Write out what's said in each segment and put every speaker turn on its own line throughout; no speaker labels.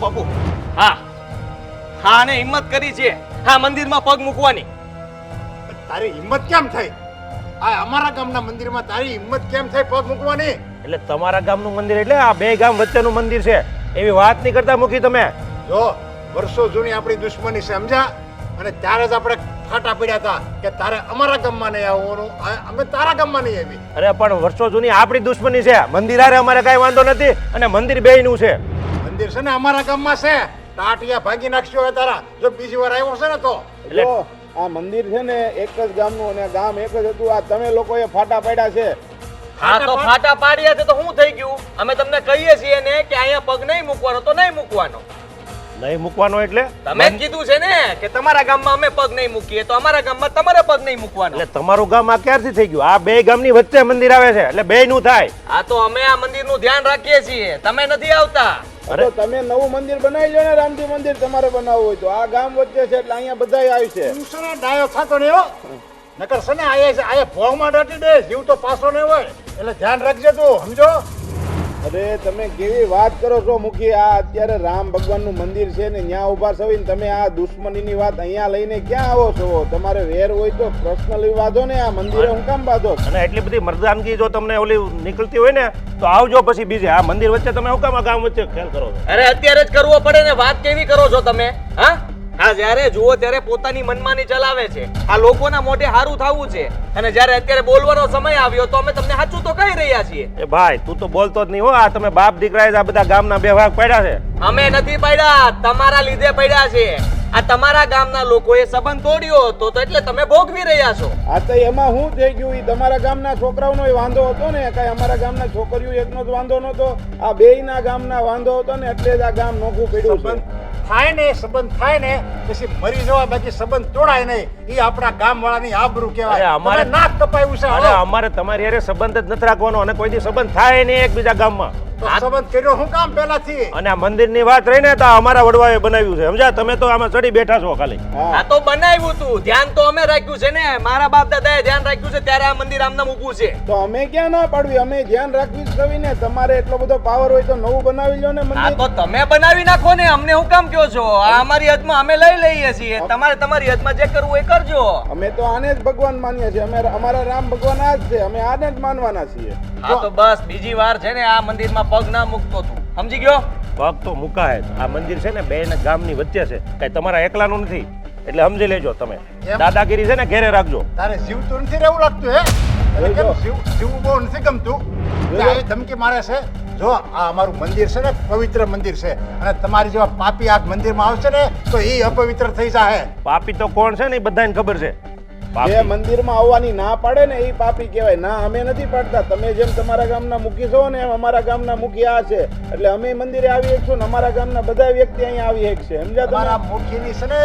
બાપુ, હા હા, અને હિંમત કરી છે હા મંદિરમાં પગ મૂકવાની.
તારી હિંમત કેમ થઈ? આ અમારા ગામના મંદિરમાં તારી હિંમત કેમ થઈ પગ મૂકવાની?
એટલે તમારા ગામનું મંદિર એટલે આ બે ગામ વચ્ચેનું મંદિર છે એવી વાત નહીં કરતા મૂકી તમે.
જો વર્ષો જૂની આપણી દુશ્મની છે, સમજ્યા? અને ત્યારે જ આપણે ફાટા પડ્યા હતા કે તારે અમારા ગામમાં નહીં આવવાનું, અમે તારા ગામમાં નહીં આવી.
અરે પણ વર્ષો જૂની આપણી દુશ્મની છે. મંદિર હારે અમારે કાંઈ વાંધો નથી અને મંદિર બેયનું છે.
મંદિર છે ને અમારા ગામમાં છે. ટાટિયા ભાગી નાખશો હવે તારા જો બીજી વાર આવ્યો છે ને તો.
જો આ મંદિર છે ને એક જ ગામનું અને ગામ એક જ હતું. આ તમે લોકોએ ફાટા પાડ્યા છે.
હા તો ફાટા પાડ્યા છે તો શું થઈ ગયું? અમે તમને કહીએ છીએ ને કે અહીંયા પગ નહીં મૂકવાનો તો નહીં મૂકવાનો.
નહીં મૂકવાનો એટલે
તમે જ કીધું છે ને કે તમારા ગામમાં અમે પગ નહીં મૂકીએ તો અમારા ગામમાં તમારે પગ નહીં મૂકવાનો.
એટલે તમારું ગામ આ ક્યારથી થઈ ગયું? આ બે ગામની વચ્ચે મંદિર આવે છે એટલે બેયનું થાય.
આ તો અમે આ મંદિરનું ધ્યાન રાખીએ છીએ, તમે નથી આવતા.
તો તમે નવું મંદિર બનાવી લો ને, રામજી મંદિર તમારે બનાવવું હોય તો. આ ગામ વચ્ચે છે એટલે અહીંયા બધાય આવી છે.
તું છે ને ડાયો થતો નહીં હો. નકર છે ને આયા ભોગમાં દાટી દે, જીવ તો પાછો નહીં હોય. એટલે ધ્યાન રાખજે તું, સમજો?
અરે તમે કેવી વાત કરો છો મુખી? આ અત્યારે રામ ભગવાનનું મંદિર છે ને ત્યાં ઉભા છો ને તમે આ દુશ્મનીની વાત અહીંયા લઈને ક્યાં આવો છો? તમારે વેર હોય તો પર્સનલી વાંધો ને, આ મંદિરે હું કામ બાંધો?
અને એટલી બધી મર્દાનગી જો તમને ઓલી નીકળતી હોય ને તો આવજો પછી બીજે. આ મંદિર વચ્ચે તમે શું કામ આ ગામ વચ્ચે ખેલ કરો છો?
અરે અત્યારે જ કરવો પડે ને, વાત કેવી કરો છો તમે? હા હા, જ્યારે જુઓ ત્યારે પોતાની મનમાની ચલાવે છે. આ લોકોના મોઢે હારું થવું છે અને જ્યારે અત્યારે બોલવાનો સમય આવ્યો તો અમે તમને સાચું તો કહી રહ્યા છીએ.
એ ભાઈ તું તો બોલતો જ નહીં હો. આ તમે બાપ દીકરાએ આ બધા ગામના બે ભાગ પડ્યા છે.
અમે નથી પડ્યા, તમારા લીધે પડ્યા છે. આ તમારા ગામના લોકોએ સંબંધ તોડ્યો હતો તો એટલે તમે ભોગવી રહ્યા છો.
આ તો એમાં શું થઈ ગયું? ઈ તમારા ગામના છોકરાઓનો વાંધો હતો ને, કઈ અમારા ગામના છોકરીઓ એકનો જ વાંધો નતો. આ બેયના ગામના વાંધો હતો ને એટલે જ આ ગામ નોખું પડ્યું છે.
થાય ને સંબંધ થાય ને પછી મરી જવા, બાકી સંબંધ તોડાય નહીં. એ આપણા ગામ વાળાની આબરૂ કહેવાય. અમારે નાક કપાયું છે.
અરે અમારે તમારી હારે સંબંધ જ નથી રાખવાનો અને કોઈ દી સંબંધ થાય નહીં એકબીજા ગામમાં.
તો સંબંધ કર્યો હું કામ પહેલાથી?
અને આ મંદિરની વાત રહી ને તો અમારા વડવાએ બનાવ્યું છે, સમજ્યા? તમે તો આમાં ચડી બેઠા છો ખાલી.
આ તો બનાવ્યું તું, ધ્યાન તો અમે રાખ્યું છે ને. મારા બાપ દાદાએ ધ્યાન રાખ્યું છે ત્યારે આ મંદિર આમનામ ઊભું છે.
તો અમે ક્યાં ના પાડવી? અમે ધ્યાન રાખવી જ થવી ને. તમારે એટલો બધો પાવર હોય તો નવું બનાવી લો ને
આ
મંદિર.
તો તમે બનાવી નાખો ને, અમને હું કામ કહો છો? આ અમારી હદમાં અમે લઈ લઈએ છીએ, તમારે તમારી હદમાં જે કરવું એ કરજો.
અમે તો આને જ ભગવાન માનીએ છીએ. અમે અમારા રામ ભગવાન આ જ છે, અમે આને જ માનવાના છીએ.
હા તો બસ બીજી વાર છે ને આ મંદિરમાં પગ ના મૂકતો તું, સમજી ગયો?
પગ તો મુકાય. આ મંદિર છે ને બે ગામની વચ્ચે છે, કઈ તમારા એકલાનું નથી. એટલે સમજી લેજો તમે. દાદાગીરી છે ને ઘેરે રાખજો.
તારે જીવતું નથી રહેવું લાગતું હે? તને કેમ જીવવું બહુ નથી ગમતું? આવી ધમકી મારે છે. જો આ અમારું મંદિર છે ને પવિત્ર મંદિર છે અને તમારી જેવા પાપી આ મંદિરમાં આવશે ને તો એ અપવિત્ર થઈ જાય.
પાપી તો કોણ છે ને એ બધાને ખબર છે.
જે મંદિરમાં આવવાની ના પાડે ને એ પાપી કહેવાય. ના અમે નથી પાડતા. તમે જેમ તમારા ગામના મુખી છો ને એમ અમારા ગામના મુખી આ છે. એટલે અમે મંદિરે આવી શકશું ને અમારા ગામના બધા વ્યક્તિ અહીંયા આવી શકશે, સમજ્યા?
તમારા મુખીની છે ને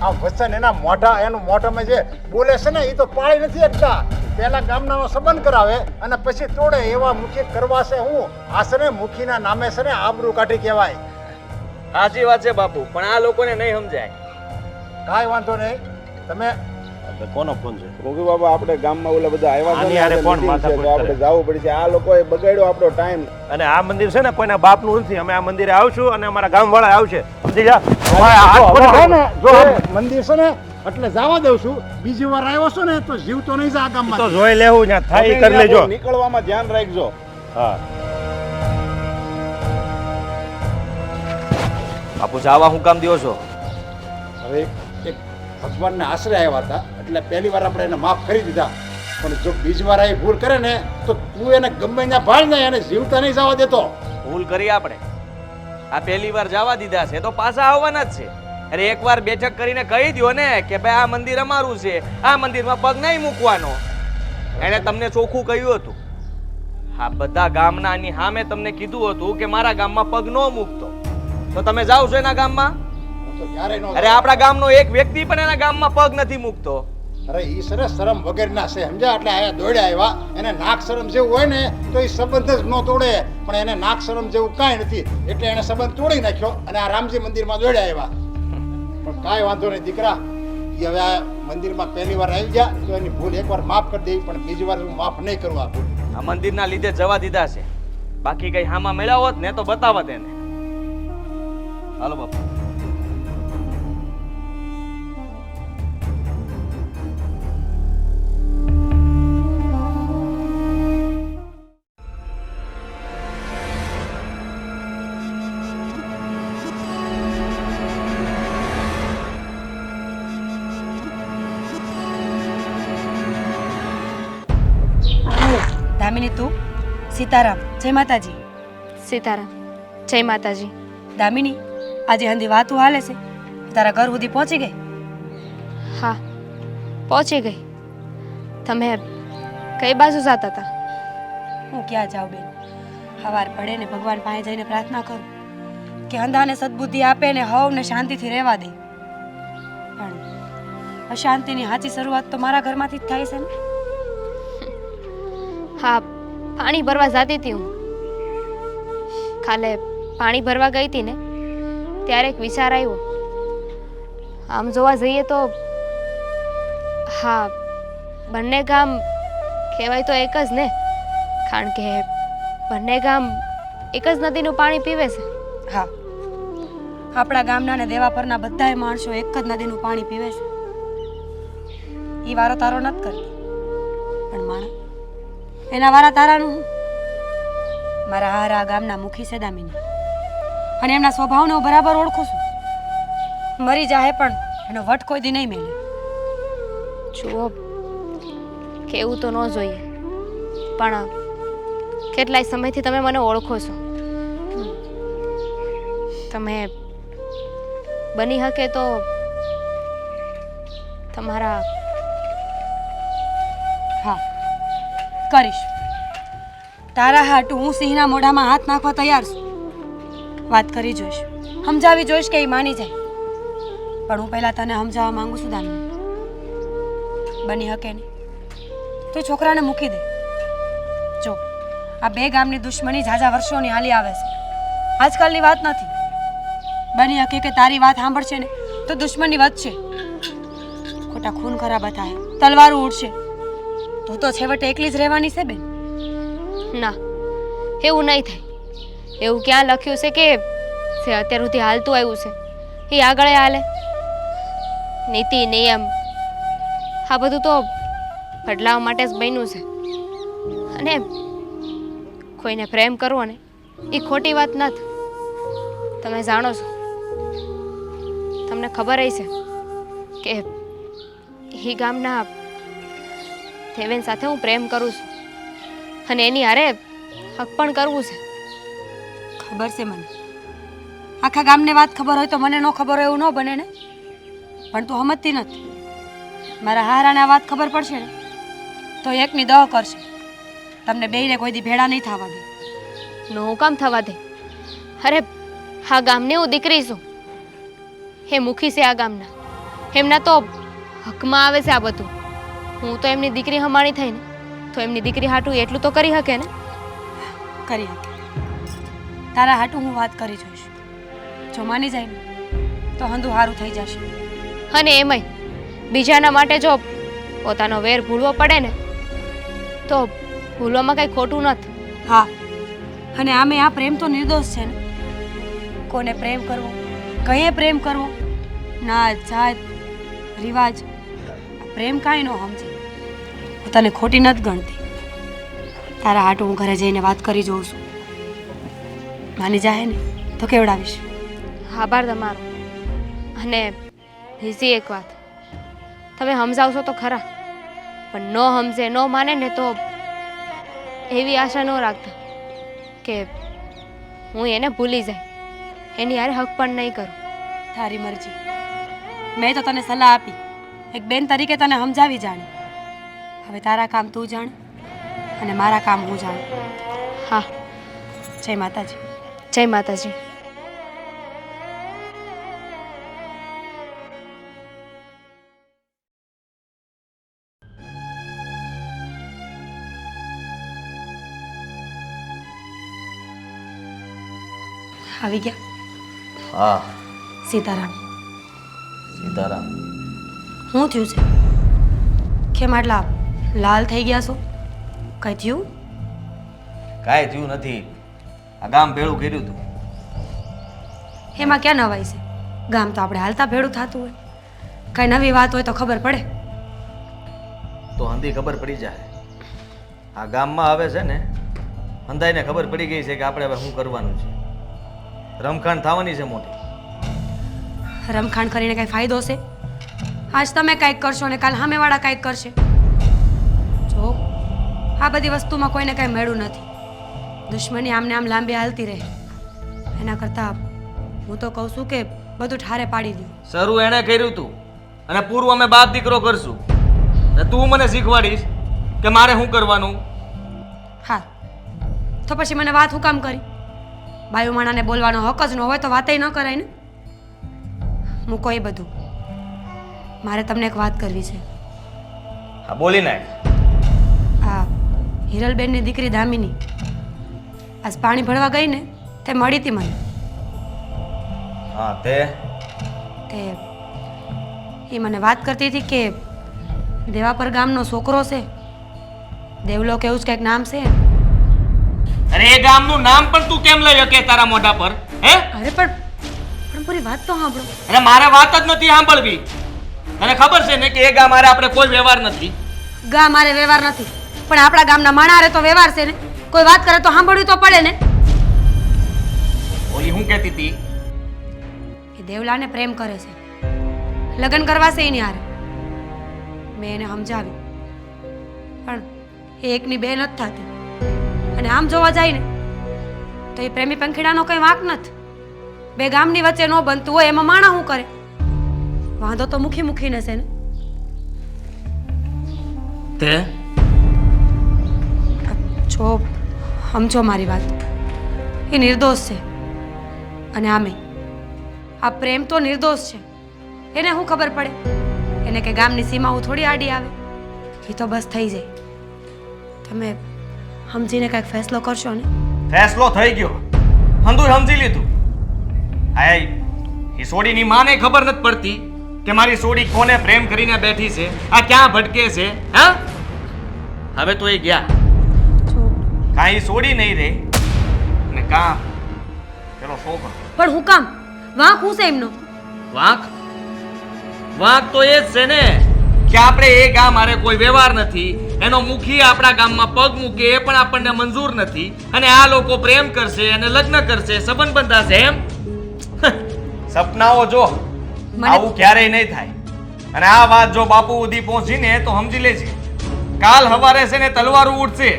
આ વચન એના મોઢા, એનું મોઢામાં જે બોલે છે ને એ તો પાળી નથી શકતા. પેલા ગામનાનો સંબંધ કરાવે અને પછી તોડે. એવા મુખી કરવા છે હું? આ છે ને મુખીના નામે છે ને આબરૂ કાઢી કહેવાય.
સાચી વાત છે બાપુ, પણ આ લોકોને નહીં સમજાય.
કાંઈ વાંધો નહીં. તમે
કોનો ફોન છે?
ગોગી બાબા આપણે ગામમાં ઓલા બધા આવ્યા
આની
છે
હારે
ને,
કોણ
meeting છે,
માથાકૂટ
તો આપણે
કરે?
જવું પડશે. આ લોકોએ બગાડ્યો આપણો ટાઈમ.
અને આ મંદિર છે ને કોઈના બાપનું નથી. અમે આ મંદિરે આવશું અને અમારા ગામ વાળા આવશે, સમજી જા?
જો મંદિર છે ને એટલે જવા દઉં છું. બીજી વાર આવ્યો છો ને તો જીવ તો નહીં જાય આ ગામમાં.
તો જોઈ લેવું ત્યાં થાય ઈ કરી લેજો.
નીકળવામાં ધ્યાન રાખજો.
હા
બાપુ જાવા હું કામ દ્યો છો?
હવે એક ભગવાનને આશરે આવ્યા હતા એટલે પહેલી વાર આપણે એને માફ કરી દીધા. પણ જો બીજી વાર આવી ભૂલ કરે ને તો તું એને ગમે ત્યાં ભાળ નહીં, એને જીવતા નહીં જવા દેતો.
ભૂલ કરી આપણે. આ પહેલી વાર જવા દીધા છે તો પાછા આવવાના જ છે. અરે એકવાર બેઠક કરીને કહી દો ને કે ભાઈ આ મંદિર અમારું છે, આ મંદિરમાં પગ નહીં મૂકવાનો. એને તમને ચોખ્ખું કહ્યું હતું. હા બધા ગામનાની સામે તમને કીધું હતું કે મારા ગામમાં પગ ન મૂકતો. તો તમે જાઓ છો એના ગામમાં?
તો ક્યારેય ન.
અરે આપણા ગામનો એક વ્યક્તિ પણ એના ગામમાં પગ નથી મૂકતો.
અરે ઈ સરસ શરમ વગરના છે, સમજ્યા? એટલે આયા દોડ્યા આવ્યા. એને નાક શરમ જેવું હોય ને તો એ સંબંધ જ ન તોડે, પણ એને નાક શરમ જેવું કાંઈ નથી એટલે એને સંબંધ તોડી નાખ્યો અને આ રામજી મંદિરમાં દોડ્યા આવ્યા. પણ કાંઈ વાંધો નહીં દીકરા, એ હવે આ મંદિરમાં પહેલી વાર આવી ગયા તો એની ભૂલ એકવાર માફ કરી દેવી, પણ બીજી વાર હું માફ નહીં કરું આ ભૂલ.
આ મંદિરના લીધે જવા દીધા છે, બાકી કઈ હામાં મળ્યા હોત ને તો બતાવત એને. હાલો બાપા.
દામિની તું? સીતારામ, જય માતાજી.
સીતારામ, જય માતાજી.
દામિની, આજે હંધી વાતું હાલે છે, તારા ઘર સુધી પહોંચી ગઈ?
હા, પહોંચી ગઈ. તમે કઈ બાજુ જતા હતા?
હું ક્યાં જાઉં બેન, સવાર પડે ને ભગવાન પાસે જઈને પ્રાર્થના કરું કે હંધાને સદબુદ્ધિ આપે ને હવને શાંતિથી રહેવા દે. પણ અશાંતિની સાચી શરૂઆત તો મારા ઘરમાંથી જ થાય છે ને.
હા, પાણી ભરવા જતી હતી હું. કાલે પાણી ભરવા ગઈ હતી ને ત્યારે એક વિચાર આવ્યો. આમ જોવા જઈએ તો હા, બંને ગામ કહેવાય તો એક જ ને, કારણ કે બંને ગામ એક જ નદીનું પાણી પીવે છે.
હા, આપણા ગામના ને દેવા પરના બધાય માણસો એક જ નદીનું પાણી પીવે છે. એ વારો તારો નથી કરતી, પણ માણા એના વારા તારાનું હું. મારા હારા ગામના મુખી છે દામિની, અને એમના સ્વભાવને હું બરાબર ઓળખું છું. મરી જાય પણ એનો વટ કોઈ દી નહીં મેલે.
જુઓ, કેવું તો ન જોઈએ, પણ કેટલાય સમયથી તમે મને ઓળખો છો. તમે બની શકે તો તમારા
હા, કરીશ. તારા હાટું હું સિંહના મોઢામાં હાથ નાખવા તૈયાર છું. વાત કરી જોઈશ, સમજાવી જોઈશ કે એ માની જાય. પણ હું પહેલા તને સમજાવવા માંગુ છું દામિની, બની શકે નહીં તો છોકરાને મૂકી દે. જો, આ બે ગામની દુશ્મની ઝાઝા વર્ષોની હાલી આવે છે, આજકાલની વાત નથી. બની શકે કે તારી વાત સાંભળશે ને તો દુશ્મની વધશે, ખોટા ખૂન ખરાબા થાય, તલવારો ઉડશે. તું તો છેવટે એકલી જ રહેવાની છે બેન.
ના, એવું નહીં થાય. એવું ક્યાં લખ્યું છે કે જે અત્યાર સુધી હાલતું આવ્યું છે એ આગળ હાલે? નીતિ નિયમ આ બધું તો બદલાવ માટે જ બન્યું છે. અને કોઈને પ્રેમ કરવો ને એ ખોટી વાત નથી. તમે જાણો છો, તમને ખબર હશે કે એ ગામના દેવેન સાથે હું પ્રેમ કરું છું, અને એની હારે હક પણ કરવું છે.
ખબર છે મને, આખા ગામને વાત ખબર હોય તો મને ન ખબર હોય એવું ન બને ને. પણ તું સમજતી નથી. મારા હારાને આ વાત ખબર પડશે ને તો એકની દહ કરશે. તમને બેયને કોઈ દી ભેળા નહીં થવા દે.
નો હું કામ થવા દે? અરે, આ ગામની હું દીકરી છું. એ મુખી છે આ ગામના, એમના તો હકમાં આવે છે આ બધું. હું તો એમની દીકરી હમાણી થઈ ને તો એમની દીકરી હાટું એટલું તો કરી શકે ને.
કરી શકે. તારા હાટું હું વાત કરી જોઈશ. જો માની જાય ને તો હંધું સારું થઈ જશે.
અને એમાંય બીજાના માટે જો પોતાનો વેર ભૂલવો પડે ને તો ભૂલવામાં કંઈ ખોટું નથી.
હા, અને આમે આ પ્રેમ તો નિર્દોષ છે ને. કોને પ્રેમ કરવો, કઈએ પ્રેમ કરવો, નાત જાત રિવાજ, પ્રેમ કાંઈ ન સમજે. હું તને ખોટી નથી ગણતી. તારા હાટું હું ઘરે જઈને વાત કરી જોઉં છું. માની જાય ને તો કેવડાવીશ.
આભાર તમારો. અને બીજી એક વાત, તમે સમજાવશો તો ખરા, પણ ન સમજે, ન માને ને તો એવી આશા ન રાખતા કે હું એને ભૂલી જાય, એની હારે હક પણ નહીં કરું.
તારી મરજી. મેં તો તને સલાહ આપી, એક બેન તરીકે તને સમજાવી જાણી. હવે તારા કામ તું જાણ અને મારા કામ હું જાણ.
હા,
જય માતાજી.
જય માતાજી.
આવી ગયા?
હા,
સીતારામ.
સીતારામ.
શું થયું છે? કેમ આટલા લાલ થઈ ગયા છો? કઈ થયું?
કાંઈ થયું નથી. આ ગામ ભેળું કર્યું હતું.
એમાં ક્યાં નવાઈ છે? ગામ તો આપણે હાલતા ભેળું થતું હોય. કઈ નવી વાત હોય તો ખબર પડે.
તો હંધી ખબર પડી જાય. આ ગામમાં આવે છે ને, હંધાઈને ખબર પડી ગઈ છે કે આપણે હવે શું કરવાનું છે. રમખાણ થવાની છે મોટી.
રમખાણ કરીને કઈ ફાયદો છે? આજ તમે કાંઈક કરશો ને કાલ સામેવાળા કાંઈક કરશે. જો આ બધી વસ્તુમાં કોઈને કાંઈ મેળું નથી. દુશ્મની આમને આમ લાંબી હાલતી રહે એના કરતાં હું તો કહું છું કે બધું ઠારે પાડી દો.
શરૂ એણે કર્યું તું અને પૂરું અમે બાપ દીકરો કરશું. ને તું મને શીખવાડીશ કે મારે શું કરવાનું.
હા તો પછી મને વાત હું કામ કરી? બાયુ માણાને બોલવાનો હક જ ન હોય તો વાતય ન કરાય ને. મૂકો એ બધું. મારે તમને એક વાત કરવી છે.
હા બોલી નાખ.
આ હિરલબેનની દીકરી દામિની આજ પાણી ભરવા ગઈ ને તે મળી હતી મને.
હા તે
એ મને વાત કરતી હતી કે દેવાપર ગામનો છોકરો છે, દેવલો કે એવું જ કંઈક નામ છે.
અરે એ ગામનું નામ પણ તું કેમ લઈ શકે તારા મોઢા પર? હે
અરે પણ પૂરી વાત તો સાંભળો.
અરે મારે વાત જ નથી સાંભળવી. તને ખબર છે ને કે એ ગામ મારે આપણે કોઈ વ્યવહાર નથી.
ગા મારે વ્યવહાર નથી પણ આપણા ગામના માણારે તો વ્યવહાર છે ને. કોઈ વાત કરે તો સાંભળવું તો પડે ને.
ઓલી હું કહેતી હતી?
એ દેવલાને પ્રેમ કરે છે, લગ્ન કરવા છે એની હારે. મેં એને સમજાવ્યું પણ એ એકની બે નથી થતી. અને આમ જોવા જાય ને તો એ પ્રેમી પંખીડાનો કંઈ વાંક નથી. બે ગામની વચ્ચે ન બનતું હોય એમાં માણા શું કરે? વાંધો તો મુખી મુખીને છે ને.
તે
જો સમજો મારી વાત, એ નિર્દોષ છે. અને આમે આ પ્રેમ તો નિર્દોષ છે. એને શું ખબર પડે? એને કે ગામની સીમાઓ થોડી આડી આવે. એ તો બસ થઈ જાય. તમે સમજીને કાંઈક ફેસલો કરશો ને.
ફેસલો થઈ ગયો. હંધુય સમજી લીધું. આય એ સોડીની માને ખબર નથી પડતી કે મારી સોડી કોને પ્રેમ કરીને બેઠી છે, આ ક્યાં ભટકે છે. હા હવે તો એ ગયા.
જો
કાંઈ સોડી નહીં રે ને કાં પેલો છોકરો.
પણ હું કામ વાંક હું છે એમનો?
વાંક વાંક તો એ જ છે ને કે આપણે એ ગામ મારે કોઈ વ્યવહાર નથી. એનો મુખી આપણા ગામમાં પગ મૂકે એ પણ આપણને મંજૂર નથી. અને આ લોકો પ્રેમ કરશે અને લગ્ન કરશે, સંબંધ બંધાશે એમ. સપનાઓ જો આવું ક્યારેય નહીં થાય. અને આ વાત જો બાપુ સુધી પહોંચીને તો સમજી લેજે કાલ હવારે છે ને તલવારો ઉઠશે.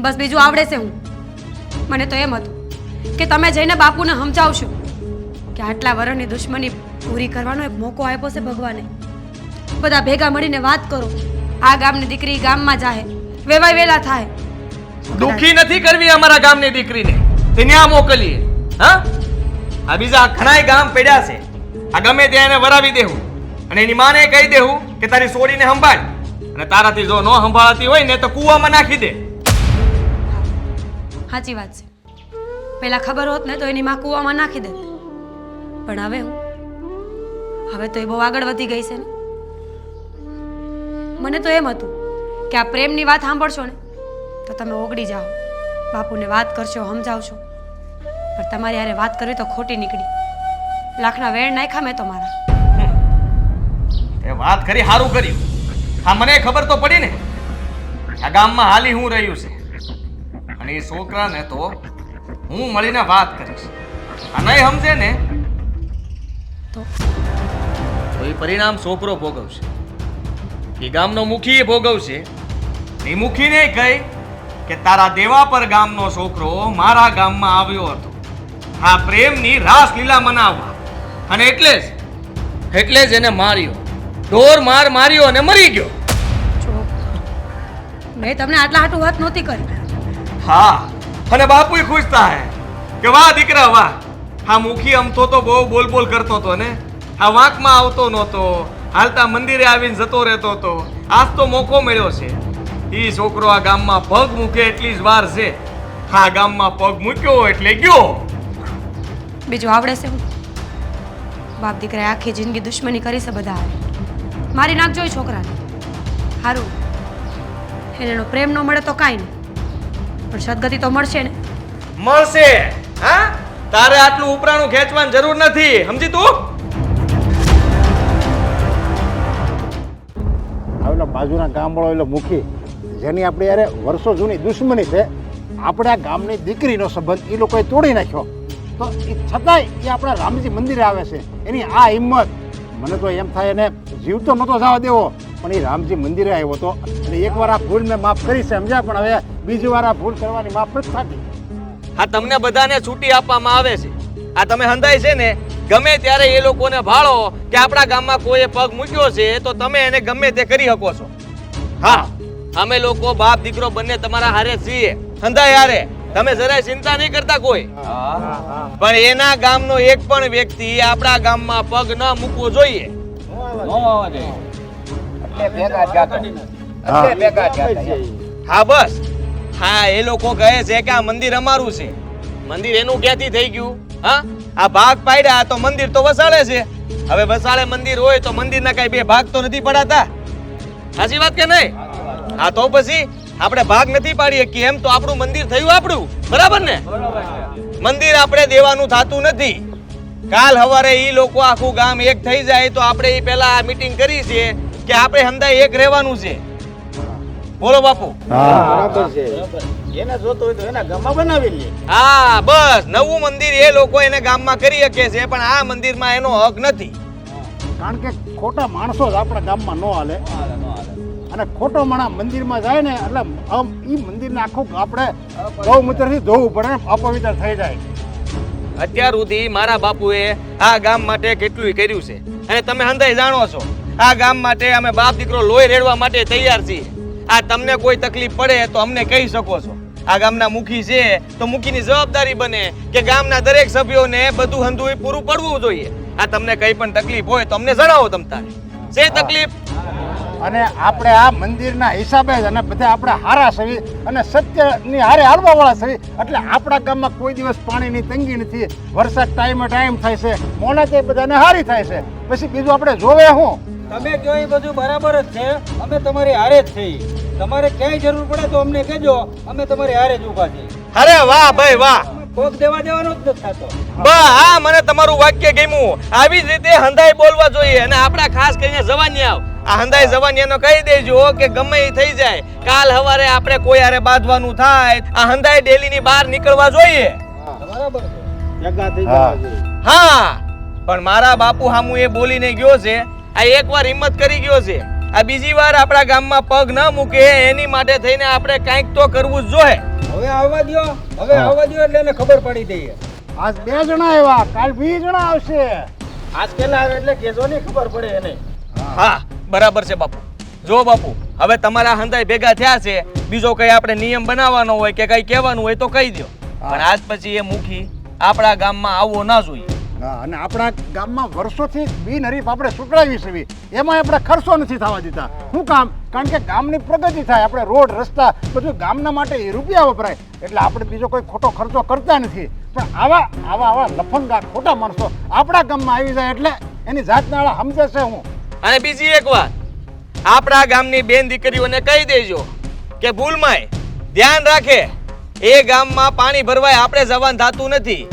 બસ બીજું આવડે છે હું. મને તો એમ હતું કે તમે જઈને બાપુને સમજાવશો કે આટલા વર્ષની દુશ્મની પૂરી કરવાનો એક મોકો આપ્યો છે ભગવાને. બધા ભેગા મળીને વાત કરો. આ ગામની દીકરી ગામમાં જાહે, વેવાય વેલા થાય.
દુખી નથી કરવી અમારા ગામની દીકરીને, તે ન્યા મોકલીએ. હા આ બીજા ઘણાય ગામ પડ્યા છે, આ ગમે ત્યાં એને વરાવી દેવું અને એની માને કહી દેવું કે તારી સોડીને સંભાળ. અને તારાથી જો ન સંભાળતી હોય ને તો કૂવામાં નાખી દે.
સાચી વાત છે. પહેલા ખબર હોત ને તો એની માં કૂવામાં નાખી દે. પણ હવે તો એ બહુ આગળ વધી ગઈ છે ને. મને તો એમ હતું કે આ પ્રેમની વાત સાંભળશો ને તો તમે ઓગળી જાઓ, બાપુને વાત કરશો, સમજાવશો. પણ તમારી હારે વાત કરવી તો ખોટી નીકળી. લાખના વેણ નાખ્યા મેં તો મારા.
એ વાત કરી સારું કર્યું. હા મને ખબર તો પડી ને આ ગામમાં હાલી હું રહ્યું છે. અને એ છોકરાને તો હું મળીને વાત કરીશ. આ નહીં સમજે ને
તો
એ પરિણામ છોકરો ભોગવશે. એ ગામનો મુખી ભોગવશે. એ મુખીને કહી કે તારા દેવાપર ગામનો છોકરો મારા ગામમાં આવ્યો હતો આ પ્રેમની રાસલીલા મનાવવા, અને એટલે જ એને માર્યો. ઢોર માર માર્યો અને મરી ગયો.
જો મેં તમને આટલા હાટું વાત નહોતી કરી.
હા અને બાપુય ખુશ થાય કે વાહ દીકરા વાહ. હા મુખી અમથો તો બહુ બોલ બોલ કરતો હતો ને, આ વાંકમાં આવતો નહોતો, હાલતા મંદિરે આવીને જતો રહેતો હતો. આજ તો મોકો મળ્યો છે. એ છોકરો આ ગામમાં પગ મૂકે એટલી જ વાર છે. હા ગામમાં પગ મૂક્યો એટલે ગયો.
બીજું આવડે છે હું? બાપ દીકરાએ આખી જિંદગી દુશ્મની કરી છે બધા હારે. મારી નાખજો એ છોકરાને. સારું એને એનો પ્રેમ ન મળે તો કાંઈ નહીં, પણ સદગતિ તો મળશે ને.
મળશે. હા તારે આટલું ઉપરાણું ખેંચવાની જરૂર નથી, સમજી તું?
આવેલો બાજુના ગામવાળો એલો મુખી જેની આપણે યારે વર્ષો જૂની દુશ્મની છે, આપણે આ ગામની દીકરીનો સંબંધ એ લોકોએ તોડી નાખ્યો, તો એ છતાંય એ આપણા રામજી મંદિરે આવે છે. એની આ હિંમત, મને તો એમ થાય એને જીવતો નહોતો જવા દેવો, પણ એ રામજી મંદિરે આવ્યો હતો. અને એકવાર આ ભૂલ મેં માફ કરી છે, સમજ્યા, પણ હવે બીજી વાર આ ભૂલ કરવાની માફ નથી થતી.
આ તમને બધાને છૂટી આપવામાં આવે છે. આ તમે હંધાય છે ને, ગમે ત્યારે એ લોકોને ભાળો કે આપણા ગામમાં કોઈએ પગ મૂક્યો છે તો તમે એને ગમે તે કરી શકો છો. હા, અમે લોકો બાપ દીકરો બંને તમારા હારે છીએ, હંધાય હારે. તમે જરાય ચિંતા નહીં કરતા કોઈ. પણ એના ગામનો એક પણ વ્યક્તિ આપણા ગામમાં પગ ન મૂકવો જોઈએ. હા બસ, હા, એ લોકો કહે છે કે આ મંદિર અમારું છે. મંદિર એનું ક્યાંથી થઈ ગયું? હા, આ ભાગ પાડ્યા તો મંદિર તો વસાડે છે. હવે વસાડે મંદિર હોય તો મંદિરના કઈ બે ભાગ તો નથી પડાતા. સાચી વાત કે નહીં? હા, તો પછી આપણે ભાગ નથી પાડી શકીએ એમ તો આપણું મંદિર થયું આપણું, બરાબર ને? મંદિર આપણે દેવાનું થતું નથી. કાલ સવારે ઈ લોકો આખું ગામ એક થઈ જાય તો આપણે ઈ પહેલા આ મીટિંગ કરી છે કે આપણે હમણાં એક રહેવાનું છે. બોલો બાપુ.
બરાબર છે. એને જોતો હોય તો એના ગામમાં બનાવી લે.
હા બસ, નવું મંદિર એ લોકો એને ગામમાં કરી શકે છે, પણ આ મંદિરમાં એનો હક નથી.
કારણ કે ખોટા માણસો જ આપણા ગામમાં ન હાલે, અને ખોટો માણસ મંદિરમાં જાય ને એટલે આમ એ મંદિરને આખું આપણે ગૌમૂત્રથી ધોવું પડે ને અપવિત્ર થઈ જાય.
અત્યાર સુધી મારા બાપુએ આ ગામ માટે કેટલું કર્યું છે, અને તમે હંધાઈ જાણો છો, આ ગામ માટે અમે બાપ દીકરો લોહી રેડવા માટે તૈયાર છીએ. આ તમને કોઈ તકલીફ પડે તો અમને કહી શકો છો. આ ગામના મુખી છે તો મુખીની જવાબદારી બને કે ગામના દરેક સભ્યોને બધું હંધુય પૂરું પડવું જોઈએ. આ તમને કઈ પણ તકલીફ હોય તો અમને જણાવો. તમ તારે છે તકલીફ?
અને આપણે આ મંદિરના હિસાબે જ અને બધા આપણે હારા સવી અને સત્યની હારે હાલવા વાળા સવી, એટલે આપણા ગામમાં કોઈ દિવસ પાણીની તંગી નથી. વરસાદ ટાઈમે ટાઈમ થાય છે, મોના તે બધાને હારી થાય છે. પછી બીજું આપણે જોવે શું?
તમે કહો એ બધું બરાબર જ છે. અમે તમારી હારે જ છીએ. તમારે ક્યાંય જરૂર પડે તો અમને કહેજો, અમે તમારી હારે જ ઊભા છીએ.
અરે વાહ ભાઈ વાહ,
કોક દેવા દેવાનો જ નથી થતો.
બા, આ મને તમારું વાક્ય ગમ્યું. આવી જ રીતે હંધાઈ બોલવા જોઈએ. અને આપણા ખાસ કરીને જવાનિયા, આ હંધાઈ જવાનિયાનો કહી દેજો કે ગમે એ થઈ જાય, કાલ સવારે આપણે કોઈ હારે બાંધવાનું થાય, આ હંધાઈ ડેલીની બહાર નીકળવા જોઈએ.
બરાબર છે.
જગા થઈ જવા જોઈએ.
હા, પણ મારા બાપુ હામુ એ બોલીને ગયો છે. આ એકવાર હિંમત કરી ગયો છે. આ બીજી વાર આપણા ગામમાં પગ ન મૂકે એની માટે થઈને આપણે કંઈક તો કરવું જ જોઈએ.
હવે આવવા દ્યો, હવે આવવા દ્યો એટલે એને ખબર પડી દઈએ.
આજ 2 જણા આવ્યા, કાલ 20 જણા આવશે.
આજ પેલા આવે એટલે કેજો ને ખબર પડે એને.
હા બરાબર છે બાપુ. જો બાપુ, હવે તમારા હંધાઈ ભેગા થયા છે, બીજો કઈ આપણે નિયમ બનાવવાનો હોય કે કઈ કહેવાનું હોય તો કહી દો. પણ આજ પછી એ મુખી આપણા ગામમાં આવવો ના જોઈએ.
અને આપણા ગામમાં વર્ષોથી બિનહરીફ આપણે ચૂંટાવી છે, એમાં આપણે ખર્ચો નથી થવા દીધા. શું કામ? કારણ કે ગામની પ્રગતિ થાય, આપણે રોડ રસ્તા બધું ગામના માટે એ રૂપિયા વપરાય, એટલે આપણે બીજો કોઈ ખોટો ખર્ચો કરતા નથી. પણ આવા લફંગા ખોટા માણસો આપણા ગામમાં આવી જાય એટલે એની જાતના સમજે છે. હું
અને બીજી એક વાત, આપણા ગામની બેન દીકરીઓને કહી દેજો કે ભૂલમાંય ધ્યાન રાખે, એ ગામમાં પાણી ભરવાય આપણે જવાનું થતું નથી.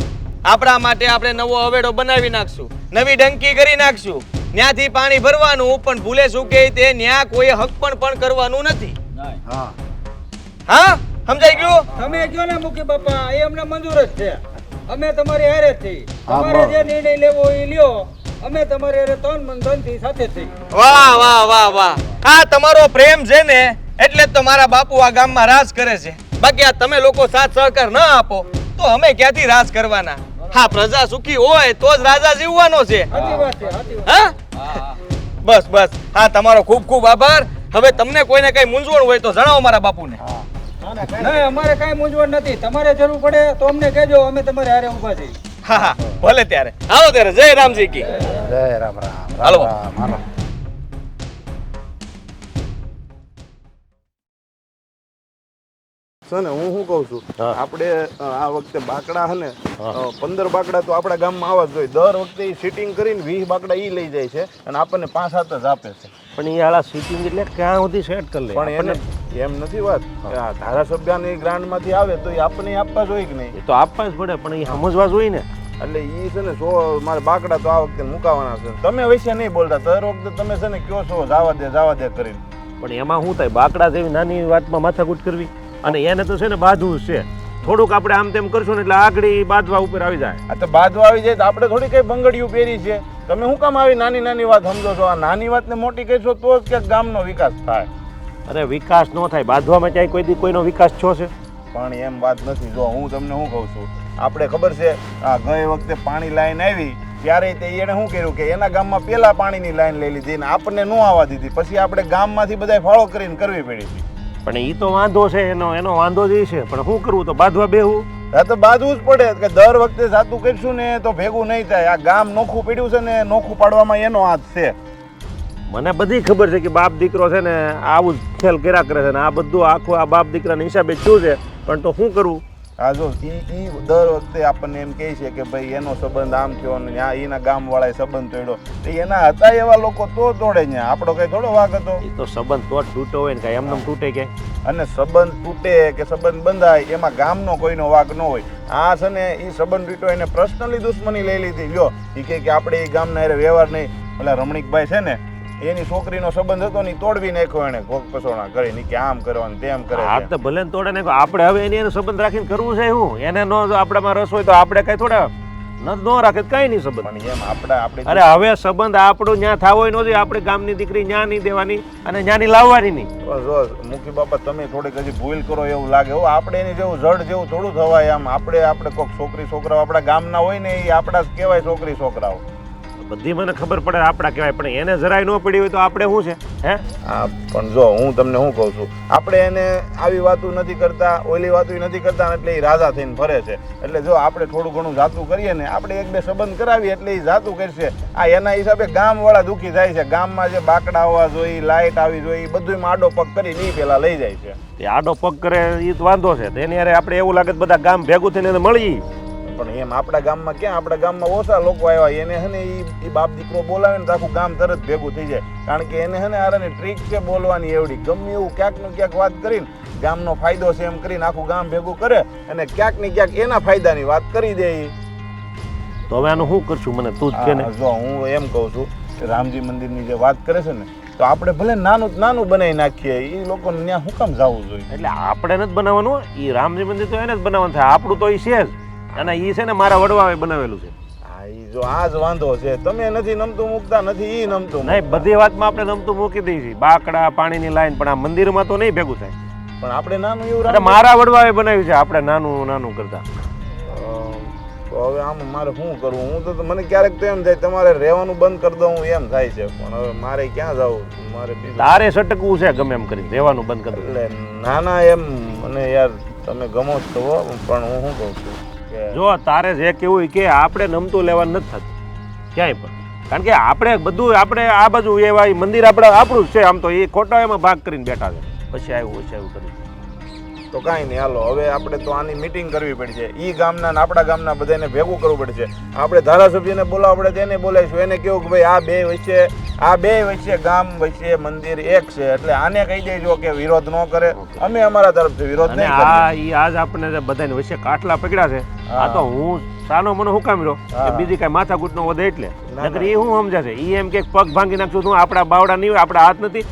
આપણા માટે આપણે નવો હવેડો બનાવી નાખશું, નવી ડંકી કરી નાખશું, ત્યાંથી પાણી ભરવાનું. પણ ભૂલે શું કે તે ન્યા કોઈ હક પણ કરવાનું નથી. હા, સમજાઈ ગયું?
તમે કહો ને મુખી બાપા, એ અમને મંજૂર જ છે. અમે તમારી હારે જ છીએ. તમારે જે નિર્ણય લેવો એ લ્યો. અમે તમારી હારે તન મન ધનથી સાથે જ છીએ.
વાહ વાહ વાહ વાહ, આ તમારો પ્રેમ છે ને એટલે જ તો મારા બાપુ આ ગામમાં રાજ કરે છે. બાકી આ તમે લોકો સાથ સહકાર ના આપો તો અમે ક્યાંથી રાજ કરવાના? હા, પ્રજા સુખી હોય તો જ રાજા જીવવાનો છે.
સાચી વાત છે, સાચી વાત.
હા, બસ બસ. હા, તમારો ખૂબ ખૂબ આભાર. હવે તમને કોઈને કઈ મૂંઝવણ હોય તો જણાવો મારા બાપુને.
નહીં, અમારે કાંઈ મૂંઝવણ નથી. તમારે જરૂર પડે તો અમને કહેજો, અમે તમારે હારે ઊભા છીએ.
હા હા, ભલે ત્યારે. હાલો ત્યારે, જય રામજી કી.
જય રામ રામ.
હાલો.
હાલો.
છે ને, હું શું કહું છું, આપણે આ વખતે બાકડા છે ને 15 બાકડા તો આપણા ગામમાં આવવા જ જોઈએ. દર વખતે એ સિટિંગ કરીને 20 બાકડા એ લઈ જાય છે અને આપણને 5-7 જ આપે છે.
પણ એ આલા સીટિંગ એટલે ક્યાં સુધી સેટ કરી લે?
પણ એને એમ નથી વાત. આ ધારાસભ્યની ગ્રાન્ટમાંથી આવે તો એ આપણને આપવા જોઈએ કે નહીં?
એ તો આપવા જ પડે, પણ એ સમજવા જોઈએ ને.
એટલે એ છે ને મારે બાકડા તો આ વખતે મુકાવાના છે. તમે વૈસે નહીં બોલતા, દર વખતે તમે છે ને કયો છો જવા દે કરીને.
પણ એમાં શું થાય, બાકડા જેવી નાની વાતમાં માથાકૂટ કરવી, અને એને તો છે ને બાંધવું છે. થોડુંક આપણે આમ તેમ કરશું ને એટલે આગળ ઈ બાંધવા ઉપર આવી જાય.
આ તો બાજુ આવી જાય તો આપણે થોડી કઈ બંગડીયું પહેરી છે. તમે શું કામ આવી નાની નાની વાત સમજો છો? આ નાની વાતને મોટી કહીશો તો જ ક્યાંક ગામનો વિકાસ થાય.
અરે વિકાસ ન થાય, બાંધવામાં ક્યાંય કોઈ દી કોઈનો વિકાસ થયો છે?
પણ એમ વાત નથી. જો હું તમને શું કહું છું, આપણે ખબર છે આ ગઈ વખતે પાણી લાઈન આવી ત્યારે તે એણે શું કર્યું કે એના ગામમાં પહેલા પાણીની લાઈન લઈ લીધી ને આપણને ન આવવા દીધી. પછી આપણે ગામમાંથી બધા ફાળો કરીને કરવી પડી હતી.
પણ એ તો વાંધો છે, એનો વાંધો જ છે. પણ શું કરવું, તો બાંધવા બેહવું.
હા તો બાંધવું જ પડે કે દર વખતે જાતું કરશું ને તો ભેગું નહીં થાય. આ ગામ નોખું પડ્યું છે ને નોખું પાડવામાં એનો હાથ છે.
મને બધી ખબર છે કે બાપ દીકરો છે ને આવું જ ખેલ કર્યા કરે છે ને આ બધું આખું આ બાપ દીકરાના હિસાબે શું છે. પણ તો શું કરવું?
હા જો ઈ દર વખતે આપણને એમ કહે છે કે ભાઈ એનો સંબંધ આમ થયો ને એના ગામવાળાએ સંબંધ તોડ્યો. તો એના હતા એવા લોકો તો તોડે ને આપણો કઈ થોડો વાંક હતો?
એ તો સંબંધ તો જ તૂટો હોય ને, કાંઈ એમને તૂટે કે.
અને સંબંધ તૂટે કે સંબંધ બંધાય એમાં ગામનો કોઈનો વાંક ન હોય. આ છે ને એ સંબંધ તૂટ્યો એને પર્સનલી દુશ્મની લઈ લીધી. લ્યો એ કે આપણે એ ગામના હારે વ્યવહાર નહીં. પેલા રમણીકભાઈ છે ને એની છોકરીનો સંબંધ હતો ને તોડવી નાખ્યો એને ભોગ પસોણા કરીને કે આમ કરવાનું તેમ કરે.
આ તો ભલે ને તોડે નાખ્યો, આપણે હવે એનો સંબંધ રાખીને કરવું છે શું? એને નો આપણામાં રસ હોય તો આપણે કઈ થોડા ન રાખે કઈ નહીં સંબંધ.
પણ એમ આપણે
અરે હવે સંબંધ આપણું ન્યા થાવો હોય નો, આપણી ગામની દીકરી ન્યા નહીં દેવાની અને ન્યાની લાવવાની નહીં.
જો મુખી બાપા તમે થોડીક હજી ભૂલ કરો એવું લાગે. હો આપણે એની જેવું જડ જેવું થોડું થવાય. આમ આપણે કોઈક છોકરી છોકરાઓ આપણા ગામના હોય ને એ આપણા જ કહેવાય છોકરી છોકરાઓ.
બધી મને ખબર પડે આપણા કહેવાય, પણ એને જરાય ન પડી હોય તો આપણે શું છે? હે
હા પણ જો હું તમને શું કહું છું, આપણે એને આવી વાતો નથી કરતા, ઓલી વાતો નથી કરતા એટલે એ રાજા થઈને ફરે છે. એટલે જો આપણે થોડું ઘણું જાતું કરીએ ને, આપણે એક બે સંબંધ કરાવીએ એટલે એ જાતું કરશે. આ એના હિસાબે ગામવાળા દુઃખી થાય છે. ગામમાં જે બાકડા આવવા જોઈએ, લાઇટ આવી જોઈએ, બધું આડો પગ કરીને એ પેલા લઈ જાય છે.
એ આડો પગ કરે એ તો વાંધો છે. તેની યારે આપણે એવું લાગે બધા ગામ ભેગું થઈને એને મળીએ.
પણ એમ આપણા ગામમાં ક્યાં, આપણા ગામમાં ઓછા લોકો આવ્યા. એને હે ને એ બાપ દીકરો બોલાવે ને તો આખું ગામ તરત ભેગું થઈ જાય. કારણ કે એને હે ને આરાની ટ્રીક છે બોલવાની એવડી. ગમે એવું ક્યાંક ને ક્યાંક વાત કરીને ગામનો ફાયદો છે એમ કરીને આખું ગામ ભેગું કરે અને ક્યાંક ને ક્યાંક એના ફાયદાની વાત કરી દે.
તો હવે આનું શું કરશું મને તું જ કે ને.
જો હું એમ કહું છું કે રામજી મંદિરની જે વાત કરે છે ને તો આપણે ભલે નાનું નાનું બનાવી નાખીએ. એ લોકોને ત્યાં શું કામ જવું જોઈએ?
એટલે આપણે નથી બનાવવાનું, એ રામજી મંદિર તો એને જ બનાવવાનું થાય. આપણું તો એ છે જ, અને એ છે ને મારા વડવાએ બનાવેલું છે.
હા એ જો આ જ વાંધો છે. તમે નથી નમતું મૂકતા, નથી એ નમતું
નહીં. બધી વાતમાં આપણે નમતું મૂકી દઈએ છીએ, બાકડા પાણીની લાઈન, પણ આ મંદિરમાં તો નહીં ભેગું થાય.
પણ આપણે નાનું એવું
મારા વડવાએ બનાવ્યું છે, આપણે નાનું નાનું કરતા.
તો હવે આમ મારે શું કરવું? હું તો મને ક્યારેક તો એમ થાય તમારે રહેવાનું બંધ કરી દઉં એમ થાય છે. પણ હવે મારે ક્યાં જવું? મારે
તારે સટકવું છે ગમે એમ કરીને, રહેવાનું બંધ કરી દઉં.
એટલે નાના એમ મને યાર તમે ગમો જ છો, પણ હું શું કહું છું કે
જો તારે જે કેવું કે આપણે નમતું લેવાનું નથી થતું ક્યાંય પણ. કારણ કે આપણે બધું આપણે આ બાજુ એવા મંદિર આપણું જ છે. આમ તો એ ખોટા એમાં ભાગ કરીને બેઠા છે. પછી આવ્યું કરી
તો કાંઈ નહીં, હાલો હવે આપણે તો આની મિટિંગ કરવી પડશે. એ ગામના ને આપણા ગામના બધાને ભેગું કરવું પડશે. આપણે ધારાસભ્યને બોલાવવા પડે તેને બોલાવીશું. એને કેવું કે ભાઈ આ બે વચ્ચે ગામ વચ્ચે મંદિર એક છે, એટલે આને કહી દેજો કે વિરોધ ન કરે. અમે અમારા તરફથી વિરોધ નહીં કરીએ.
આજ આપણે બધાને વચ્ચે કાટલા પકડ્યા છે. આ તો હું સાનો મને હુકામ રહ્યો કે બીજી કઈ માથાકૂટ નો વધે એટલે. નકર એ શું સમજે છે? એ એમ કે પગ ભાંગી નાખશું. તું આપણા બાવડા નહીં હોય, આપણા હાથ નથી,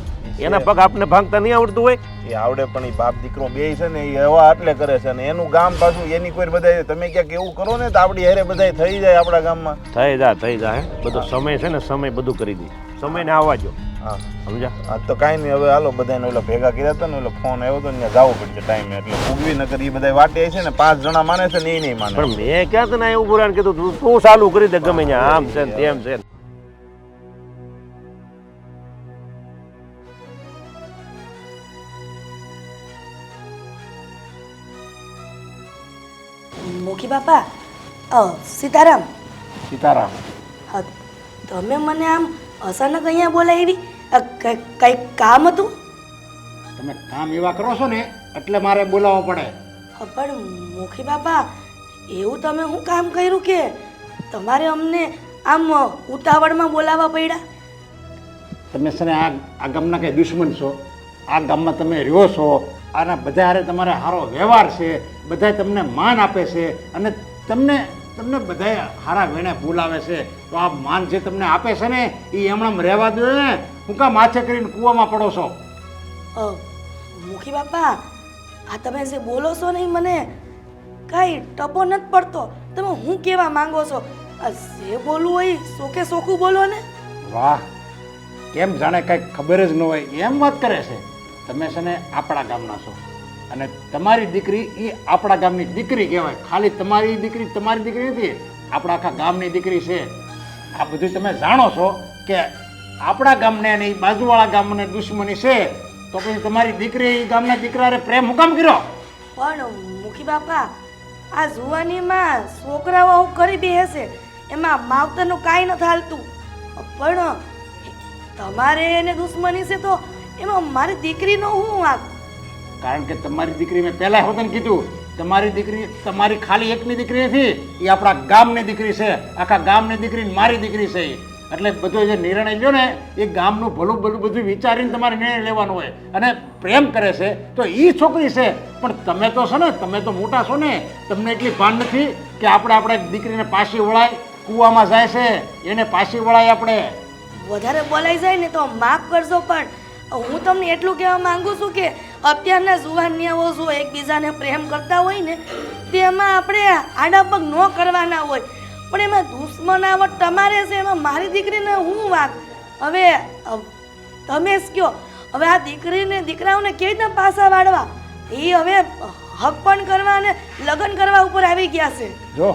એના પગ આપણે ભાંગતા નહીં આવડતું હોય.
એ આવડે પણ એ બાપ દીકરો બે છે ને એ એવા એટલે કરે છે ને એનું ગામ પાછું એની કોઈ બધા તમે ક્યાંક એવું કરો ને તો આપણી હેરે બધા થઈ જાય આપણા ગામમાં.
થઈ જાય બધો સમય છે ને, સમય બધું કરી દે. સમય ને આવવા જો. હા સમજા. હા
તો કાંઈ નહીં, હવે હાલો બધાને ઓલા ભેગા કર્યા હતા ને, ઓલો ફોન આવ્યો હતો ને ત્યાં જવું પડશે ટાઈમે. એટલે ઉગવી નકર એ બધા વાટે છે ને 5 જણા માને છે ને એ નહીં માને.
પણ મેં ક્યાં તને એવું પુરાણ કીધું? તું ચાલુ કરી દે ગમે ત્યાં, આમ છે તેમ છે.
મોખી બાપા, સીતારામ.
સીતારામ.
હા, તમે મને આમ અચાનક અહીંયા બોલાવી, કંઈક કામ હતું?
તમે કામ એવા કરો છો ને એટલે મારે બોલાવવો પડે.
પણ મોખી બાપા, એવું તમે શું કામ કર્યું કે તમારે અમને આમ ઉતાવળમાં બોલાવવા પડ્યા?
તમે છે ને આ ગામના કંઈ દુશ્મન છો? આ ગામમાં તમે રહ્યો છો અને બધા હારે તમારે સારો વ્યવહાર છે, બધા તમને માન આપે છે અને તમને તમને બધા સારા વેણે બોલાવે છે, તો આ માન જે તમને આપે છે ને એ એમણે રહેવા દો ને. હું કાં માથે કરીને કૂવામાં પડો છો?
મુખી બાપા, આ તમે જે બોલો છો ને ઈ મને કાંઈ ટપો નથી પડતો. તમે હું કહેવા માંગો છો? આ જે બોલવું હોય સોકે સોખું બોલો ને.
વાહ, કેમ જાણે કાંઈ ખબર જ ન હોય એમ વાત કરે છે. તમે છે ને આપણા ગામના છો અને તમારી દીકરી એ આપણા ગામની દીકરી કહેવાય. ખાલી તમારી દીકરી નથી, આપણા આખા ગામની દીકરી છે. આ બધું તમે જાણો છો કે આપણા ગામને અને એ બાજુવાળા ગામને દુશ્મની છે, તો પછી તમારી દીકરી એ ગામના દીકરાને પ્રેમ હું કામ કર્યો?
પણ મુખી બાપા, આ જુવાનીમાં છોકરાઓ આવું કરી બેસે એમાં માવતરનું કાંઈ નથી હાલતું. પણ તમારે એને દુશ્મની છે તો એમાં મારી દીકરીનો હું વાંક?
કારણ કે તમારી દીકરી મેં પહેલા હોતને કીધું, તમારી દીકરી તમારી ખાલી એકની દીકરી નથી, એ આપણા ગામની દીકરી છે. આખા ગામની દીકરી મારી દીકરી છે. એટલે બધો જે નિર્ણય લ્યો ને એ ગામનું ભલું બધું વિચારીને તમારે નિર્ણય લેવાનો હોય. અને પ્રેમ કરે છે તો એ છોકરી છે, પણ તમે તો છો ને, તમે તો મોટા છો ને, તમને એટલી ભાન નથી કે આપણે દીકરીને પાછી વળાય. કૂવામાં જાય છે એને પાછી વળાય. આપણે
વધારે બોલાઈ જાય ને તો માફ કરજો, પણ હું તમને એટલું કહેવા માંગુ છું કે અત્યારના જુવાનિયાઓ જો એકબીજાને પ્રેમ કરતા હોય ને તેમાં આપણે આડા પગ ન કરવાના હોય. પણ એમાં દુશ્મનાવટ તમારે છે, એમાં મારી દીકરીને હું વાંક? હવે તમે જ કહો, હવે આ દીકરીને દીકરાઓને કેવી રીતે પાછા વાળવા? એ હવે હક પણ કરવા અને લગ્ન કરવા ઉપર આવી ગયા છે.
જો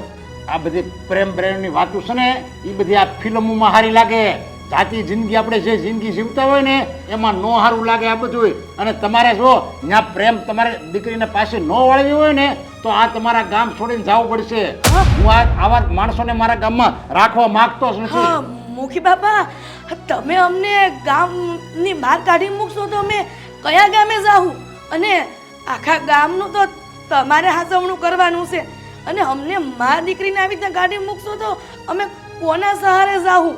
આ બધી પ્રેમની વાતો છે ને એ બધી આ ફિલ્મોમાં સારી લાગે. જાતિ જિંદગી આપણે જે જિંદગી જીવતા હોય ને એમાં નો સારું લાગે આ બધું. અને તમારે જો ત્યાં પ્રેમ તમારે દીકરીને પાસે ન વળવી હોય ને તો આ તમારા ગામ છોડીને જવું પડશે. હું આવા માણસોને મારા ગામમાં રાખવા માંગતો જ નથી.
મુખી બાપા, તમે અમને ગામની બહાર કાઢી મૂકશો તો અમે કયા ગામે જાઉં? અને આખા ગામનું તો તમારે હાચવણું કરવાનું છે, અને અમને મા દીકરીને આવી રીતે કાઢી મૂકશો તો અમે કોના સહારે જાઉં?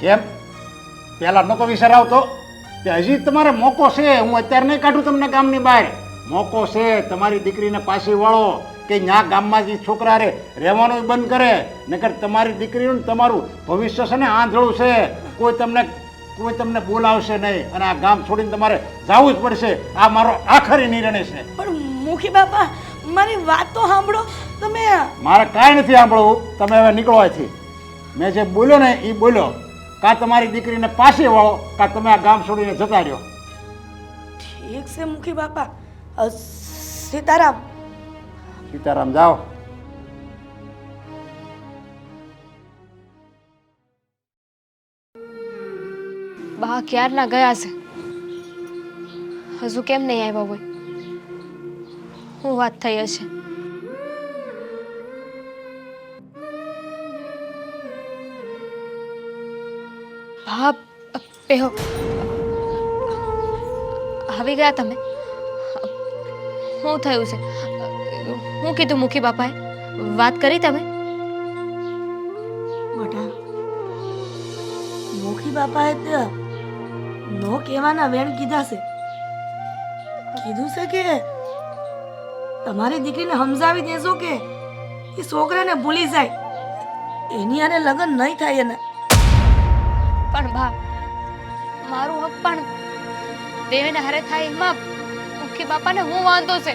કેમ પહેલા નતો વિચાર આવતો? તે હજી તમારે મોકો છે. હું અત્યારે નહીં કાઢું તમને ગામની બહાર. મોકો છે, તમારી દીકરીને પાછી વળો કે ત્યાં ગામમાં જે છોકરા રહેવાનું બંધ કરે. નકર તમારી દીકરીનું તમારું ભવિષ્ય છે ને આંધળું છે. કોઈ તમને બોલાવશે નહીં અને આ ગામ છોડીને તમારે જવું જ પડશે. આ મારો આખરી નિર્ણય છે.
પણ મુખી બાપા, મારી વાત તો સાંભળો. તમે
મારે કાંઈ નથી સાંભળવું. તમે હવે નીકળો અહીંથી. મેં જે બોલ્યો ને એ બોલ્યો. કાં તમારી દીકરીને પાછી વળો કાં તમે આ ગામ છોડીને જતા રહ્યો.
ઠીક છે મુખી બાપા. સીતારામ.
સીતારામ, જાઓ.
બા ક્યારના ગયા છે, હજુ કેમ નહીં આવ્યા હોય? શું વાત થઈ હશે? બા પેહો, આવી ગયા તમે? શું થયું છે? શું કીધું મુખી બાપાએ? વાત કરી તમે?
બેટા, મુખી બાપાએ તો નો કહેવાના વેણ કીધા છે. કીધું છે કે તમારી દીકરીને સમજાવી દેજો કે એ છોકરાને ભૂલી જાય, એની હારે લગ્ન નહીં થાય એને.
પણ બા, મારું હક પણ દેવેને હારે થાય એમાં મુખી બાપાને હું વાંધો છે?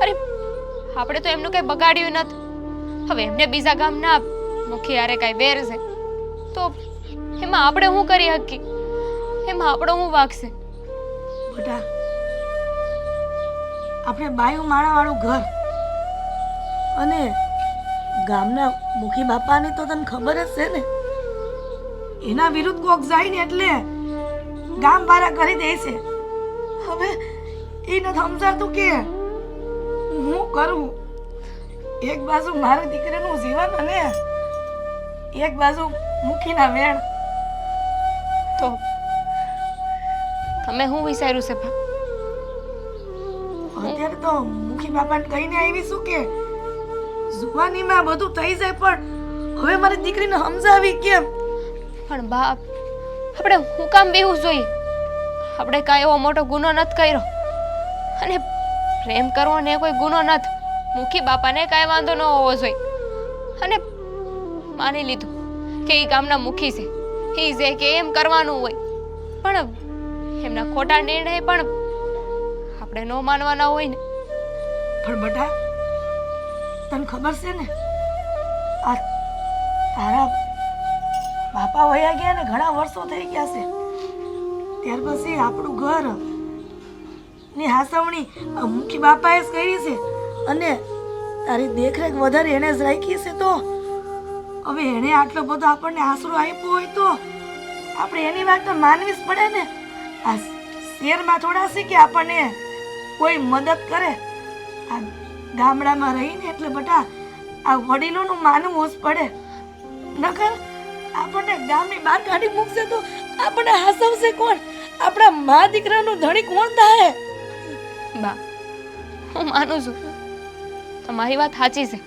અરે આપણે તો એમનું કઈ બગાડ્યું નથી. હવે એમને બીજા ગામના મુખી હારે કઈ વેર છે તો એમાં આપણે શું કરી શકીએ? એમાં આપણો શું વાગશે?
બેટા, આપણે બાયું માણાવાળું ઘર અને ગામના મુખી બાપાની તો તને ખબર જ છે ને, એના વિરુદ્ધ કોક જાય ને એટલે ગામ બારા કરી દે છે. હવે એ નથી સમજાતું કે હું કરું. એક બાજુ મારી દીકરીનું જીવન અને એક બાજુ મુખીના વેણ.
તો તમે શું વિચાર્યું છે બા?
અત્યારે તો મુખી બાપાને કહીને આવીશું કે જુવાનીમાં બધું થઈ જાય, પણ હવે મારી દીકરીને સમજાવી કેમ?
પણ બા, આપણે હું કામ બેહું જોઈએ? આપણે કાંઈ એવો મોટો ગુનો નથી કર્યો, અને પ્રેમ કરવો ને કોઈ ગુનો નથી. મુખી બાપાને કાંઈ વાંધો ન હોવો જોઈએ, અને માની લીધું કે એ ગામના મુખી છે, એ જે કે એમ કરવાનું હોય. પણ એમના ખોટા નિર્ણય પણ આપણે ન માનવાના હોય ને.
પણ બટા, તને ખબર છે ને, આ તારા બાપા વયા ગયા ને ઘણા વર્ષો થઈ ગયા છે. ત્યાર પછી આપણું ઘર ની હાસવણી મુખી બાપાએ જ કરી છે, અને તારી દેખરેખ વધારે એને જ રાખી છે. તો હવે એણે આટલો બધો આપણને આશરો આપ્યો હોય તો આપણે એની વાત તો માનવી જ પડે ને. આ શહેરમાં થોડા છે કે આપણને કોઈ મદદ કરે. આ ગામડામાં રહીને એટલે બટા આ વડીલોનું માનવું જ પડે. નકર આપણને ગામની બહાર કાઢી મૂકશે તો આપણને હાસવશે કોણ? આપણા મા દીકરાનું ધણી કોણ થાય?
બા, હું માનું છું, તમારી વાત સાચી છે.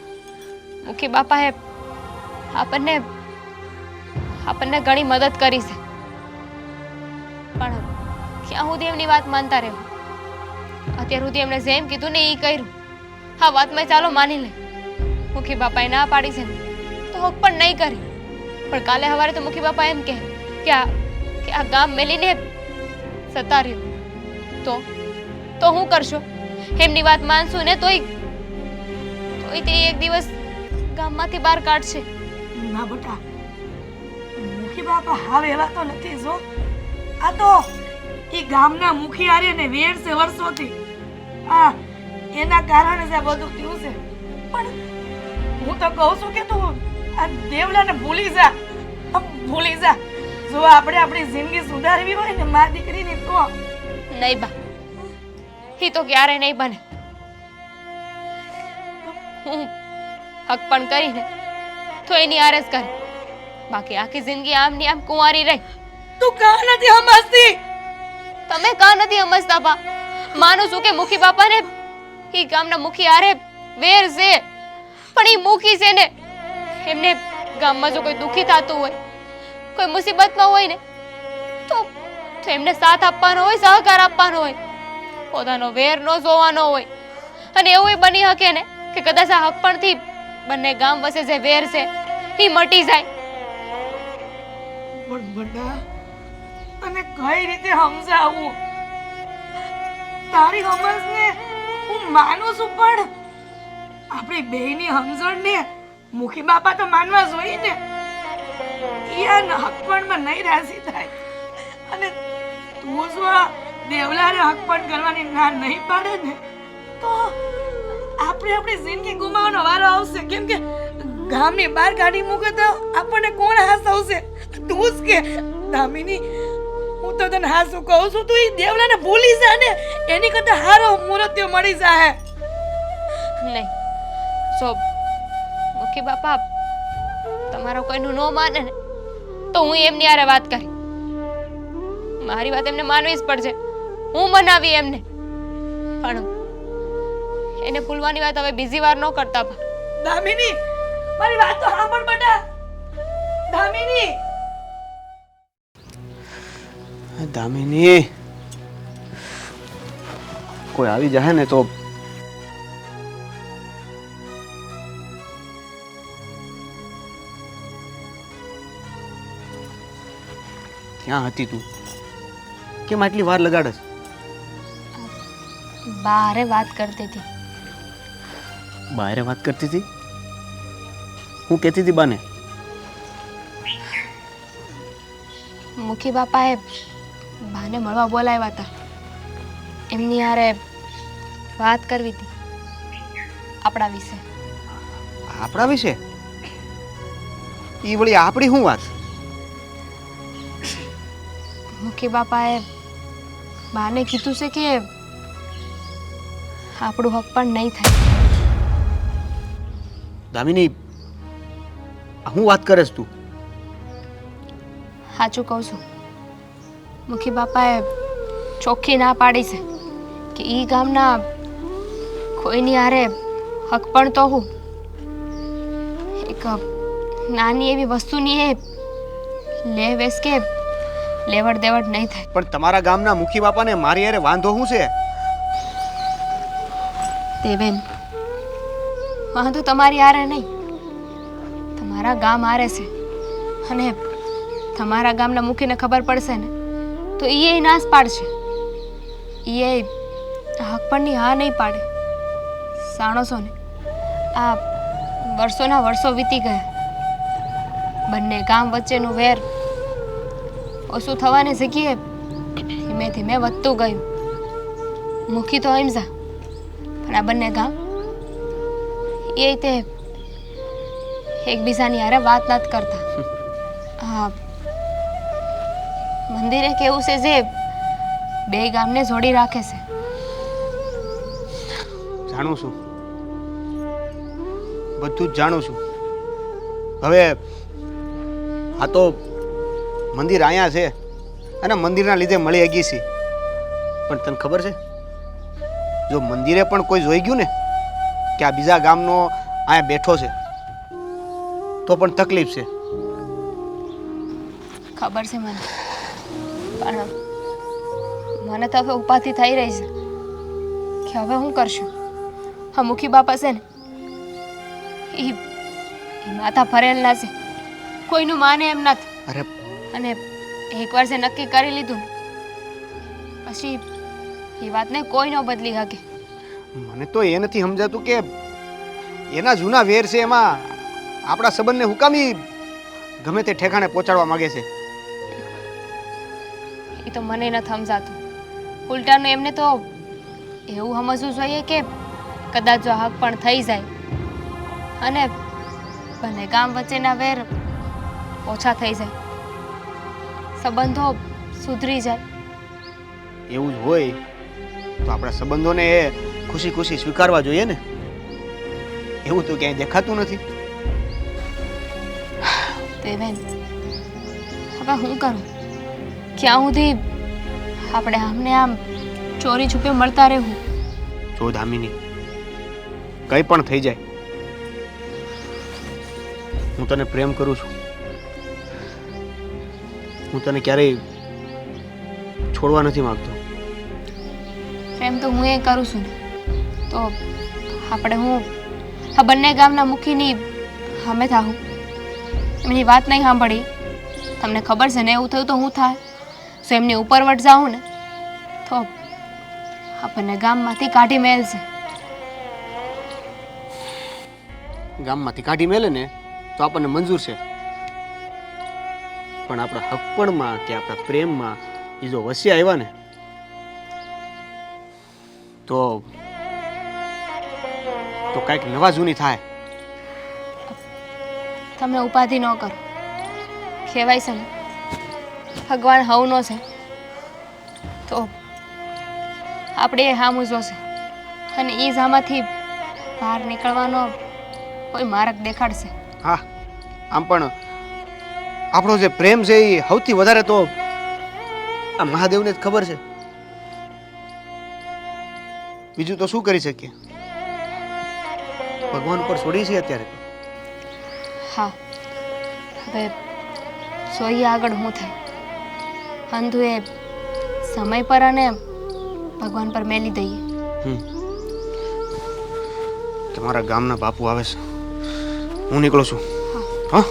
મુખી બાપાએ આપણને ઘણી મદદ કરી છે, પણ ક્યાં સુધી એમની વાત માનતા રહેવું? અત્યાર સુધી એમણે જેમ કીધું ને એ કર્યું. હા, વાતમાં ચાલો માની લે, મુખી બાપાએ ના પાડી છે ને તો હક પણ નહીં કરી. પણ કાલે સવારે તો મુખી બાપા એમ કહે કે આ ગામ મેલીને જતા રહ્યો, તો હું કરશો? એમની વાત માનશું ને તોય તે એક દિવસ ગામમાંથી બહાર કાઢશે.
ના બટા, મુખી બાપા હાવ એવા તો નથી જો. આ તો એ ગામના મુખી આરે ને વેર છે વર્ષોથી. આ એના કારણે જ આ બધું થયું છે. પણ હું તો કહું છું કે તું આ દેવલાને ભૂલી જા. જો આપણે આપણી જિંદગી સુધારવી હોય ને મા દીકરીની તો.
નહીં બા, એ તો ક્યારે નહીં બને. હું હક પણ કરીને તો એની આરે જ કરી, બાકી આખી જિંદગી આમની આમ કુંવારી રહી.
તું કાં નથી સમજતી?
તમે કાં નથી સમજતા બા? માનું છું કે મુખી બાપાને એ ગામના મુખી આરે વેર છે, પણ એ મુખી છે ને, એમને ગામમાં જો કોઈ દુખી થતું હોય, કોઈ મુસીબતમાં હોય ને તો એમને સાથ આપવાનો હોય, સહકાર આપવાનો હોય, પોતાનો વેર ન જોવાનો હોય. અને એવું બની શકે ને કે કદાચ આ હક પણથી બંને ગામ વચ્ચે જે વેર છે એ મટી જાય.
પણ બટા, તને કઈ રીતે સમજાવું? તારી સમજને હું માનું છું, પણ આપણી બેયની સમજણને મુખી બાપા તો માનવા જોઈએ ને. ઈયાન હકપણમાં નહીં રાજી થાય, અને તું જો આ દેવલાને હકપણ કરવાની ના નહીં પાડે ને તો આપણે આપણી જિંદગી ગુમાવવાનો વારો આવશે. કેમ કે ગામની બહાર કાઢી મૂકે તો આપણને કોણ હાસવશે? તું જ કે દામિની, હું તો તને હાસું કહું છું, તું એ દેવલાને ભૂલી જા ને, એની કરતા હારો મૂર્તિઓ મળી જાય.
નહીં, જો મુખી બાપા તમારો કોઈનું ન માને ને તો હું એમની હારે વાત કરી. મારી વાત એમને માનવી જ પડશે. હું મનાવી એમને, પણ એને ભૂલવાની વાત હવે બીજી વાર ન કરતા બા.
દામિની, મારી વાત તો સાંભળ બેટા. દામિની,
દામિની, કોઈ આવી જાય ને તો ક્યાં હતી તું? કેમ આટલી વાર લગાડસ?
બારે વાત કરતી હતી.
બહારે વાત કરતી હતી? હું કહેતી હતી બાને?
મુખી બાપાએ બાને મળવા બોલાવ્યા હતા. એમની હારે વાત કરવી હતી આપણા વિશે.
આપણા વિશે? ઈ વળી આપણી શું વાત?
મુખી બાપાએ બાને કીધું છે કે આપણું હક પણ નહીં થાય.
દામિની, શું વાત કરેસ તું?
સાચું કહું છું. મુખી બાપાએ ચોખ્ખી ના પાડી છે કે ઈ ગામના કોઈની હારે હક પણ તો હું એક નાની એવી વસ્તુની એ લે વેસ કે લેવડ દેવડ નહીં થાય.
પણ તમારા ગામના મુખી બાપાને મારી હારે વાંધો શું છે?
દેવેન, વાંધો તમારી હારે નહીં, તમારા ગામ હારે છે. અને તમારા ગામના મુખીને ખબર પડશે ને તો એ નાશ પાડશે. એ હક પરની હા નહીં પાડે. જાણો છો ને, આ વર્ષોના વર્ષો વીતી ગયા, બંને ગામ વચ્ચેનું વેર ઓછું થવાની જગ્યાએ ધીમે ધીમે વધતું ગયું. મુખી તો હિંસા, પણ આ બંને ગામ એ તે એકબીજાની હારે વાત નથી કરતા. હા, મંદિર એક એવું છે જે બે ગામને જોડી રાખે છે.
જાણું છું, બધું જ જાણું છું. હવે આ તો મંદિર અહીંયા છે અને મંદિરના લીધે મળી ગઈ છે. પણ તને ખબર છે, જો મંદિરે પણ કોઈ જોઈ ગયું ને કે આ બીજા ગામનો અહીંયા બેઠો છે તો પણ તકલીફ છે.
ખબર છે મને, પણ મને તો હવે ઉપાધિ થઈ રહી છે કે હવે હું કરશું. હા, મુખી બાપા છે ને એ માથા ફરેલા છે, કોઈનું માને એમ નથી.
અરે
અને એકવાર જે નક્કી કરી લીધું ને પછી એ વાતને કોઈ ન બદલી શકે.
મને તો એ નથી સમજાતું કે એના જૂના વેર છે એમાં આપણા સંબંધને હુકામી ગમે તે ઠેકાણે પહોંચાડવા માંગે છે.
એ તો મને નથી સમજાતું. ઉલટાનું એમને તો એવું સમજવું જોઈએ કે કદાચ જો હક પણ થઈ જાય અને બંને ગામ વચ્ચેના વેર ઓછા થઈ જાય, સંબંધો સુધરી જાય.
એવું જ હોય તો આપણા સંબંધોને એ ખુશી ખુશી સ્વીકારવા જોઈએ ને. એવું તો ક્યાંય દેખાતું નથી.
દેવેન, હવે હું કરું? ક્યાં સુધી આપણે આમને આમ ચોરી છુપે મળતા રહેવું?
જો દામિની, કંઈ પણ થઈ જાય, હું તને પ્રેમ કરું છું. હું તને ક્યારેય છોડવા નથી માંગતો.
પ્રેમ તો હું એ કરું છું ને, તો આપણે હું આ બંને ગામના મુખીની સામે થાઉં? એમની વાત નહીં સાંભળી, તમને ખબર છે ને એવું થયું તો હું થાય? તો એમની ઉપરવટ જાઉં ને તો આપણને ગામમાંથી કાઢી મેલશે.
ગામમાંથી કાઢી મેલે ને તો આપણને મંજૂર છે, પણ આપણા હકપણમાં કે આપણા પ્રેમમાં એ જો વસ્યા આવ્યા ને તો કાંઈક નવા જૂની થાય.
તમે ઉપાધિ ન કરો. કહેવાય છે ને ભગવાન હવનો છે તો આપણે એ હામું જોશે અને એ જામાંથી બહાર નીકળવાનો કોઈ માર્ગ દેખાડશે.
હા, આમ પણ આપણો જે પ્રેમ છે એ સૌથી વધારે તો આ મહાદેવને જ ખબર છે. બીજું તો શું કરી શકીએ? ભગવાન ઉપર છોડી છે અત્યારે.
હા, હવે જોઈએ આગળ શું થાય. અંધુ એ સમય પર અને ભગવાન પર મેલી દઈએ.
તમારા ગામના બાપુ આવે છે, હું નીકળું છું. હા,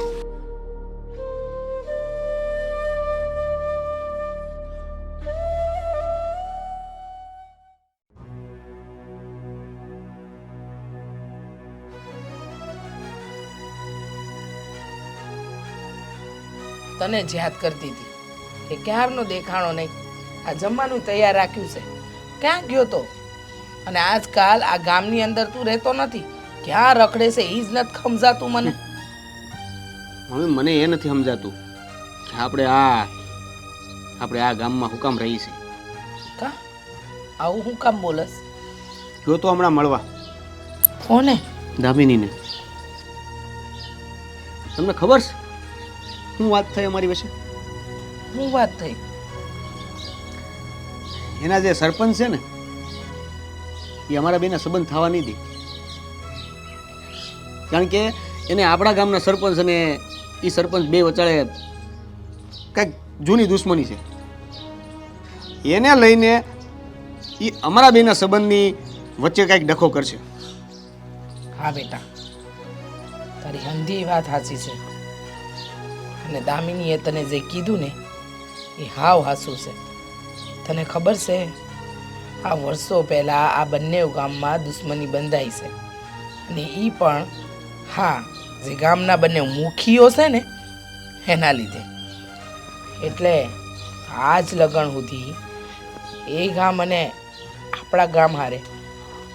તને જ યાદ કરતી હતી કે ક્યારનો દેખાણો નહીં. આ જમવાનું તૈયાર રાખ્યું છે, ક્યાં ગયો તો? અને આજકાલ આ ગામની અંદર તું રહેતો નથી, ક્યાં રખડે છે એ જ નથી સમજાતું મને.
મમ્મી, મને એ નથી સમજાતું કે આપણે આ ગામમાં હું કામ રહી છે.
કા આવું હું કામ બોલસ?
ગયો તો હમણાં મળવા.
કોને?
દામિનીને. તમને ખબર છે શું વાત થઈ અમારી વચ્ચે?
શું વાત થઈ?
એના જે સરપંચ છે ને એ અમારા બેના સંબંધ થવા નહીં દે. કારણ કે એને આપણા ગામના સરપંચ અને એ સરપંચ બે વચાળે કંઈક જૂની દુશ્મની છે. એને લઈને એ અમારા બેના સંબંધની વચ્ચે કાંઈક ડખો કરશે.
હા બેટા, તારી હંધી વાત સાચી છે. અને દામિનીએ તને જે કીધું ને એ હાવ હાસું છે. તને ખબર છે, આ વર્ષો પહેલાં આ બંને ગામમાં દુશ્મની બંધાઈ છે. અને એ પણ હા, જે ગામના બંને મુખીઓ છે ને એના લીધે. એટલે આજ લગન સુધી એ ગામ અને આપણા ગામ હારે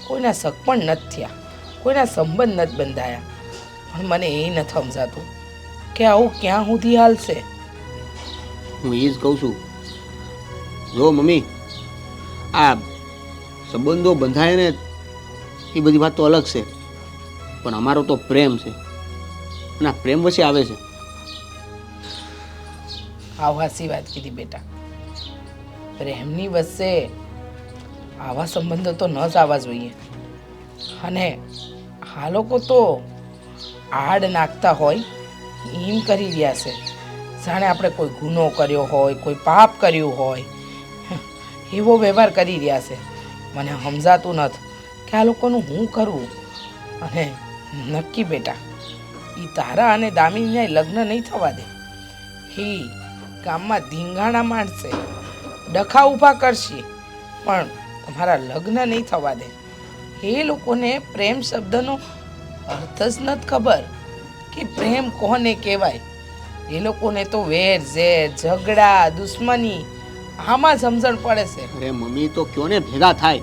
કોઈના શક પણ નથી થયા, કોઈના સંબંધ નથી બંધાયા. પણ મને એ નથી સમજાતું કે આવું ક્યાં સુધી હાલશે.
હું એ જ કહું છું. જો મમ્મી, આ સંબંધો બંધાય ને એ બધી વાત તો અલગ છે, પણ અમારો તો પ્રેમ છે અને આ પ્રેમ વચ્ચે આવે છે.
આવા હાસી વાત કીધી બેટા. પ્રેમની વચ્ચે આવા સંબંધો તો ન જ આવવા જોઈએ. અને આ લોકો તો આડ નાખતા હોય એમ કરી રહ્યા છે, જાણે આપણે કોઈ ગુનો કર્યો હોય, કોઈ પાપ કર્યું હોય, એવો વ્યવહાર કરી રહ્યા છે. મને સમજાતું નથી કે આ લોકોનું હું કરવું. અને નક્કી બેટા, એ તારા અને દામિનીના લગ્ન નહીં થવા દે. એ ગામમાં ધીંગાણા માંડશે, ડખા ઊભા કરશે, પણ તમારા લગ્ન નહીં થવા દે. એ લોકોને પ્રેમ શબ્દનો અર્થ જ નથી ખબર કે પ્રેમ કોને કહેવાય. એ લોકોને તો વેર ઝેર, ઝઘડા, દુશ્મની આમાં સમજણ પડે છે.
અરે મમ્મી, તો કયો ને ભેગા થાય,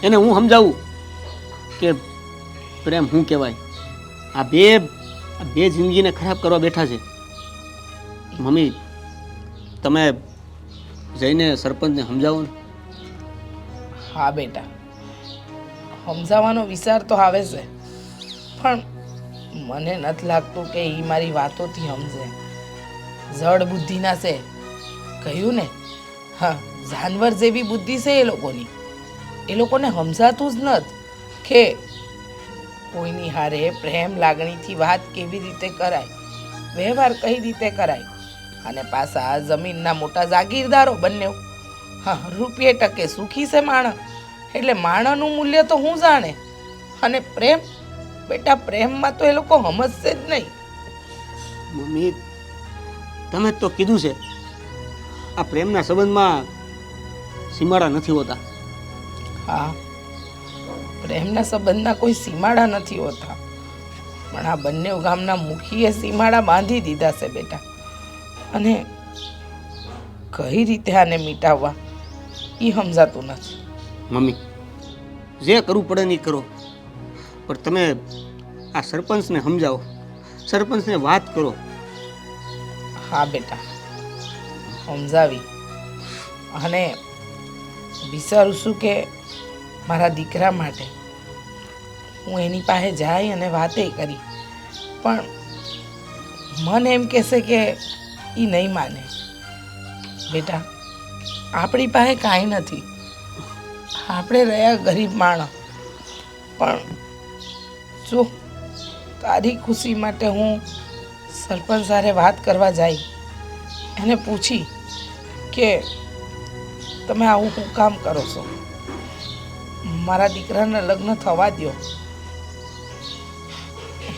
એને હું સમજાવું કે પ્રેમ શું કહેવાય. આ બે જિંદગીને ખરાબ કરવા બેઠા છે. મમ્મી, તમે જઈને સરપંચને સમજાવો ને.
હા બેટા, સમજાવવાનો વિચાર તો આવે છે, પણ મને નથી લાગતું કે એ મારી વાતોથી સમજે. જડ બુદ્ધિના છે, કહ્યું ને. હા, જાનવર જેવી બુદ્ધિ છે એ લોકોની. એ લોકોને સમજાતું જ નથી કે કોઈની હારે પ્રેમ લાગણીથી વાત કેવી રીતે કરાય, વ્યવહાર કઈ રીતે કરાય. અને પાછા જમીનના મોટા જાગીરદારો બંને. હા, રૂપિયે ટકે સુખી છે માણસ. એટલે માણસનું મૂલ્ય તો હું જાણે. અને પ્રેમ બેટા, પ્રેમમાં તો એ લોકો સમજશે જ નહીં.
મમ્મી, તમે જ તો કીધું છે આ પ્રેમના સંબંધમાં સીમાડા નથી હોતા.
હા, પ્રેમના સંબંધના કોઈ સીમાડા નથી હોતા, પણ આ બંને ગામના મુખીએ સીમાડા બાંધી દીધા છે બેટા. અને કઈ રીતે આને મિટાવવા એ સમજાતું નથી.
મમ્મી, જે કરવું પડે નહીં કરો, પણ તમે આ સરપંચને સમજાવો, સરપંચને વાત કરો.
હા બેટા, સમજાવી. અને વિચારું છું કે મારા દીકરા માટે હું એની પાસે જાય અને વાતે કરી, પણ મન એમ કહેશે કે એ નહીં માને. બેટા, આપણી પાસે કાંઈ નથી, આપણે રહ્યા ગરીબ માણસ. પણ જો તારી ખુશી માટે હું સરપંચ સાથે વાત કરવા જાય, એને પૂછી કે તમે આવું શું કામ કરો છો, મારા દીકરાના લગ્ન થવા દો,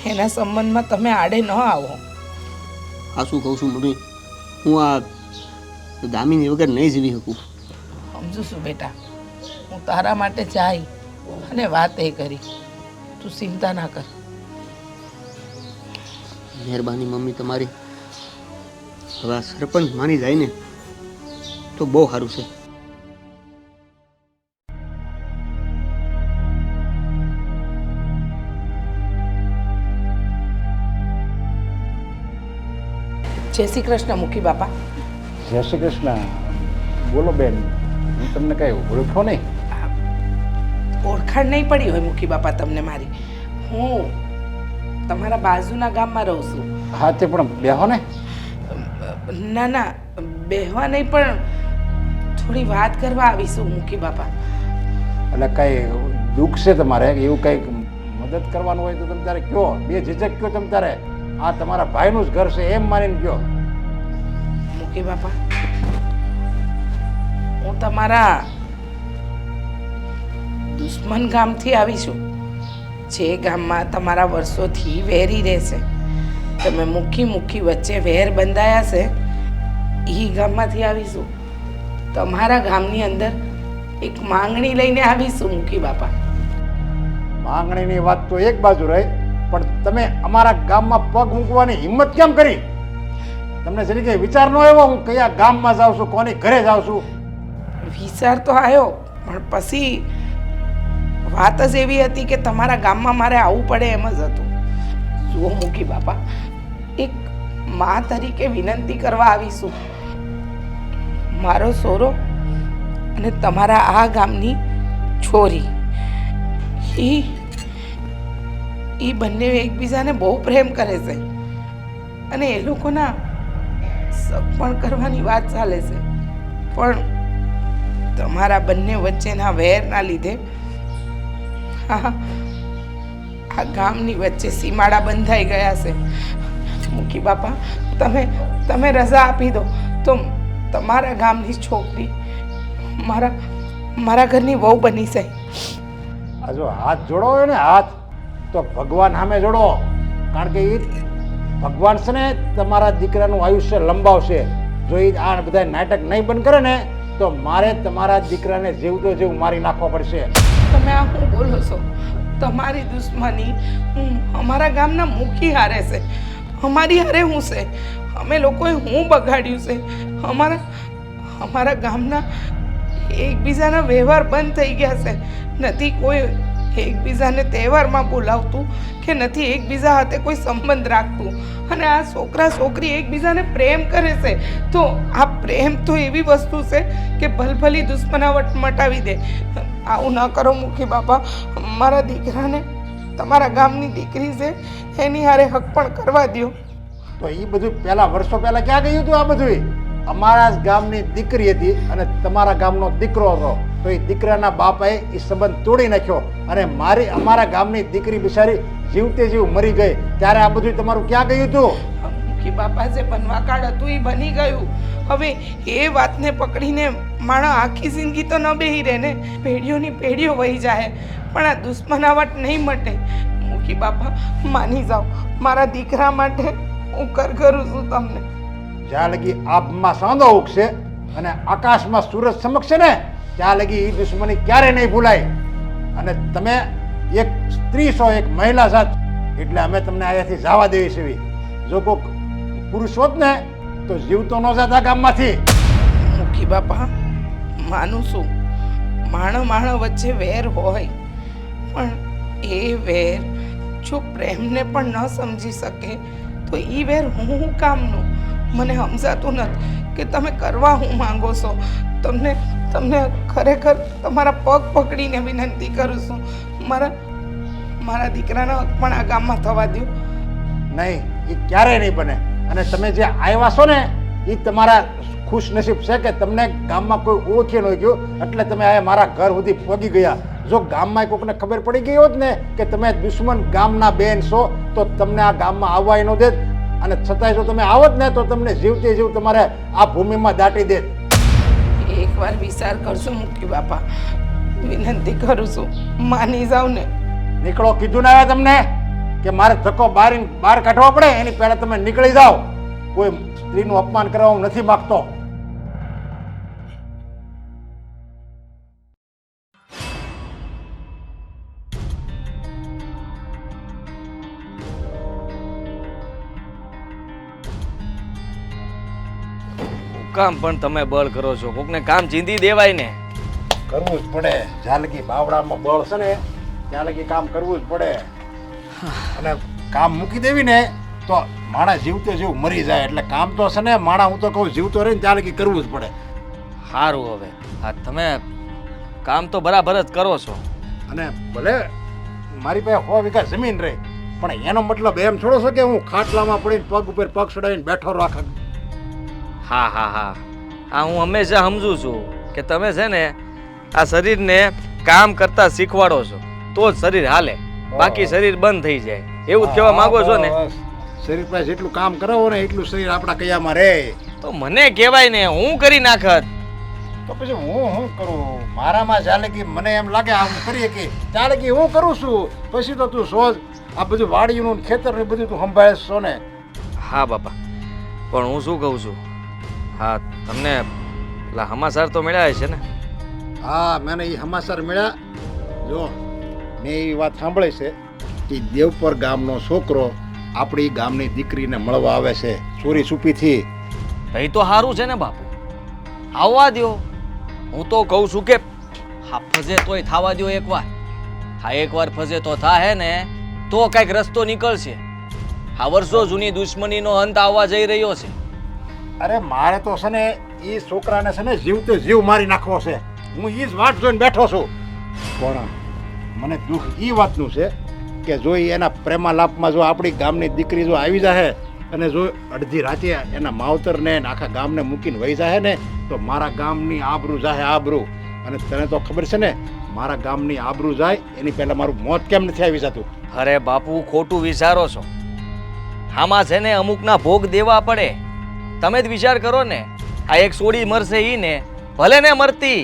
એના સંબંધમાં તમે આડે ન આવો.
આ શું કહું છું મમ્મી, હું આ દામિની વગર નહીં જીવી શકું.
સમજુ છું બેટા, હું તારા માટે જાય અને વાત એ કરી, તું ચિંતા ના કર.
મહેરબાની મમ્મી તમારી. હવે આ સરપંચ માની જાય ને તો બહુ સારું છે.
જય શ્રી કૃષ્ણ મુખી બાપા.
જય શ્રી કૃષ્ણ. બોલો બેન, હું તમને કઈ ઓળખો નહીં?
ઓળખાણ નહીં પડી હોય મુખી બાપા તમને મારી. હું તમારા બાજુના ગામમાં રહું છું.
હા, તે પણ બેહો ને.
ના ના, બેહવા નહીં, પણ થોડી વાત કરવા આવીશું મુખી બાપા.
એટલે કઈ દુઃખ છે તમારે? એવું કઈક મદદ કરવાનું હોય તો તમે તારે કયો, બે ઝીઝક કયો તમે તારે. આ તમારા ભાઈનું જ ઘર છે એમ માનીને કયો.
મૂકી બાપા, હું તમારા દુશ્મન ગામથી આવી છું, જે ગામમાં તમારા વર્ષોથી વેરી રહેશે. તમે મુખી વચ્ચે વેર બંધાયા છે, એ ગામમાંથી આવીશું. તમારા ગામની અંદર એક માંગણી લઈને આવીશું મુખી બાપા.
માંગણીની વાત તો એક બાજુ રહી, પણ તમે અમારા ગામમાં પગ મૂકવાની હિંમત કેમ કરી? તમને જરી કઈ વિચાર ન આવ્યો હું કયા ગામમાં જાઉં છું, કોની ઘરે જાઉં છું?
વિચાર તો આવ્યો, પણ પછી વાત જ એવી હતી કે તમારા ગામમાં મારે આવવું પડે એમ જ હતું. જુઓ મુખી બાપા, એક મા તરીકે વિનંતી કરવા આવીશું. મારો સોરો અને તમારા આ ગામની છોરી, એ બંને એકબીજાને બહુ પ્રેમ કરે છે અને એ લોકોના સગપણ કરવાની વાત ચાલે છે. પણ તમારા બંને વચ્ચેના વેરના લીધે આ ગામની વચ્ચે સીમાડા બંધાઈ ગયા છે. મુખી બાપા, તમે રજા આપી દો તો તમારા ગામની છોકરી મારા ઘરની વહુ બની જાય.
આ જો હાથ જોડો હોય ને હાથ, તો ભગવાન સામે જોડો, કારણ કે એ ભગવાન છે ને તમારા દીકરાનું આયુષ્ય લંબાવશે. જો એ આ બધા નાટક નહીં બંધ કરે ને તો મારે તમારા દીકરાને જીવતો જીવ મારી નાખવો પડશે.
તમે આ શું બોલો છો? તમારી દુશ્મની અમારા ગામના મુખી હારે છે, અમારી હારે હું છે? અમે લોકોએ હું બગાડ્યું છે? અમારા ગામના એકબીજાના વ્યવહાર બંધ થઈ ગયા છે. નથી કોઈ એકબીજાને તહેવારમાં બોલાવતું કે નથી એકબીજા સાથે કોઈ સંબંધ રાખતું. અને આ છોકરા છોકરી એકબીજાને પ્રેમ કરે છે. તો આ પ્રેમ તો એવી વસ્તુ છે કે ભલભલી દુશ્મનાવટ મટાવી દે. આવું ન કરો મુખી બાપા. મારા દીકરાને તમારા ગામની દીકરી છે એની હારે હક પણ કરવા દો.
તો એ બધું પહેલા વર્ષો પહેલા ક્યાં ગયું હતું? આ બધું અમારા જ ગામની દીકરી હતી અને તમારા ગામનો દીકરો હતો, તો એ દીકરાના બાપાએ એ સંબંધ તોડી નાખ્યો અને અમારા ગામની દીકરી બિચારી જીવતે જીવ મરી ગઈ. ત્યારે આ બધું તમારું ક્યાં ગયું હતું?
મુખી બાપા જે બનવા કાળ હતું એ બની ગયું. હવે એ વાતને પકડીને માણસ આખી જિંદગી તો ન બેહી રહે ને, પેઢીઓની પેઢીઓ વહી જાય, પણ આ દુશ્મનાવટ નહીં મટે. મુખી બાપા માની જાઓ, મારા દીકરા માટે હું કરું છું તમને.
જ્યાં લગી આબમાં સાંધો ઉગશે અને આકાશમાં સૂરજ ચમકશે ને ત્યાં લગી એ દુશ્મની ક્યારે નહીં ભૂલાય. અને તમે એક સ્ત્રી છો, એક મહિલા સાથ, એટલે અમે તમને અહીંયાથી જવા દેવી છે. જો કોઈક પુરુષ હોત ને તો જીવતો ન જતા ગામમાંથી.
મુખી બાપા માનું છું, માણો વચ્ચે વેર હોય, પણ એ વેર જો પ્રેમને પણ ન સમજી શકે તો એ વેર હું કામનું? મને સમજાતું નથી કે તમે કરવા હું માંગો છો. તમને ખરેખર તમારા પગ પકડીને વિનંતી કરું છું, મારા દીકરાના હક પણ આ ગામમાં થવા દો.
નહીં, એ ક્યારેય નહીં બને. અને તમે જે આવ્યા છો ને એ તમારા ખુશ નસીબ છે કે તમને ગામમાં કોઈ ઓળખી ન ગયું એટલે તમે આ મારા ઘર સુધી પહોંચી ગયા. જો ગામમાં કોઈકને ખબર પડી ગઈ હોત ને કે તમે દુશ્મન ગામના બેન છો તો તમને આ ગામમાં આવવા ન દે, અને છતાંય જો તમે આવત ને તો તમને જીવતે જીવ તમારે આ ભૂમિમાં દાટી દે.
એકવાર વિચાર કરશો મુખી બાપા, વિનંતી કરું છું, માની જાવ ને.
નીકળો કીધું ના આવે તમને કે મારે ધક્કો બહાર કાઢવો પડે એની પહેલા તમે નીકળી જાઓ. કોઈ સ્ત્રીનું અપમાન કરવા હું નથી માગતો.
કામ પણ તમે બળ કરો છો, કોકને કામ ચીંધી દેવાય ને.
કરવું જ પડે. જ્યાં લગી બાવડામાં બળ છે ને ત્યાં લગી કામ કરવું જ પડે. અને કામ મૂકી દેવી ને તો માણસ જીવતો જીવ મરી જાય. એટલે કામ તો છે ને માણસ, હું તો કહું જીવતો રહીને ત્યાં લગી કરવું જ પડે.
સારું, હવે આ તમે કામ તો બરાબર જ કરો છો.
અને ભલે મારી પાસે 100 વીઘા જમીન રહી, પણ એનો મતલબ એમ થોડો છે કે હું ખાટલામાં પડીને પગ ઉપર પગ ચડાવીને બેઠો રાખું.
હા હા હા, આ હું હંમેશા સમજુ છું કે તમે છે ને આ શરીરને કામ કરતા શીખવાડો છો તો જ શરીર હાલે, બાકી શરીર બંધ થઈ જાય. એવું જ કહેવા માંગો છો ને?
શરીર પાસે જેટલું કામ કરાવો ને એટલું શરીર આપણા કયામાં રહે.
તો મને કહેવાય ને, હું કરી નાખત.
તો પછી હું કરું? મારામાં ચાલે કે મને એમ લાગે આ હું કરીએ કે ચાલે કે હું કરું છું. પછી તો તું સોચ આ બધું વાડીનું ખેતર ને બધું તું સંભાળે છો ને.
હા બાપા, પણ હું શું કહું છું, હા તમને પેલા હમાસાર તો મળ્યા છે ને?
હા, મને એ સમાચાર મળ્યા. જો મેં એ વાત સાંભળી છે કે દેવપર ગામનો છોકરો આપણી ગામની દીકરીને મળવા આવે છે ચોરી છુપીથી.
ભાઈ તો સારું છે ને બાપુ, આવવા દ્યો. હું તો કહું છું કે હા ફજે તોય થવા દ્યો એકવાર. હા એકવાર ફજે તો થાય ને તો કંઈક રસ્તો નીકળશે. આ વર્ષો જૂની દુશ્મનીનો અંત આવવા જઈ રહ્યો છે.
અરે મારે તો છે ને એ છોકરાને છે ને જીવતે જીવ મારી નાખવો છે. હું એ જ વાટ જોઈને બેઠો છું. પણ મને દુઃખ એ વાતનું છે કે જો ઈ એના પ્રેમાલાપમાં જો આપણી ગામની દીકરી જો આવી જાય અને જો અડધી રાતે એના માવતરને ને આખા ગામને મૂકીને વહી જાય ને તો મારા ગામની આબરૂ જાય આબરૂ. અને તને તો ખબર છે ને મારા ગામની આબરૂ જાય એની પહેલાં મારું મોત કેમ નથી આવી જતું?
અરે બાપુ ખોટું વિચારો છો. આમાં છે ને અમુકના ભોગ દેવા પડે. તમે જ વિચાર કરો ને, આ એક સોડી મરશે ઈ ને ભલે ને મરતી,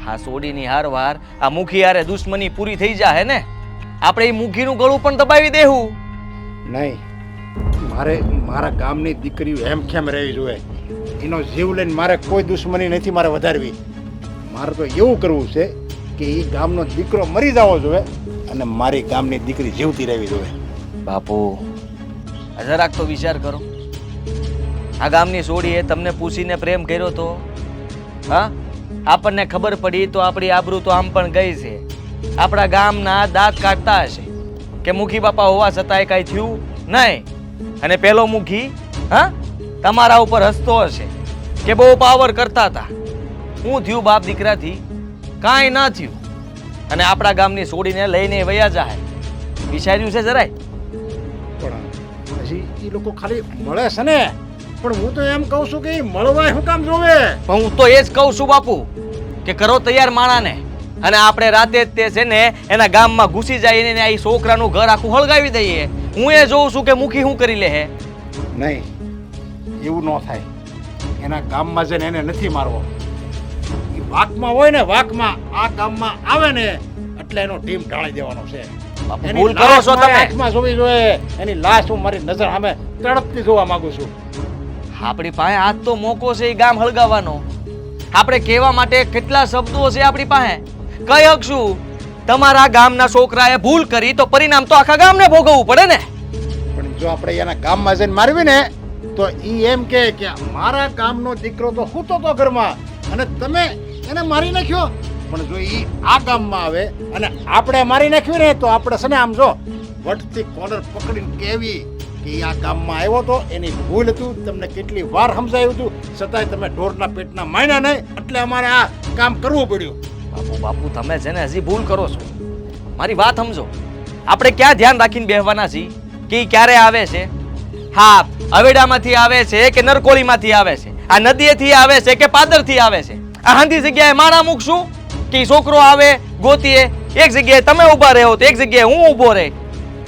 આ સોડીની હારવાર આ મુખી હારે દુશ્મની પૂરી થઈ જાય ને આપણે એ મુખીનું ગળું પણ દબાવી દેવું.
નહીં, મારે મારા ગામની દીકરીઓ એમ કેમ રહેવી જોઈએ. એનો જીવ લઈને મારે કોઈ દુશ્મની નથી મારે વધારવી. મારે તો એવું કરવું છે કે એ ગામનો દીકરો મરી જવો જોઈએ અને મારી ગામની દીકરી જીવતી રહેવી જોઈએ.
બાપુ જરાક તો વિચાર કરો. આ ગામની સોડીએ તમને પૂછીને પ્રેમ કર્યો તો હા આપણને ખબર પડી તો આપણી આબરૂ તો આમ પણ ગઈ છે. આપણા ગામના દાંત કાઢતા હશે કે મુખી બાપા હોવા છતાંય કાંઈ થયું નહીં. અને પેલો મુખી હા તમારા ઉપર હસતો હશે કે બહુ પાવર કરતા હતા. શું થયું બાપ દીકરાથી? કાંઈ ના થયું. અને આપણા ગામની સોડીને લઈને વયા જાય. વિચાર્યું છે જરાય?
પણ હજી એ લોકો ખાલી મળે છે ને. પણ હું તો એમ કહું છું કે એ મળવા શું કામ જોવે?
પણ હું તો એ જ કહું છું બાપુ કે કરો તૈયાર માણાને અને આપણે રાતે જ તે છે ને એના ગામમાં ઘૂસી જઈને ને આ છોકરાનું ઘર આખું હળગાવી દઈએ. હું એ જોઉં છું કે મુખી શું કરી લે હે.
નહીં, એવું ન થાય. એના ગામમાં જઈને એને નથી મારવો. એ વાકમાં હોય ને વાકમાં આ ગામમાં આવે ને એટલે એનો ટીમ ઢાળી દેવાનો છે.
બાપુ ભૂલ કરો છો તમે.
આંખમાં જોવી જોઈએ. એની લાશ હું મારી નજર સામે તડપતી જોવા માંગુ છું.
આપણી પાસે આજ તો મોકો છે એ ગામ હળગાવવાનો. આપણે કહેવા માટે કેટલા શબ્દો છે આપણી પાસે. કઈ હકશું? તમારા ગામના છોકરાએ ભૂલ કરી તો પરિણામ તો આખા ગામને ભોગવવું પડે ને.
પણ જો આપણે એના ગામમાં જઈને મારવી ને તો ઈ એમ કે મારા ગામનો દીકરો તો સૂતો તો ઘરમાં અને તમે એને મારી નાખ્યો. પણ જો ઈ આ ગામમાં આવે અને આપણે મારી નાખ્યું ને તો આપણે છે ને આમ જો વટથી કોલર પકડીને કેવી કે આ ગામમાં આવ્યો તો એની ભૂલ હતું. તમને કેટલી વાર સમજાયું હતું છતાંય તમે ઢોરના પેટના માન્યા નહીં એટલે અમારે આ કામ કરવું પડ્યું.
બાપુ તમે છે ને હજી ભૂલ કરો છો. મારી વાત સમજો. આપણે ક્યાં ધ્યાન રાખીને બેહવાના છીએ કે ઈ ક્યારે આવે છે? હા અવેડામાંથી આવે છે કે નરકોળીમાંથી આવે છે? આ નદીએથી આવે છે કે પાદરથી આવે છે? આ હાંધી જગ્યાએ માણા મૂકશું કે છોકરો આવે ગોતીએ? એક જગ્યાએ તમે ઊભા રહો તો એક જગ્યાએ હું ઊભો રહે.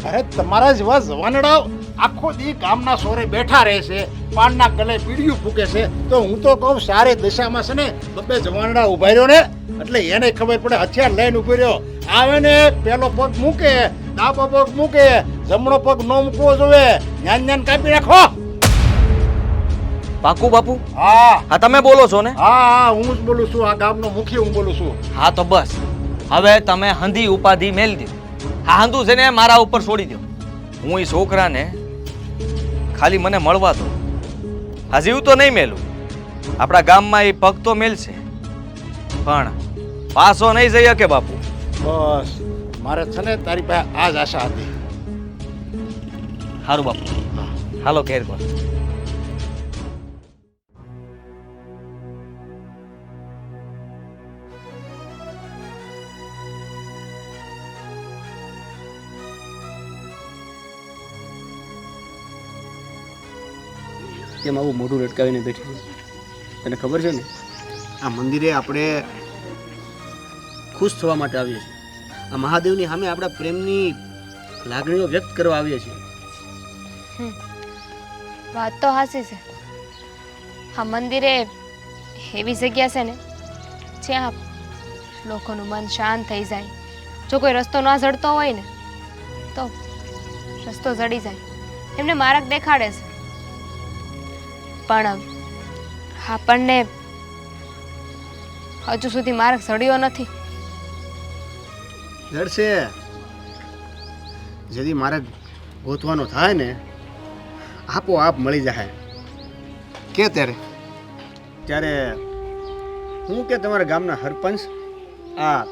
અરે તમારા જેવા જવાનડાઓ આખો દી ગામના સોરે બેઠા રહે છે, પાનના ગલે પીડિયું ફૂકે છે. તો હું તો કહું સારે દિશામાં છે ને બબ્બે જવાનડા ઉભા રહ્યો ને એટલે એને ખબર પડે. હથિયાર લઈને ઉભો રહ્યો આવે ને પેલો પગ મૂકે, ડાબો પગ મૂકે, જમણો પગ ન મૂકવો જોવે. જ્ઞાન જ્ઞાન કાપી નાખો.
પાકું બાપુ?
હા
હા તમે બોલો છો ને?
હા હું જ બોલું છું. આ ગામનો મુખી હું બોલું છું.
હા તો બસ હવે તમે હંધી ઉપાધિ મેલ દો. હા હંધું છે ને મારા ઉપર છોડી દો. હું એ છોકરાને ખાલી મને મળવા દો. હજી તો નહીં મેલું. આપણા ગામમાં એ પગ તો મેલશે પણ પાછો નહીં જઈ શકે બાપુ.
બસ મારે છે ને તારી પાસે આ જ આશા હતી.
સારું બાપુ હાલો ઘેર પર.
કેમ આવું મોઢું લટકાવીને બેઠી છે? તને ખબર છે ને આ મંદિરે આપણે ખુશ થવા માટે આવીએ છીએ. આ મહાદેવની સામે આપણા પ્રેમની લાગણીઓ વ્યક્ત કરવા આવીએ છીએ.
વાત તો હાસી છે. આ મંદિર એ એવી જગ્યા છે ને જ્યાં લોકોનું મન શાંત થઈ જાય. જો કોઈ રસ્તો ના જડતો હોય ને તો રસ્તો જડી જાય, એમને માર્ગ દેખાડે છે. પણ આપણને હજુ સુધી માર્ગ જડ્યો નથી.
જડશે. જેથી મારે ગોતવાનો થાય ને આપોઆપ મળી જાય. કે ત્યારે હું કે તમારા ગામના સરપંચ આ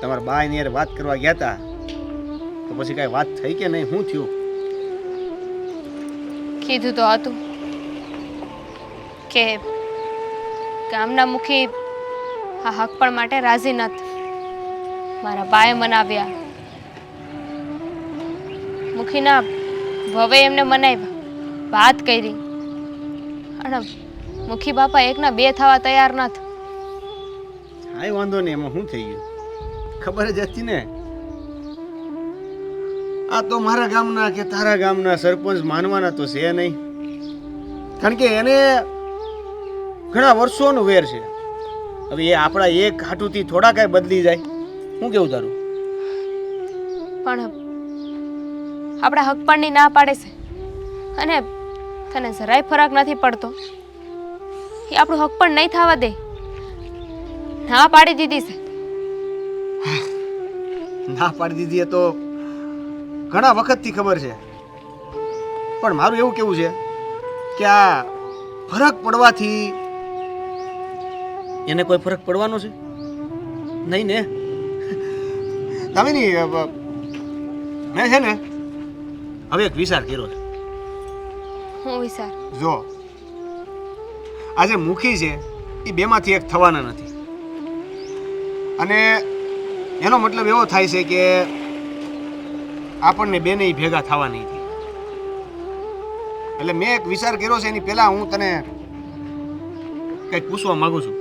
તમારા બાની યાર વાત કરવા ગયા હતા તો પછી કાંઈ વાત થઈ કે નહીં? શું થયું?
કીધું તો હતું કે ગામના મુખી આ હક માટે રાજી નથી. મારા બાએ મનાવ્યા, મુખીના ભવે એમને મનાવ્યા, વાત કરી, અને મુખી બાપા એકના બે થવા તૈયાર નથી.
કાંઈ વાંધો નહીં, એમાં શું થઈ ગયું? ખબર જ હતી ને. આ તો મારા ગામના કે તારા ગામના સરપંચ માનવાના તો છે નહીં, કારણ કે એને ઘણા વર્ષોનો વેર છે. હવે એ આપણા એક હાટુથી થોડા કાંઈ બદલી જાય. શું કેવું તારું?
પણ આપણા હક પણની ના પાડે છે, અને તને જરાય ફરક નથી પડતો. એ આપણું હક પણ નહીં થવા દે. ના પાડી દીધી છે.
ના પાડી દીધી એ તો ઘણા વખતથી ખબર છે, પણ મારું એવું કેવું છે કે આ ફરક પડવાથી એને કોઈ ફરક પડવાનો છે નહીં ને? દામિની, મેં છે ને હવે એક વિચાર કર્યો છે.
હું વિચાર?
જો આજે મુખી છે એ બેમાંથી એક થવાના નથી, અને એનો મતલબ એવો થાય છે કે આપણને બેને ભેગા થવા નહીં થાય. એટલે મેં એક વિચાર કર્યો છે. એની પહેલા હું તને કંઈક પૂછવા માંગુ છું.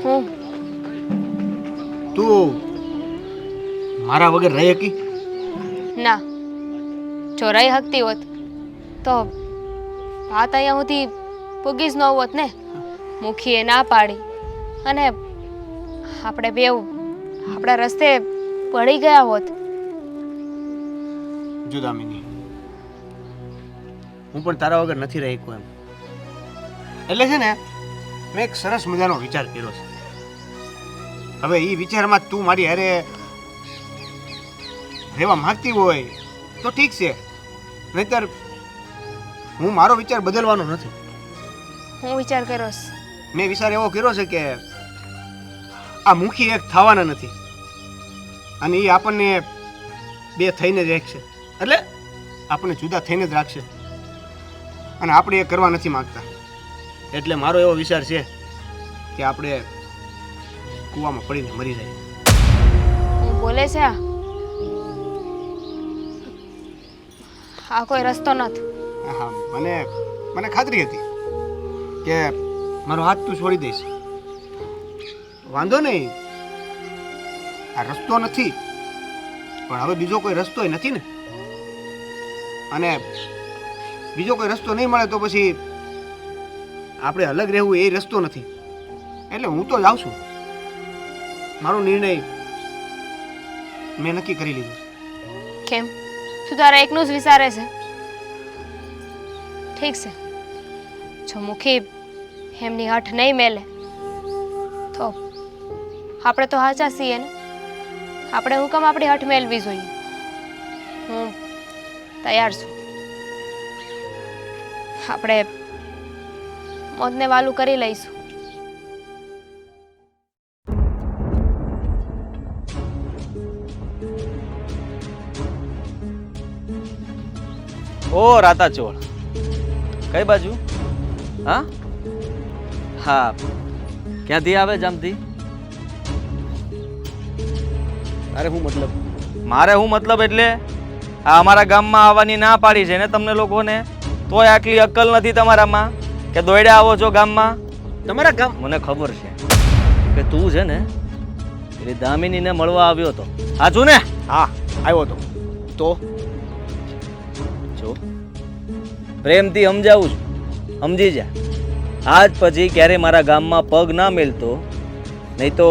હું
તું મારા વગર રહી શકી?
ના, જો રહી શકતી હોત તો વાત અહીંયા સુધી પૂગી જ ન હોત ને. મુખીએ ના પાડી અને આપણે બેવ આપણા રસ્તે પડી ગયા હોત.
જો દામિની, હું પણ તારા વગર નથી રહી શકું એમ. એટલે છે ને મેં એક સરસ મજાનો વિચાર કર્યો છે. હવે એ વિચારમાં તું મારી હારે રહેવા માંગતી હોય તો ઠીક છે, નહીતર હું મારો વિચાર બદલવાનો નથી.
હું વિચાર કર્યો છે.
મેં વિચાર એવો કર્યો છે કે આ મુખી એક થવાના નથી, અને એ આપણને બે થઈને જ રાખશે. એટલે આપણને જુદા થઈને જ રાખશે, અને આપણે એ કરવા નથી માંગતા. એટલે મારો એવો વિચાર છે કે આપણે કૂવામાં પડીને મરી જાય.
હું બોલે છે આ કોઈ રસ્તો નથી.
હા, મને ખાતરી હતી કે મારો હાથ તું છોડી દઈશ. વાંધો નહીં, આ રસ્તો નથી, પણ હવે બીજો કોઈ રસ્તો નથી ને. અને બીજો કોઈ રસ્તો નહીં મળે તો પછી આપણે અલગ રહેવું એ રસ્તો નથી. એટલે હું તો જાઉં છું. મારો નિર્ણય મેં નક્કી કરી લીધો.
કેમ? તું તારા એકનું જ વિચારે છે? ઠીક છે, જો મુખી એમની હઠ નહીં મેલે તો આપણે તો હાચા છીએ ને. આપણે હુકમ આપણી હઠ મેળવી જોઈએ. હું તૈયાર છું. આપણે મોતને વાલું કરી લઈશું.
ઓ રાતા ચોળ, કઈ બાજુ? હા હા, ક્યાંથી આવે જામથી?
તારે શું મતલબ?
મારે શું મતલબ એટલે આ અમારા ગામમાં આવવાની ના પાડી છે ને તમને લોકોને, તોય આટલી અક્કલ નથી તમારામાં કે દોડ્યા આવો છો ગામમાં.
તમારા ગામ?
મને ખબર છે કે તું છે ને પેલી દામિનીને મળવા આવ્યો હતો. સાચું ને?
હા, આવ્યો તો. તો
પ્રેમથી સમજાવું છું, સમજી જા. આજ પછી ક્યારે મારા ગામમાં પગ ના મેલતો, નહીં તો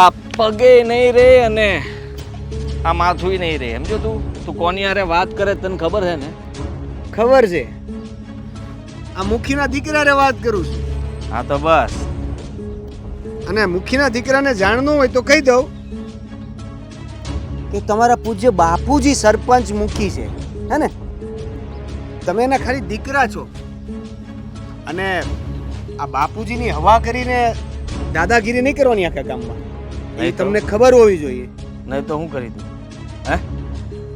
આ પગે નહીં રહે અને આ માથું નહીં રહે. સમજો તું કોની હારે વાત કરે તને ખબર છે ને?
ખબર છે, આ મુખીના દીકરાને વાત કરું છું.
હા તો બસ.
અને મુખીના દીકરાને જાણવું હોય તો કહી દઉં કે તમારા પૂજ્ય બાપુજી સરપંચ મુખી છે, હે ને? તમે એના ખાલી દીકરા છો. અને આ બાપુજીની હવા કરીને દાદાગીરી નહીં કરવાની આખા ગામમાં, એ તમને ખબર હોવી જોઈએ.
નહીં તો હું કરી દઉં? હે,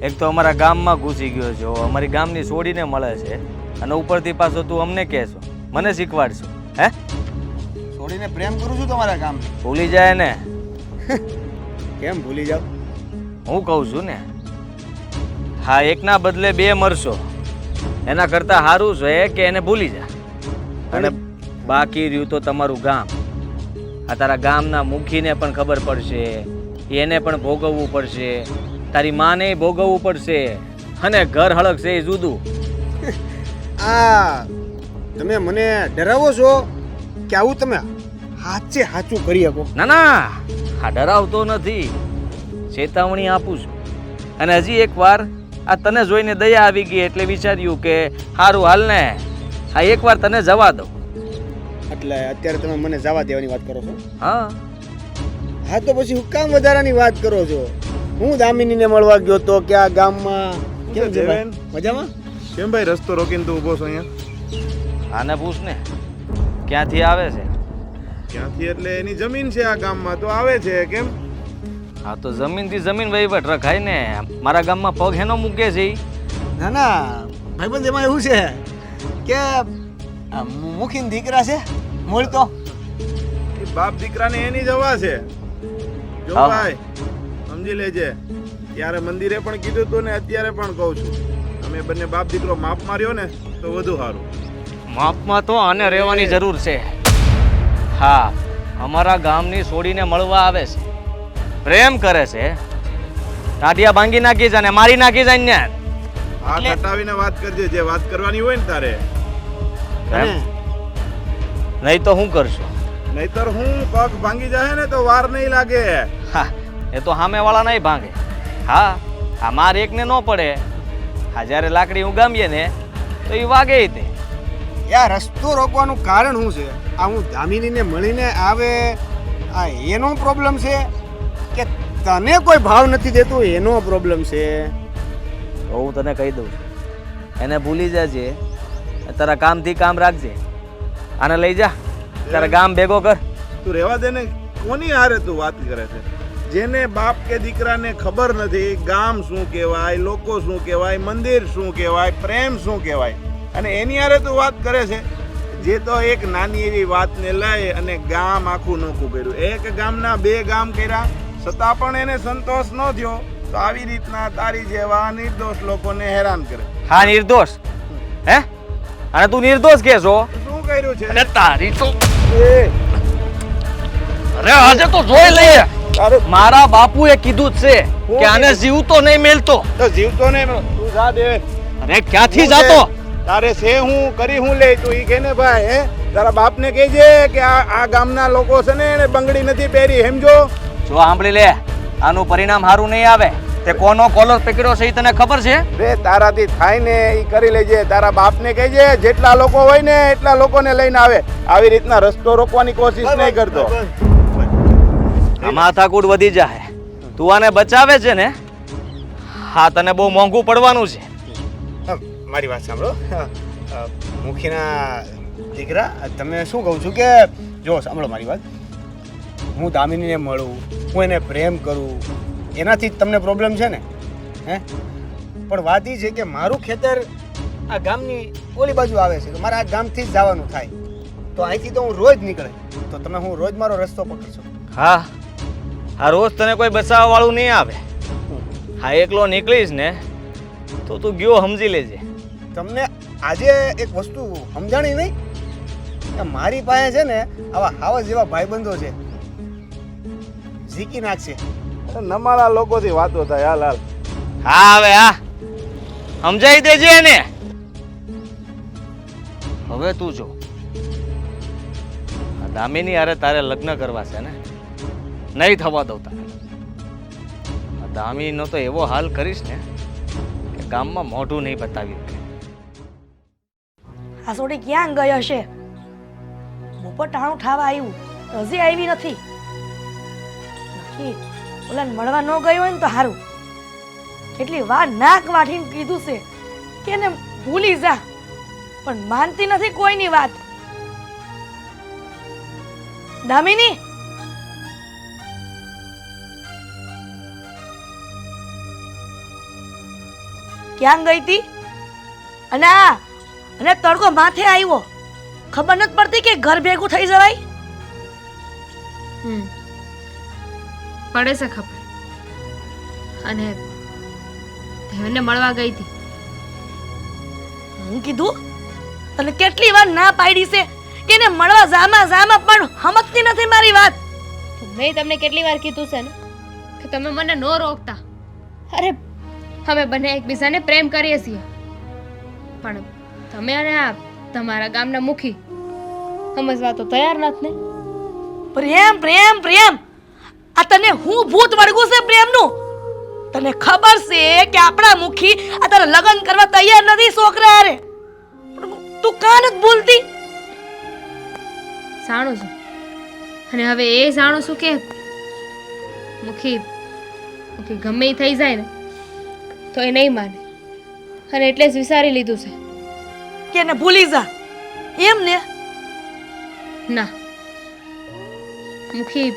એક તો અમારા ગામમાં ઘૂસી ગયો છો, અમારી ગામની છોડીને મળે છે, અને ઉપરથી પાછો તું અમને કહેશો, મને શીખવાડશો? હે,
છોડીને પ્રેમ કરું છું તમારા ગામ.
ભૂલી જાય ને?
કેમ ભૂલી જાવ?
હું કહું છું ને, હા, એકના બદલે બે મરશો, એના કરતાં સારું છે કે એને ભૂલી જા. અને બાકી રહ્યું તો તમારું ગામ. આ તારા ગામના મુખીને પણ ખબર પડશે, એને પણ ભોગવવું પડશે, તારી માને ભોગવવું પડશે, અને ઘર હળગશે એ જુદું.
આ તમે મને ડરાવો છો કે આવું તમે હાચે હાચું કરી શકો?
ના ના, આ ડરાવતો નથી, ચેતવણી આપું છું. અને હજી એકવાર આ તને જોઈને દયા આવી ગઈ એટલે વિચાર્યું કે સારું હાલ ને, આ એકવાર તને જવા દઉં.
એટલે અત્યારે તમે મને જવા દેવાની વાત કરો છો?
હા
હા, તો પછી હું કામ વધારાની વાત કરો છો? હું દામિનીને મળવા ગયો તો કે આ ગામમાં કેમ છે ભાઈ? મજામાં?
કેમ ભાઈ રસ્તો રોકીને તું ઊભો છો અહીંયા?
આને પૂછ ને, ક્યાંથી આવે છે?
ક્યાંથી એટલે એની જમીન છે આ ગામમાં તો આવે છે. કેમ?
હા તો જમીનથી જમીન વહીવટ રખાય ને. મારા ગામમાં પગ હેનો મૂકે છે ઈ?
ના ના ભાઈબંધ, એમાં એવું છે કે મુખીન દીકરા છે મૂળ તો.
એ બાપ દીકરાને એની જ હવા છે. જો
હા.
ભાઈ સમજી લેજે, ત્યારે મંદિરે પણ કીધું તું ને અત્યારે પણ કહું છું, અમે બંને બાપ દીકરો માપ માર્યો ને તો વધુ સારું.
માપમાં તો આને રહેવાની જરૂર છે. હા, અમારા ગામની છોડીને મળવા આવે છે, પ્રેમ કરે છે, ટાઢિયા ભાંગી નાખી છે અને મારી નાખી છે ને.
હાથ હટાવીને વાત કરજે, જે વાત કરવાની હોય ને તારે.
નહીં તો શું કરશો?
નહીતર હું પગ ભાંગી જાય ને તો વાર નહીં લાગે.
હા, એ તો સામેવાળા નહીં ભાંગે. હા, આ માર એકને ન પડે. હા, જ્યારે લાકડી ઉગામીએ ને તો એ વાગે તે.
યાર, રસ્તો રોકવાનું કારણ શું છે? આ હું દામિનીને મળીને આવે આ એનો પ્રોબ્લેમ છે કે તને કોઈ ભાવ નથી દેતું એનો પ્રોબ્લેમ છે?
તો હું તને કહી દઉં છું, એને ભૂલી જાજે, તારા કામથી કામ રાખજે. આને લઈ જા, તારા ગામ ભેગો કર.
તું રહેવા દે ને, કોની હારે તું વાત કરે છે? જેને બાપ કે દીકરાને ખબર નથી ગામ શું કહેવાય, લોકો શું કહેવાય, મંદિર શું કહેવાય, પ્રેમ શું કહેવાય, અને એની હારે તું વાત કરે છે. જે તો એક નાની એવી વાતને લઈ અને ગામ આખું નોખું કર્યું. એક ગામના બે ગામ કર્યા છતાં પણ એને સંતોષ ન થયો. તો આવી રીતના તારી જેવા નિર્દોષ લોકોને હેરાન કરે.
હા, નિર્દોષ? હે, અને તું નિર્દોષ કે છો?
શું કર્યું છે?
અને તારી તો અરે આજે તો જોઈ લઈએ. મારા બાપુએ કીધું જ છે કે આને જીવતો નહીં મેલતો.
તો જીવતો ને તું જા દે.
અરે ક્યાંથી જાતો?
તારે છે હું કરી હું લે તું ઈ કે ને ભાઈ, હે તારા બાપને કહેજે કે આ ગામના લોકો છે ને એને બંગડી નથી પહેરી, સમજો?
જો સાંભળી લે, આનું પરિણામ સારું નહીં આવે. તે કોનો કોલર પકડ્યો છે એ તને ખબર છે?
રે તારાથી થાય ને ઈ કરી લેજે. તારા બાપને કહેજે જેટલા લોકો હોય ને એટલા લોકોને લઈને આવે. આવી રીતના રસ્તો રોકવાની કોશિશ નહીં કરતો.
આ માથાકૂટ વધી જાય. તું આને બચાવે છે ને, હા, તને બહુ મોંઘું પડવાનું છે.
મારી વાત સાંભળો મુખીના દીકરા, તમે શું કહું છું કે જો સાંભળો મારી વાત, હું દામિનીને મળું, હું એને પ્રેમ કરું, એનાથી જ તમને પ્રોબ્લેમ છે ને? હે, પણ વાત એ છે કે મારું ખેતર આ ગામની ઓલી બાજુ આવે છે, તો મારે આ ગામથી જ જવાનું થાય. તો અહીંથી તો હું રોજ નીકળે, તો તમે હું રોજ મારો રસ્તો પકડશો?
હા, આ રોજ તને કોઈ બચાવવા વાળું નહીં આવે. હા, એકલો નીકળીશ ને તો તું ગયો, સમજી લેજે.
તમને આજે એક વસ્તુ સમજાણી નહીં કે મારી પાસે છે ને આવા હાવા જેવા ભાઈબંધો છે, ઝીકી નાખશે.
નમાળા લોકોથી વાતો થાય. હાલ હાલ.
હા, હવે હા સમજાઈ દેજે એને. હવે તું જો, આ દામિની હારે તારે લગ્ન કરવા છે ને, નહીં થવા દઉં તારે. આ દામિનીનો તો એવો હાલ કરીશ ને કે ગામમાં મોઢું નહીં બતાવી શકે.
આ સોડી ક્યાં ગઈ હશે? બપોર ટાણું ઠાવા આવ્યું, હજી આવી નથી. નક્કી ઓલાને મળવા ન ગઈ હોય ને તો સારું. કેટલી વાર નાક વાઠીને કીધું છે કે એને ભૂલી જા, પણ માનતી નથી કોઈની વાત. દામિની, ક્યાં ગઈ તી? અને તડકો માથે આવ્યો, ખબર નથી પડતી કે ઘર ભેગું થઈ જવાય.
પડે છે ખબર. અને દેવને મળવા ગઈ હતી.
હું કીધું તને કેટલી વાર ના પાડી છે કે એને મળવા જામાં પણ સમજતી નથી મારી વાત.
મેં તમને કેટલી વાર કીધું છે ને કે તમે મને ન રોકતા. અરે અમે બંને એકબીજાને પ્રેમ કરીએ છીએ, પણ તમે અને આ તમારા ગામના મુખી સમજવા તો તૈયાર નથી ને.
પ્રેમ પ્રેમ પ્રેમ, આ તને હું ભૂત વળગું છે પ્રેમનું? તને ખબર છે કે આપણા મુખી આ તારા લગ્ન કરવા તૈયાર નથી છોકરા હારે. તું કાં નથી બોલતી?
જાણું છું, અને હવે એ જાણું છું કે મુખી ગમે એ થઈ જાય ને તો એ નહીં માને, અને એટલે જ વિચારી લીધું છે
કે એને ભૂલી જા એમ ને.
ના, મુખી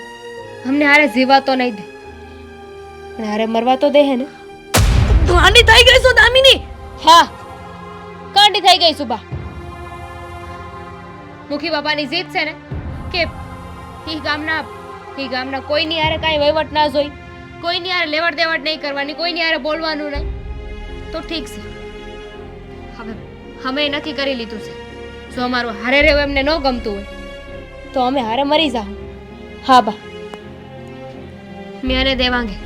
અમને હારે જીવા તો નહીં દે, પણ હારે મરવા તો દે હે ને.
ગાંડી થઈ ગઈ છો દામિની?
હા, ગાંડી થઈ ગઈ સુબા. મુખી બાપાની જીદ છે ને કે ઈ ગામના કોઈની હારે કાંઈ વહીવટ ના જોઈ, કોઈની હારે લેવડ દેવડ નહીં કરવાની, કોઈની હારે બોલવાનું નહીં. તો ઠીક છે, હવે અમે નક્કી કરી લીધું છે, જો અમારું હારે રહેવું એમને ન ગમતું હોય તો અમે હારે મરી જાઉં. હા બા, મેં અને દેવાંગે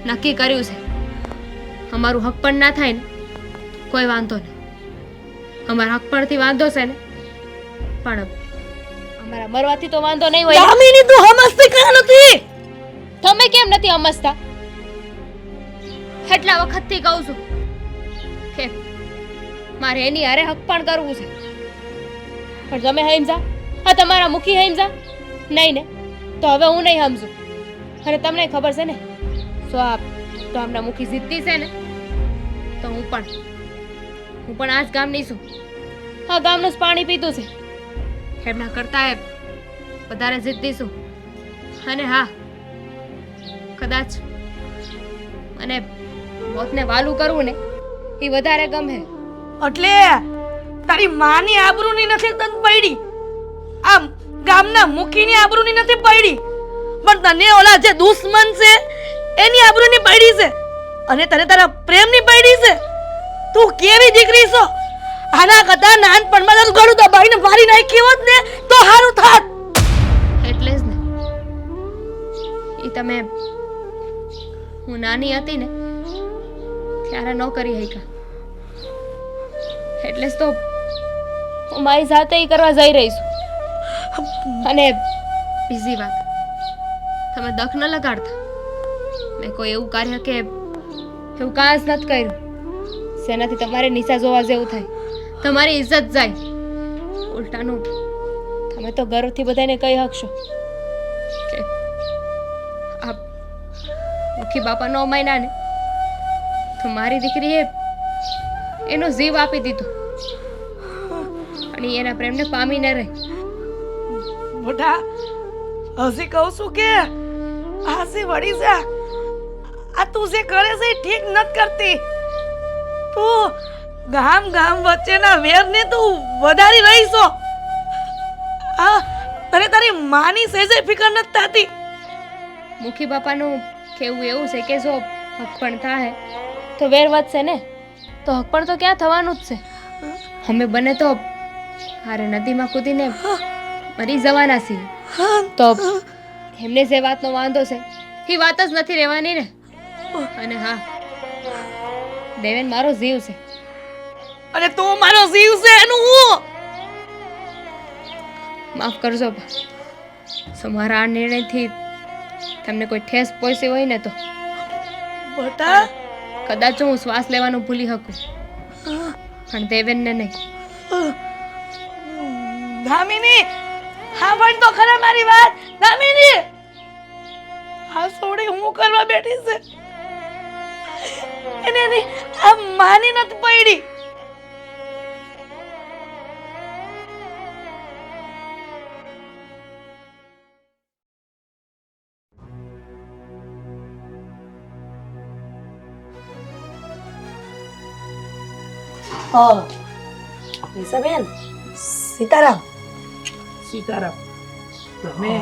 નક્કી કર્યું છે, અમારું હક પણ ના થાય ને કોઈ વાંધો નહીં. અમારા હક પરથી વાંધો છે ને, પણ અમારા મરવાથી તો વાંધો નહીં હોય.
દામિની તું સમજતી કાં નથી?
તમે કેમ નથી સમજતા? એટલા વખતથી કહું છું કે મારે એની હારે હક પણ કરવું છે, પણ તમે સમજા? હા, તમારા મુખી સમજા નહીં ને, તો હવે હું નહીં સમજું. અને તમને ખબર છે ને, તો આમના મુખી જીતતી છે ને, તો હું પણ આ જ ગામની છું. આ ગામનું જ પાણી પીતું છે, એમના કરતા વધારે જીતતી છું. અને હા, કદાચ અને મોતને વાલું કરવું ને એ વધારે ગમે.
એટલે તારી માની આબરૂની નથી તન પડી, આમ ગામના મુખીની આબરૂની નથી પડી, પણ તને ઓલા જે દુશ્મન છે એની આબરૂની પડી છે, અને તને તારા પ્રેમની પડી છે. તું કેવી દીકરી છો? આના કરતા નાનપણમાં તારું ગળું દબાવીને મારી નાખી હોત ને તો સારું થાત.
એટલે જ ને, એ તમે હું નાની હતી ને ત્યારે ન કરી શક્યા, એટલે જ તો હું મારી જાતે ઈ કરવા જઈ રહી છું. અને બીજી વાત, તમે દખ ન લગાડતા. મેં કોઈ એવું કાર્ય કે એવું કાંઈ જ નથી કર્યું જેનાથી તમારે નીચા જોવા જેવું થાય, તમારી ઇજ્જત જાય. ઉલટાનું તમે તો ગર્વથી બધાને કહી શકશો કે આ મુખી બાપા નો મહિના ને તો મારી દીકરીએ એનો જીવ આપી દીધો, અને એના પ્રેમને પામી ન રહી.
મોટા હજી કહું છું કે હાસી વળી જા. આ તું જે કરે છે એ ઠીક નથી કરતી. તું ગામ વચ્ચેના વેરને તું વધારી રહી છો. આ તને તારી માની સેજે ફિકર નથી થતી.
મુખી બાપાનું કેવું એવું છે કે જો હક પણ થાય તો વેર વધશે ને, તો હક પણ તો ક્યાં થવાનું જ છે. અમે બને તો હારે નદીમાં કૂદીને મરી જવાના છીએ, તો એમને જે વાતનો વાંધો છે એ વાત જ નથી રહેવાની ને. અને હા, દેવેન મારો જીવ છે.
અને તું મારો જીવ છે એનું હું
માફ કરજો બા. જો મારા આ નિર્ણયથી તમને કોઈ ઠેસ પહોંચી હોય ને તો
બટા
કદાચ હું શ્વાસ લેવાનું ભૂલી શકું, પણ દેવેનને નહીં.
દામિની, હા પણ તો ખરા મારી વાત. દામિની, આ સોડી હું કરવા બેઠી છે એને આ માની નથી પડી. બેન, સીતારામ.
સીતારામ, તમે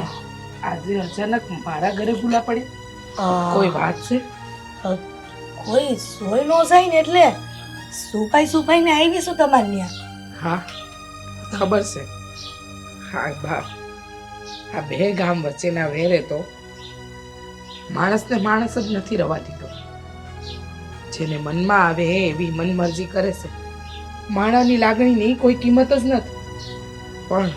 આજે અચાનક મારા ઘરે ભૂલા પડે? કોઈ વાત છે?
કોઈ સોય નો જાય ને એટલે સુપાઈ ને આવી છું તમારે ત્યાં.
હા, ખબર છે. હા બા, આ બે ગામ વચ્ચેના વેરે તો માણસને માણસ જ નથી રવા દીધો. જેને મનમાં આવે એવી મનમરજી કરે છે. માણાની લાગણીની કોઈ કિંમત જ નથી. પણ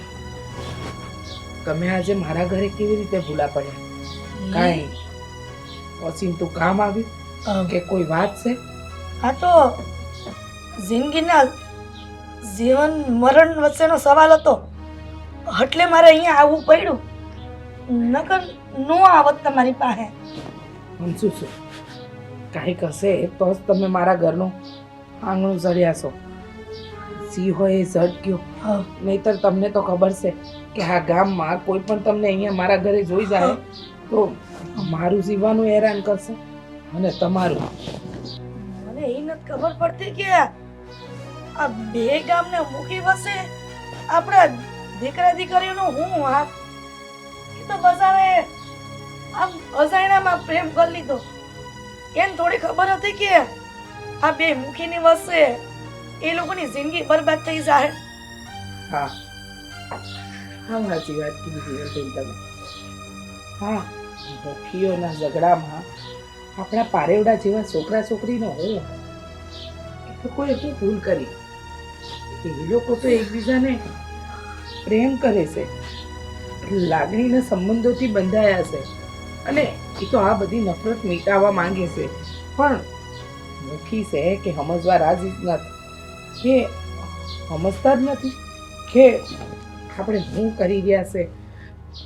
તમે આજે મારા ઘરે કેવી રીતે ભૂલા પડ્યા? કાંઈ ઓચિંતું કામ આવ્યું કે કોઈ વાત છે?
આ તો જિંદગીના જીવન મરણ વચ્ચેનો સવાલ હતો એટલે મારે અહીંયા આવવું પડ્યું. નકર નો આવત તમારી પાસે.
સમજુ છું, કાંઈક હશે તો જ તમે મારા ઘરનું આંગણું ચડ્યા છો. સી હોય એ ઝટક્યો, નહીતર તમને તો ખબર છે કે આ ગામમાં કોઈ પણ તમને અહીંયા મારા ઘરે જોઈ જાય તો મારું જીવવાનું હેરાન કરશે અને તમારું.
મને એ નથી ખબર પડતી કે આ બે ગામને મૂકી વસે આપણા દીકરા દીકરીઓનો હું હાથ. એ તો બસાવે આમ અજાણ્યામાં પ્રેમ કરી લીધો. એને થોડી ખબર હતી કે આ બે મૂકીની વસે એ લોકોની જિંદગી બરબાદ થઈ જાય.
હા હા, સાચી વાત કીધી તમે. હા, મુખીઓના ઝઘડામાં આપણા પારેવડા જેવા છોકરા છોકરીનો હું એ તો કોઈ એટલી ભૂલ કરી. એ લોકો તો એકબીજાને પ્રેમ કરે છે, લાગણીના સંબંધોથી બંધાયા છે અને એ તો આ બધી નફરત મિટાવવા માંગે છે. પણ મુખી છે કે સમજવા રાજી જ નથી. કે સમજતા જ નથી કે આપણે શું કરી રહ્યા છે,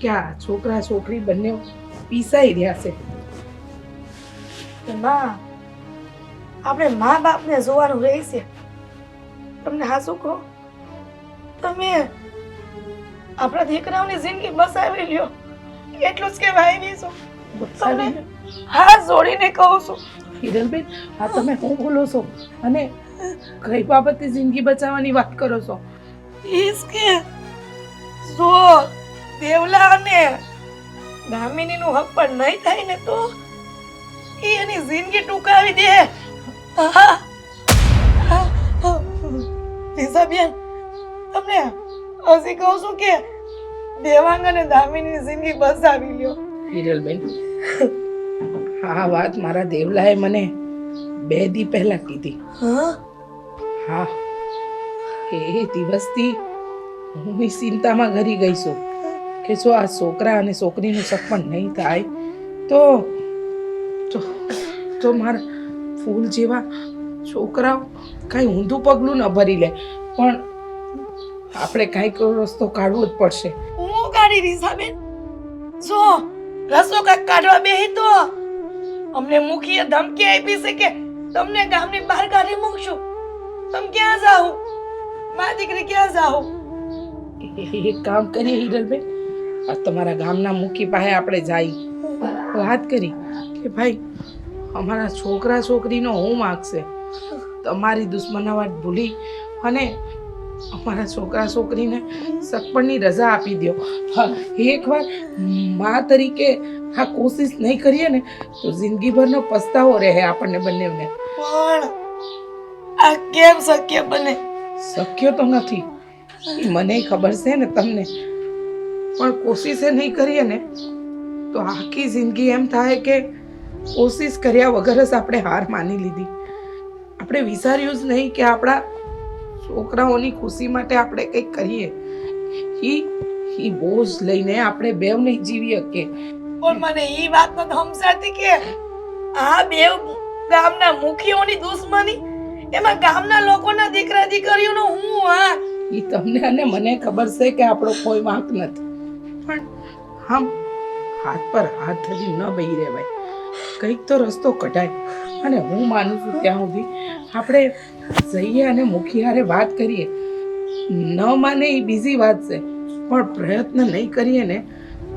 કે આ છોકરા છોકરી બંને પીસાઈ રહ્યા છે.
માં, આપણે મા બાપને જોવાનું રહે છે. તમને હાસું કહો, તમે આપણા દીકરાઓની જિંદગી બસાવી લ્યો એટલું જ કહેવાય નહીં છું. તમને હા જોડીને કહું છું.
હિરલબેન, આ તમે શું બોલો છો અને કઈ બાબતે જિંદગી બચાવવાની વાત કરો છો?
કે જો દેવલા અને દામિનીનું હક પણ નહીં થાય ને તો એની જિંદગી ટૂંકાવી દે. બેન, તમને હજી કહું છું કે દેવાંગ અને દામિનીની જિંદગી બસાવી લ્યો.
હિરલબેન, આ વાત મારા દેવલાએ મને 2 દી પહેલા કીધી. હા, એ દિવસથી હું ચિંતામાં ઘરી ગઈ છું કે જો આ છોકરા અને છોકરીનું સપન નહીં થાય તો મારા ફૂલ જેવા છોકરાઓ કાંઈ ઊંધું પગલું ન ભરી લે. પણ આપણે કાંઈક રસ્તો કાઢવો જ પડશે.
હું કાઢી રીસાબેન. જો રસ્તો કાંઈક કાઢવા બેહી તો અમને મુખીએ ધમકી આપી છે કે તમને ગામની બહાર કાઢી મૂકશું. તમે ક્યાં જાઓ? મારી દીકરી ક્યાં જાઓ?
એક કામ કરીએ હિરલબેન, આ તમારા ગામના મુખી પાસે આપણે જઈ વાત કરી કે ભાઈ અમારા છોકરા છોકરીનો હું માગશે, તમારી દુશ્મનાવટ ભૂલી અને અમારા છોકરા છોકરીને સગપણની રજા આપી દો. હા, એકવાર મા તરીકે આ કોશિશ નહીં કરીએ ને તો જિંદગીભરનો પસ્તાવો રહે આપણને બંનેને.
પણ આ કેમ શક્ય બને?
શક્ય તો નથી, મને ખબર છે ને તમને, પણ કોશિશ નહીં કરીએ ને તો આખી જિંદગી એમ થાય કે કોશિશ કર્યા વગર જ આપણે હાર માની લીધી. આપણે વિચાર્યું જ નહીં કે આપણા છોકરાઓની ખુશી માટે આપણે કંઈક કરીએ. એ બોજ લઈને આપણે બેવ નહીં જીવી શકીએ.
પણ મને ઈ વાત નથી સમજાતી કે આ બે ગામના મુખીઓની દુશ્મની, એમાં ગામના લોકોના દીકરા દીકરીઓનો હું વાંક?
એ તમને અને મને ખબર છે કે આપણો કોઈ વાંક નથી, પણ હમ હાથ પર હાથ ધરી ન બેહી રહેવાય. કંઈક તો રસ્તો કઢાય. અને હું માનું છું ત્યાં સુધી આપણે જઈએ અને મુખી હારે વાત કરીએ. ન માને એ બીજી વાત છે, પણ પ્રયત્ન નહીં કરીએ ને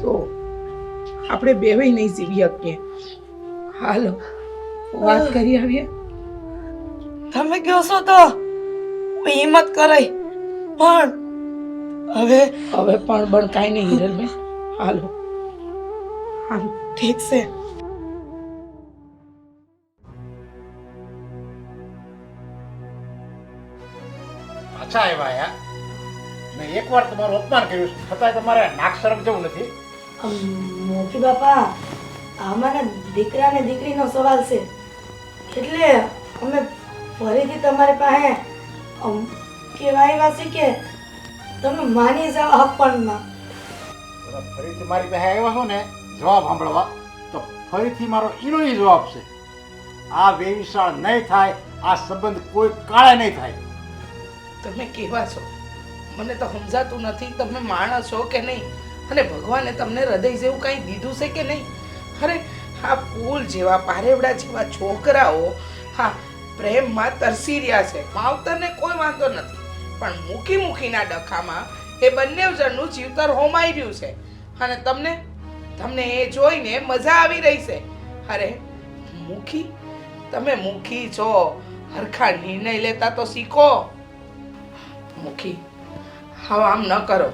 તો આપણે બેવાય નહીં જીવી શકીએ. હાલો વાત કરી આવીએ.
તમે કહો છો તો હિંમત કરાય, પણ હવે
પણ કાંઈ નહીં હિરલબેન. હાલો હાલો.
ઠીક છે.
પાછા આવ્યા યાર. મેં એકવાર તમારું અપમાન કર્યું છે, છતાંય તમારે નાક શરમ જેવું નથી.
મોટી બાપા, અમારા દીકરા ને દીકરીનો સવાલ છે, એટલે અમે ફરીથી તમારી પાસે કહેવા આવ્યા છે કે તમે માની જાઓ અપમાનમાં.
ફરીથી મારી પાસે આવ્યા છો ને જવાબ સાંભળવા, તો ફરીથી મારો ઈનો ઈ જવાબ છે. આ વેવિશાળ નહીં થાય, આ સંબંધ કોઈ કાળે નહીં થાય.
તમે કેવા છો મને તો સમજાતું નથી. તમે માણસ છો કે નહીં, અને ભગવાને તમને હૃદય જેવું કંઈ દીધું છે કે નહીં? અરે આ ફૂલ જેવા પારેવડા જેવા છોકરાઓ હા પ્રેમમાં તરસી રહ્યા છે. માવતરને કોઈ વાંધો નથી, પણ મૂકીના ડખામાં એ બંને જણનું જીવતર હોમાઈ રહ્યું છે. અને તમને એ જોઈને મજા આવી રહી છે. અરે મુખી, તમે મુખી છો, હરખા નિર્ણય લેતા તો શીખો. મુખી, હવે આમ ન કરો.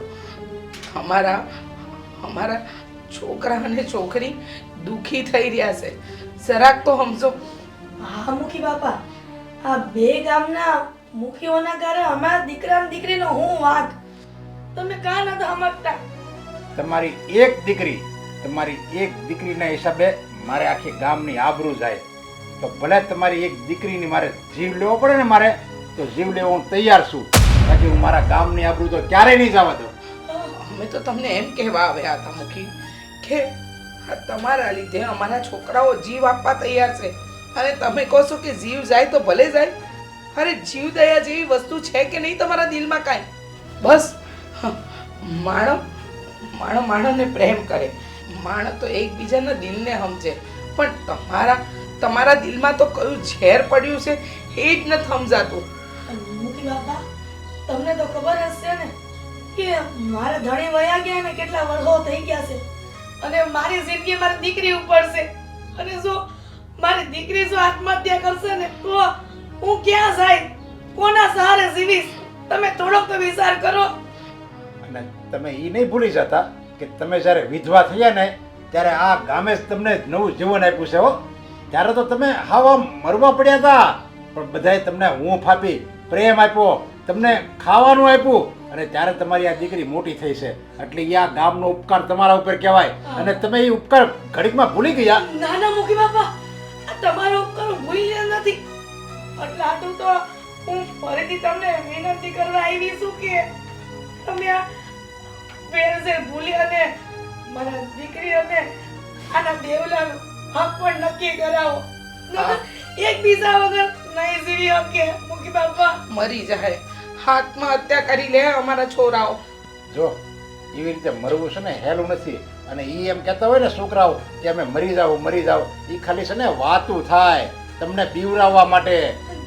અમારા છોકરા અને છોકરી દુખી થઈ રહ્યા છે, જરાક તો સમજો.
હા મુખી બાપા, આ બે ગામના મુખીઓના કારણે અમારા દીકરા અને દીકરીનો હું વાંક? તમે કાં નથી સમજતા?
તમારી એક દીકરીના હિસાબે મારે આખી ગામની આબરૂ જાય, તો ભલે તમારી એક દીકરીની મારે જીવ લેવો પડે ને, મારે તો જીવ લેવો હું તૈયાર છું. બાકી હું મારા ગામની આબરૂ તો ક્યારેય નહીં જવા દઉં.
અમે તો તમને એમ કહેવા આવ્યા હતા મુખી કે આ તમારા લીધે અમારા છોકરાઓ જીવ આપવા તૈયાર છે, અને તમે કહો છો કે જીવ જાય તો ભલે જાય. અરે જીવ દયા જેવી વસ્તુ છે કે નહીં તમારા દિલમાં કાંઈ? બસ માણસને પ્રેમ કરે, માણસ તો એકબીજાના દિલને સમજે, પણ તમારા દિલમાં તો કયું ઝેર પડ્યું છે એ જ નથી સમજાતું.
મુખી બાપા, તમને તો ખબર હશે ને કે મારા ધણી વયા ગયા ને કેટલા વર્ષો થઈ ગયા છે, અને મારી જિંદગી મારી દીકરી ઉપર છે. અને જો મારી દીકરી જો આત્મહત્યા કરશે ને તો હું ક્યાં જાય, કોના સહારે જીવીશ? તમે થોડોક તો વિચાર કરો.
અને તમે એ નહીં ભૂલી જતા કે તમે જ્યારે વિધવા થયા ને ત્યારે આ ગામે જ તમને નવું જીવન આપ્યું છે. હો, ત્યારે તો તમે હાવા મરવા પડ્યા હતા, પણ બધાએ તમને હૂંફ આપી, પ્રેમ આપ્યો, તમને ખાવાનું આપ્યું, અને ત્યારે તમારી આ દીકરી મોટી થઈ છે. એટલે આ ગામનો ઉપકાર તમારા ઉપર કહેવાય, અને તમે એ ઉપકાર ઘડીકમાં ભૂલી ગયા.
ના ના મુખી બાપા, આ તમારો ઉપકાર હું ભૂલી નથી. એટલે આટલું તો હું ફરીથી તમને વિનંતી કરવા આવી છું કે તમે આ વેરઝેર ભૂલી અને મારા દીકરી અને આના દેવલાનો હક પણ નક્કી કરાવો. એકબીજા વગર નહીં જીવી શકે મુખી બાપા.
મરી જાય, આત્મહત્યા કરી લે અમારા છોરાઓ.
જો એવી રીતે મરવું છે ને હેલું નથી. અને એ એમ કહેતા હોય ને છોકરાઓ કે અમે મરી જાવ, એ ખાલી છે ને વાતું થાય તમને પીવડાવવા માટે.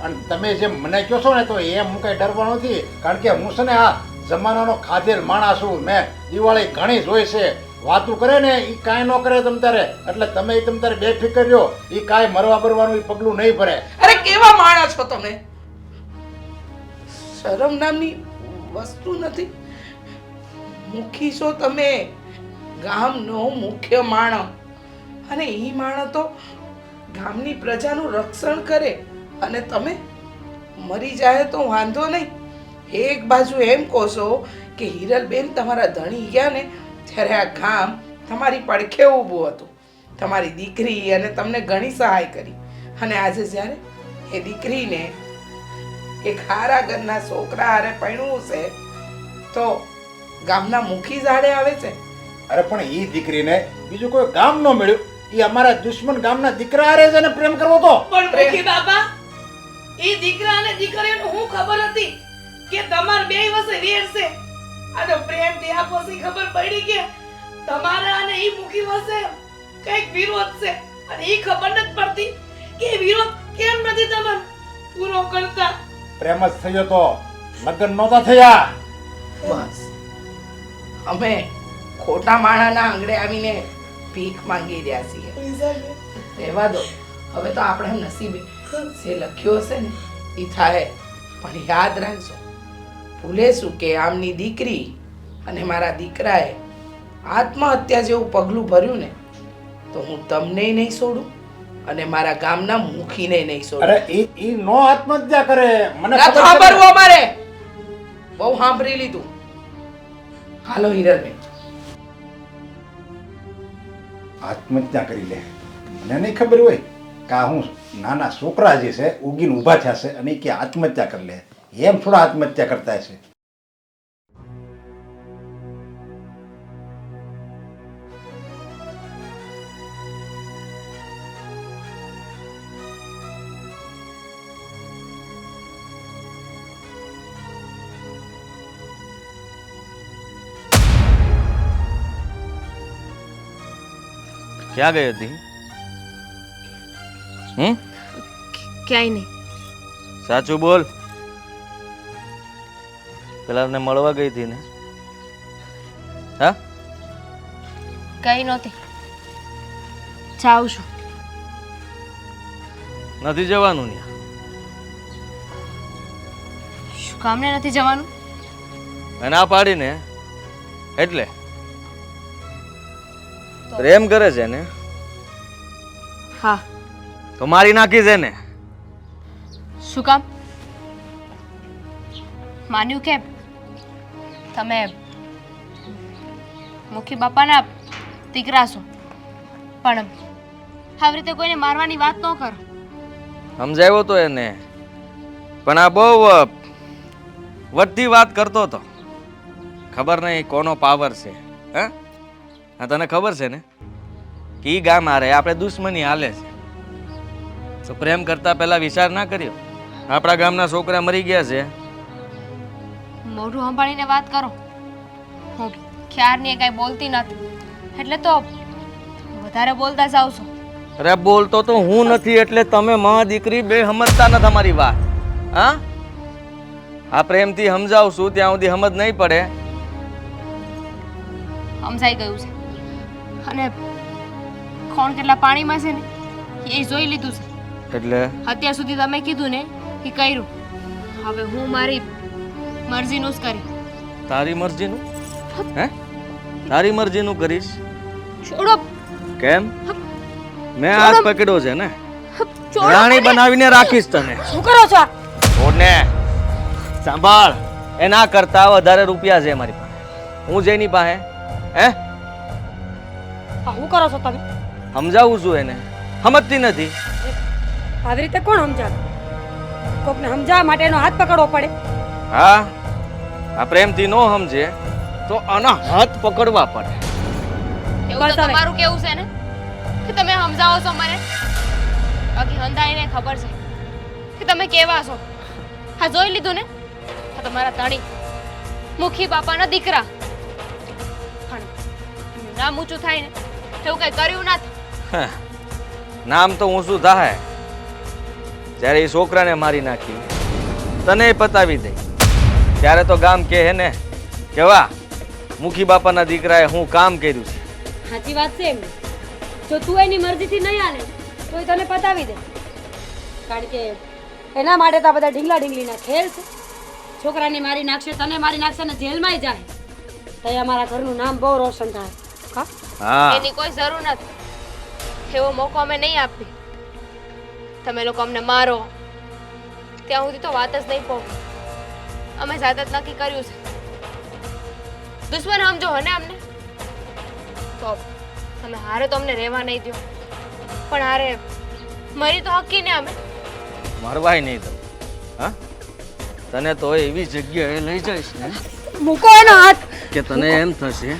અને તમે જેમ મને કહો છો ને તો એમ હું કંઈ ડરવાનો નથી, કારણ કે હું છે ને આ જમાનાનો ખાધેલ માણસ છું. મેં દિવાળી ઘણી જોઈ છે. વાતું કરે ને એ કાંઈ ન કરે તમ તારે, એટલે તમે તમ તારે બેફિકર રહ્યો. એ કાંઈ મરવા બરવાનું પગલું નહીં ભરે.
અરે કેવા માણસ છો તમે! શરમ નામની વસ્તુ નથી. મુખી છો તમે, ગામનો મુખ્ય માણસ, અને એ માણસ તો ગામની પ્રજાનું રક્ષણ કરે, અને તમે મરી જાય તો વાંધો નહીં. એક બાજુ એમ કહો છો કે હિરલબેન તમારા ધણી ગયા ને ત્યારે આ ગામ તમારી પડખે ઊભું હતું, તમારી દીકરી અને તમને ઘણી સહાય કરી, અને આજે જ્યારે એ દીકરીને એક હારા ઘરના છોકરા હારે પરણવું છે તો ગામના મુખી ઝાડે આવે છે.
અરે પણ એ દીકરીને બીજું કોઈ ગામ ન મળ્યું, એ અમારા દુશ્મન ગામના દીકરા હારે જ એને પ્રેમ કરવો તો.
પણ મુખી બાપા, એ દીકરા અને દીકરીઓને હું ખબર હતી કે તમાર બેય વચ્ચે વેર છે. આ તો પ્રેમ થયા પછી ખબર પડી કે તમારા અને ઈ મુખી વચ્ચે કઈક વિરોધ છે, અને ઈ ખબર નથી પડતી કે એ વિરોધ કેમ નથી તમે પૂરો કરતા.
પ્રેમ જ થયો તો લગ્ન નહોતા થયા.
બસ અમે ખોટા માણાના આંગણે આવીને ભીખ માંગી રહ્યા છીએ. રહેવા દો, હવે તો આપણે નસીબે જે લખ્યો હશે ને એ થાય. પણ યાદ રાખજો, ભૂલેશું કે આમની દીકરી અને મારા દીકરાએ આત્મહત્યા જેવું પગલું ભર્યું ને તો હું તમને નહીં છોડું અને મારા ગામના મુખીને નહીં છોડું.
અરે ઈ નો આત્મહત્યા કરે, મને
ના
ખબર છે.
સાંભળવું અમારે, બહુ સાંભળી લીધું. હાલો હિરલબેન,
આત્મહત્યા કરી લે. મને નહીં ખબર હોય કે આ હું નાના છોકરા જે છે ઉગીને ઊભા થયા છે અને ઈ કે આત્મહત્યા કરી લે. એમ થોડા આત્મહત્યા કરતા છે.
ક્યાં ગઈ હતી?
ક્યાંય નહીં.
સાચું બોલ. પેલા ને મળવા ગઈ હતી ને? હા,
કઈ નહોતી. જાઉં છું.
નથી જવાનું ને?
શું કામને નથી જવાનું?
ના પાડી ને એટલે પ્રેમ કરે છે ને?
હા.
તો મારી નાખી છે ને?
શું કામ? માન્યું કે તમે મુખી બાપાના દીકરા છો, પણ આવી રીતે કોઈને મારવાની વાત ન કરો.
સમજાવ્યો તો એને, પણ આ બહુ વધતી વાત કરતો હતો. ખબર નહીં કોનો પાવર છે. હા, તને ખબર છે ને કે ઈ ગામ હારે આપણે દુશ્મની હાલે છે, તો પ્રેમ કરતા પહેલા વિચાર ના કર્યો? આપણા ગામના છોકરા મરી ગયા છે.
મોઢું સંભાળીને વાત કરો. હું ક્યારની કઈ બોલતી નથી, એટલે તો વધારે બોલતા જાવ છો.
અરે બોલતો તો હું નથી, એટલે તમે માં દીકરી બે સમજતા નથી અમારી વાત. હા, આ પ્રેમથી સમજાવશું ત્યાં સુધી સમજ નહીં પડે.
સમજાઈ ગયું છે, અને કોણ કેટલા પાણીમાં છે ને એ જોઈ લીધું છે.
એટલે
અત્યાર સુધી તમે કીધું ને એ કર્યું. હવે હું મારી મરજીનું જ કરી.
તારી મરજીનું? હે, તારી મરજીનું કરીશ?
છોડો.
કેમ? મેં હાથ પકડ્યો છે ને,
છોડો
રાણી
મને.
બનાવીને રાખીશ તને.
શું કરો છો?
છોડને. સાંભળ, એના કરતા વધારે રૂપિયા છે મારી પાસે. હું જેની પાસે હે
શું કરો છો તમે?
સમજાવું છું એને, સમજતી નથી.
આવી રીતે કોણ સમજાવે? કોકને સમજાવવા માટે એનો હાથ પકડવો પડે.
હા, આ પ્રેમથી નો સમજે તો આના હાથ પકડવા પડે.
એવું
બસ
તો
હવે.
તમારું કેવું છે ને કે તમે સમજાવો છો મને? બાકી હંધાઈને ખબર છે કે તમે કેવા છો. હા, જોઈ લીધું ને? આ તમારા તણી મુખી બાપાના દીકરા. પણ નામ ઊંચું થાય ને એવું કઈ કર્યું નથી.
હા, નામ તો ઊંચું થાય જ્યારે એ છોકરાને મારી નાખી, તને પતાવી દઈ, ત્યારે તો ગામ કહે ને કે વાહ, મુખી બાપાના દીકરાએ હું કામ કર્યું છે.
સાચી વાત છે એમની. જો તું એની મરજીથી નહીં આને તો એ તને પતાવી દે, કારણ કે એના માટે તો આ બધા ઢીંગલા ઢીંગલીના ખેલ છે. છોકરાને મારી નાખશે, તને મારી નાખશે ને જેલમાંય જાય તો એ અમારા ઘરનું નામ બહુ રોશન થાય. હા,
હા,
એની કોઈ જરૂર નથી. એવો મોકો અમે નહીં આપી. તમે લોકો અમને મારો ત્યાં સુધી તો વાત જ નહીં પહોંચે. અમે જાતે જ નક્કી કર્યું છે. દુશ્મન સમજો હો ને અમને, તો તમે હારે તો અમને રહેવા નહીં દો, પણ હારે મરી તો હકી ને અમે.
મરવાય નહીં દઉં. હા, તને તો એવી જગ્યાએ લઈ જઈશ ને.
મૂકો એનો હાથ.
કે તને એમ થશે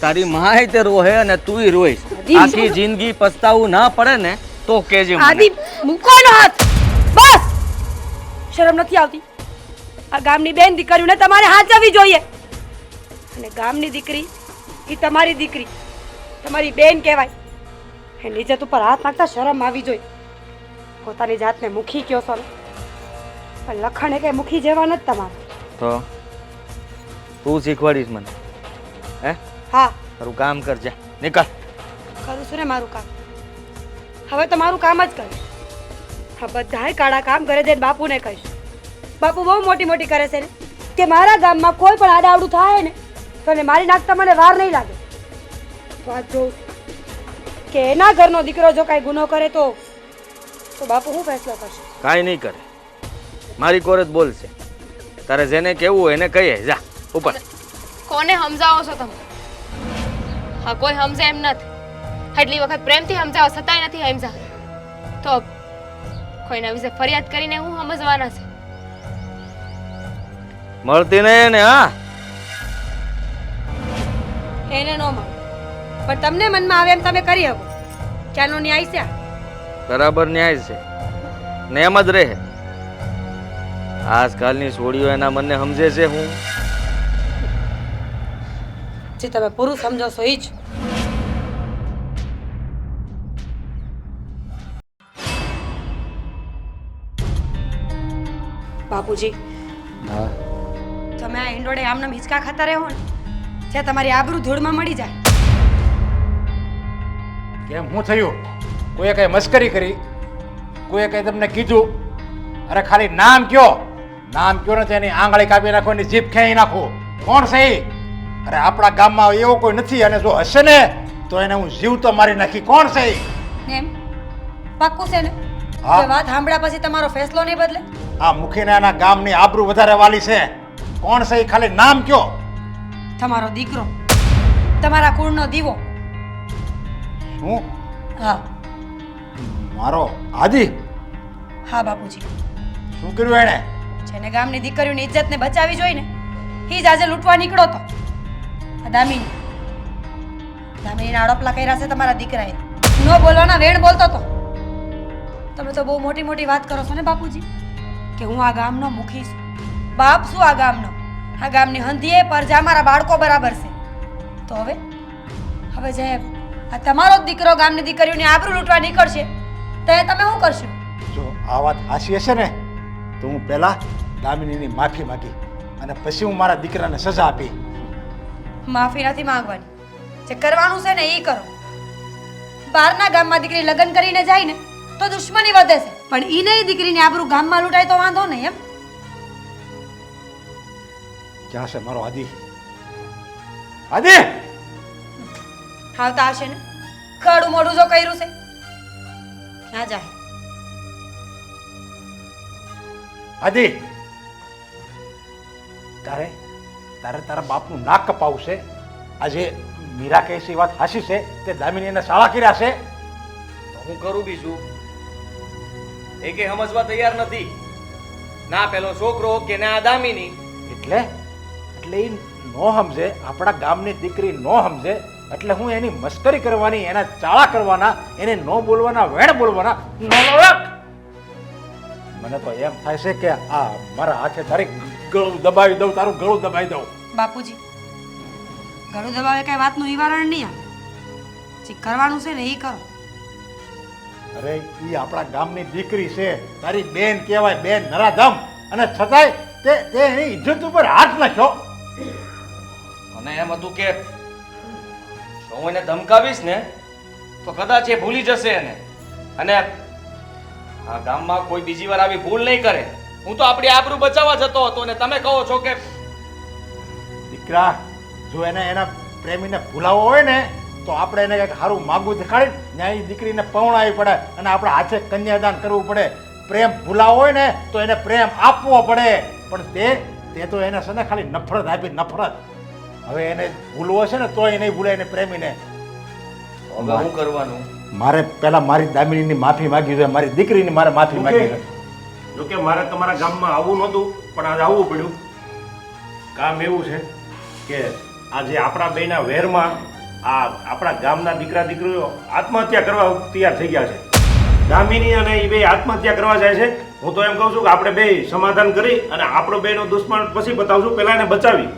તારી માય તે રોહે અને તુંય રોઈશ. આખી જિંદગી પસ્તાવું ના પડે ને તો કેજે મને.
આદિ મૂકવાનો હાથ. બસ શરમ નથી આવતી? આ ગામની બેન દીકરીઓને તમારે હાચવવી જોઈએ. અને ગામની દીકરી એ તમારી દીકરી, તમારી બેન કહેવાય. એની ઇજ્જત ઉપર હાથ નાખતા શરમ આવી જોઈએ. પોતાની જાતને મુખી કયો છો ને, પણ લખણ એ કઈ મુખી જેવા નથી તમારે.
તો તું શીખવાડીશ મને? હે?
હા
તારું કામ કર, જા નીકળ.
કરું છું ને મારું કામ. હવે તો મારું કામ જ કરીશ. હા, બધાય કાળા કામ કરે છે બાપુને કહીશ. બાપુ બહુ મોટી મોટી કરે છે ને કે મારા ગામમાં કોઈ પણ આડાવડું થાય ને તો એને મારી નાખતા મને વાર નહીં લાગે. તો આ જોઉં કે એના ઘરનો દીકરો જો કાંઈ ગુનો કરે તો બાપુ શું ફેસલો કરશે?
કાંઈ નહીં કરે, મારી કોર જ બોલશે. તારે જેને કેવું હોય એને કહીએ. જા ઉપર.
કોને સમજાવો છો તમે? હા, કોઈ સમજે એમ નથી. એટલી વખત પ્રેમથી સમજાવો છતાંય નથી સમજા તો કોઈના વિશે ફરિયાદ કરીને હું સમજવાના છે?
મળતી નહીં ને? હા,
એને ન મળે, પણ તમને મનમાં આવે એમ તમે કરી શકો. ક્યાંનો ન્યાય છે?
બરાબર ન્યાય છે ને એમ જ રહે. આજકાલની છોડીઓ એના મને સમજે છે. હું
જે તમે પુરુષ સમજો છો એ જ. બાપુજી, તમે આ ઈંડોળે આમનામ હિંચકા ખાતા રહો ને જે તમારી આબરૂ ધૂળમાં મળી જાય.
કેમ શું થયું? કોઈએ કઈ મસ્કરી કરી? કોઈએ કઈ તમને કીધું? અરે ખાલી નામ કયો, નામ કયો ને તેની આંગળી કાપી નાખો, એની જીભ ખેંચી નાખો. કોણ છે ઈ? અરે આપણા ગામમાં એવો કોઈ નથી, અને જો હશે ને તો એને હું જીવ તો મારી નાખી. કોણ છે ઈ?
એમ પાક્કું છે ને?
હા.
એ વાત સાંભળ્યા પછી તમારો ફેસલો નહીં બદલે?
આ મુખીને આના ગામની આબરૂ વધારે વાલી છે. કોણ છે ઈ? ખાલી નામ કયો.
તમારો દીકરો, તમારા કુળનો દીવો.
શું?
હા
મારો આદિ?
હા બાપુજી,
શું કર્યું એણે?
જેને ગામની દીકરીઓની ઇજ્જતને બચાવી જોઈને એ જ આજે લૂંટવા નીકળો તો. આ દામિનીના આડોપલા કર્યા છે તમારા દીકરાએ. ન બોલવાના વેણ બોલતો તો. તમે તો બહુ મોટી મોટી વાત કરો છો ને બાપુજી કે હું આ ગામનો મુખી છું. બાપ શું આ ગામનો? આ ગામની હંધીએ પરજા મારા બાળકો બરાબર છે. તો હવે જે આ તમારો જ દીકરો ગામની દીકરીઓની આબરૂ લૂંટવા નીકળશે તો એ તમે શું કરશો?
જો આ વાત હાચી હશે ને તો હું પહેલા દામિનીની માફી માંગી અને પછી હું મારા દીકરાને સજા આપી.
માફી નથી માંગવાની, જે કરવાનું છે ને એ કરો. બહારના ગામમાં દીકરી લગ્ન કરીને જાય ને તો દુશ્મની વધે છે, પણ ઈ નહીં દીકરીની આબરૂ ગામમાં લૂંટાય તો વાંધો નહીં. એમ
ક્યાં છે મારો આદિ? આદિ!
આવતા હશે ને? કાળું મોઢું જો કર્યું છે ક્યાં જાય?
આદિ! તારે તારા બાપનું નાક કપાવું છે. આજે મીરા કહે છે એ વાત હાચી છે, તે દામિની એને શાળા કર્યા છે.
તો હું કરું બીજું? એ કે સમજવા તૈયાર નથી. ના પેલો છોકરો કે ના દામિની.
એટલે એ નો સમજે, આપણા ગામની દીકરી નો સમજે એટલે હું એની મસ્કરી કરવાની, એના ચાળા કરવાના, એને નો બોલવાના, વેણ બોલવાના. મને તો એમ થાય છે કે આ મારા હાથે તારી ગળું દબાવી દઉં, તારું ગળું દબાવી દઉં.
બાપુજી, ગળું દબાવે કઈ વાતનું નિવારણ નહીં આવે. જે કરવાનું છે ને એ કરો.
અરે ઈ આપણા ગામની દીકરી છે, તારી બેન કહેવાય, બેન નરાધમ, અને છતાંય તે એની ઇજ્જત ઉપર હાથ નાખ્યો.
અને એમ હતું કે જો હું એને ધમકાવીશ ને તો કદાચ એ ભૂલી જશે એને, અને આ ગામમાં કોઈ બીજી વાર આવી ભૂલ નહીં કરે. હું તો આપણી આબરૂ બચાવવા જતો હતો ને તમે કહો છો કે
દીકરા, જો એને એના પ્રેમીને ભૂલાવો હોય ને તો આપણે એને કંઈક સારું માગું દેખાડી ન્યાય દીકરીને પૌણાવી પડે અને આપણે હાથે કન્યાદાન કરવું પડે. પ્રેમ ભૂલાવો હોય ને તો એને પ્રેમ આપવો પડે, પણ તે તો એને છે ને ખાલી નફરત આપી, નફરત. હવે એને ભૂલવો છે ને તો એ નહીં ભૂલે એને પ્રેમીને.
હવે શું કરવાનું?
મારે પહેલા મારી દામિનીની માફી માંગી છે, મારી દીકરીની મારે માફી માંગી છે.
જોકે મારે તમારા ગામમાં આવવું નહોતું, પણ આજે આવવું પડ્યું. કામ એવું છે કે આજે આપણા બેના વેરમાં આ આપણા ગામના દીકરા દીકરીઓ આત્મહત્યા કરવા તૈયાર થઈ ગયા છે. દામિની અને એ બે આત્મહત્યા કરવા જાય છે. હું તો એમ કહું છું કે આપણે બે સમાધાન કરી અને આપણો બેનો દુશ્મન પછી બતાવશું, પહેલા એને બચાવી.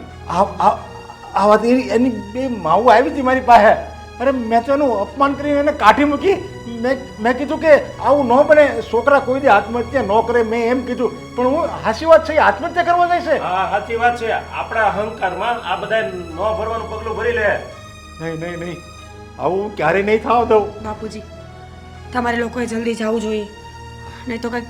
આ વાત એની બે માવું આવી હતી મારી પાસે. અરે મેં તો એનું અપમાન કરીને એને કાઢી મૂકી. મેં કીધું કે આવું ન બને, છોકરા કોઈ દી આત્મહત્યા ન કરે, મેં એમ કીધું. પણ હું હાચી વાત છે, આત્મહત્યા કરવા જાય છે.
હા, સાચી વાત છે. આપણા અહંકારમાં આ બધા ન ભરવાનું પગલું ભરી લે.
નહીં, આવું ક્યારેય નહીં થવા દઉં.
બાપુજી, તમારે લોકોએ જલ્દી જવું જોઈએ, નહીં તો કંઈક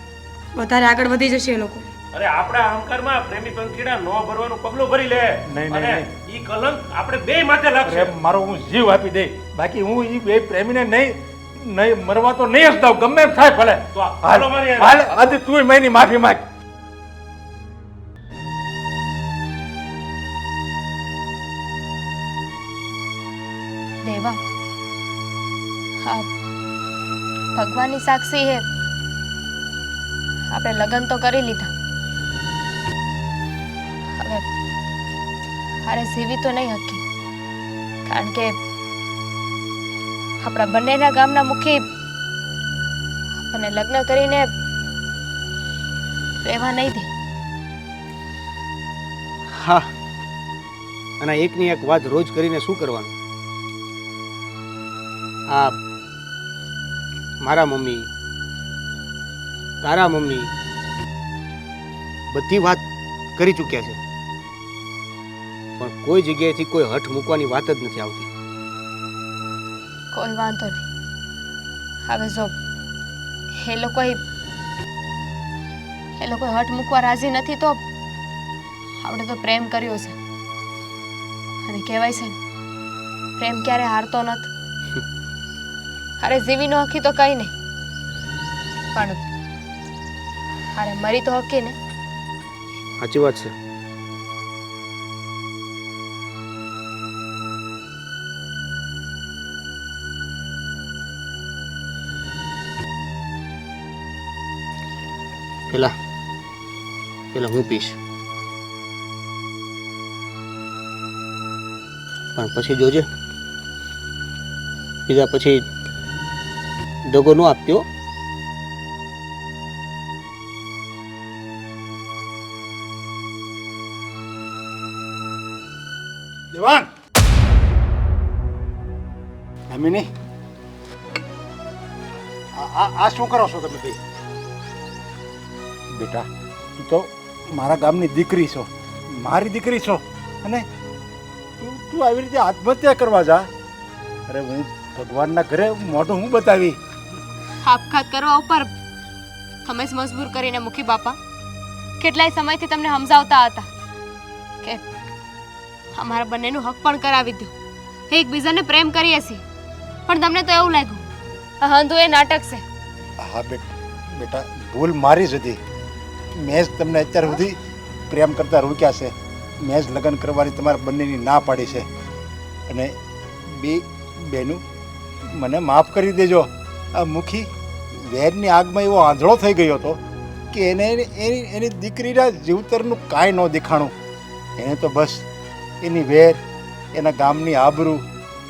વધારે આગળ વધી જશે એ લોકો.
અરે આપણા અહંકારમાં પ્રેમી પંખીડા ન ભરવાનું પગલું ભરી લે.
નહીં.
અને ઈ કલંક આપણે બે માથે લાગશે.
અરે મારો હું જીવ આપી દઈ, બાકી હું એ બે પ્રેમીને નહીં મરવા તો નહીં જ દઉં, ગમે એમ થાય ભલે.
તો હાલો મારી હારે.
હાલ આજે તું મારી માફી માંગ.
દેવા, હા, ભગવાનની સાક્ષી હે, આપણે લગ્ન તો કરી લીધા. હવે હારે જીવી તો નહીં હકી, કારણ કે આપણા બંનેના ગામના મુખી આપણને લગ્ન કરીને રહેવા નહીં દે.
હા, અને એકની એક વાત રોજ કરીને શું કરવાનું? આ મારા મમ્મી, તારા મમ્મી બધી વાત કરી ચૂક્યા છે, પણ કોઈ જગ્યાએથી કોઈ હઠ મૂકવાની વાત જ નથી આવતી.
કોઈ વાંધો નહીં. હવે જો એ લોકોએ હઠ મૂકવા રાજી નથી તો આપણે તો પ્રેમ કર્યો છે, અને કહેવાય છે ને, પ્રેમ ક્યારે હારતો નથી. અરે જીવી નો હકી તો કઈ નહીં, પણ અરે મરી તો હકી ને.
સાચી વાત છે. પેલા હું પીશ, પણ પછી જોજે, પીધા પછી દગો ન આપ્યો.
દેવાંગ, દામિની, આ શું કરો છો તમે બે? બેટા, તું તો મારા ગામની દીકરી છો, મારી દીકરી છો, અને તું આવી રીતે આત્મહત્યા કરવા જા? અરે હું ભગવાનના ઘરે મોઢું હું બતાવી?
આપઘાત કરવા ઉપર તમે જ મજબૂર કરીને મૂકી બાપા. કેટલાય સમયથી તમને સમજાવતા હતા કે અમારા બંનેનું હક પણ કરાવી દો, એકબીજાને પ્રેમ કરીએ છીએ, પણ તમને તો એવું લાગ્યું હંધુ એ નાટક છે.
હા બેટા, ભૂલ મારી જ હતી. મેં જ તમને અત્યાર સુધી પ્રેમ કરતા રોક્યા છે, મેં જ લગ્ન કરવાની તમારા બંનેની ના પાડી છે, અને બેનું મને માફ કરી દેજો. આ મુખી વેરની આગમાં એવો આંધળો થઈ ગયો હતો કે એની દીકરીના જીવતરનું કાંઈ ન દેખાણું. એને તો બસ એની વેર, એના ગામની આબરૂ,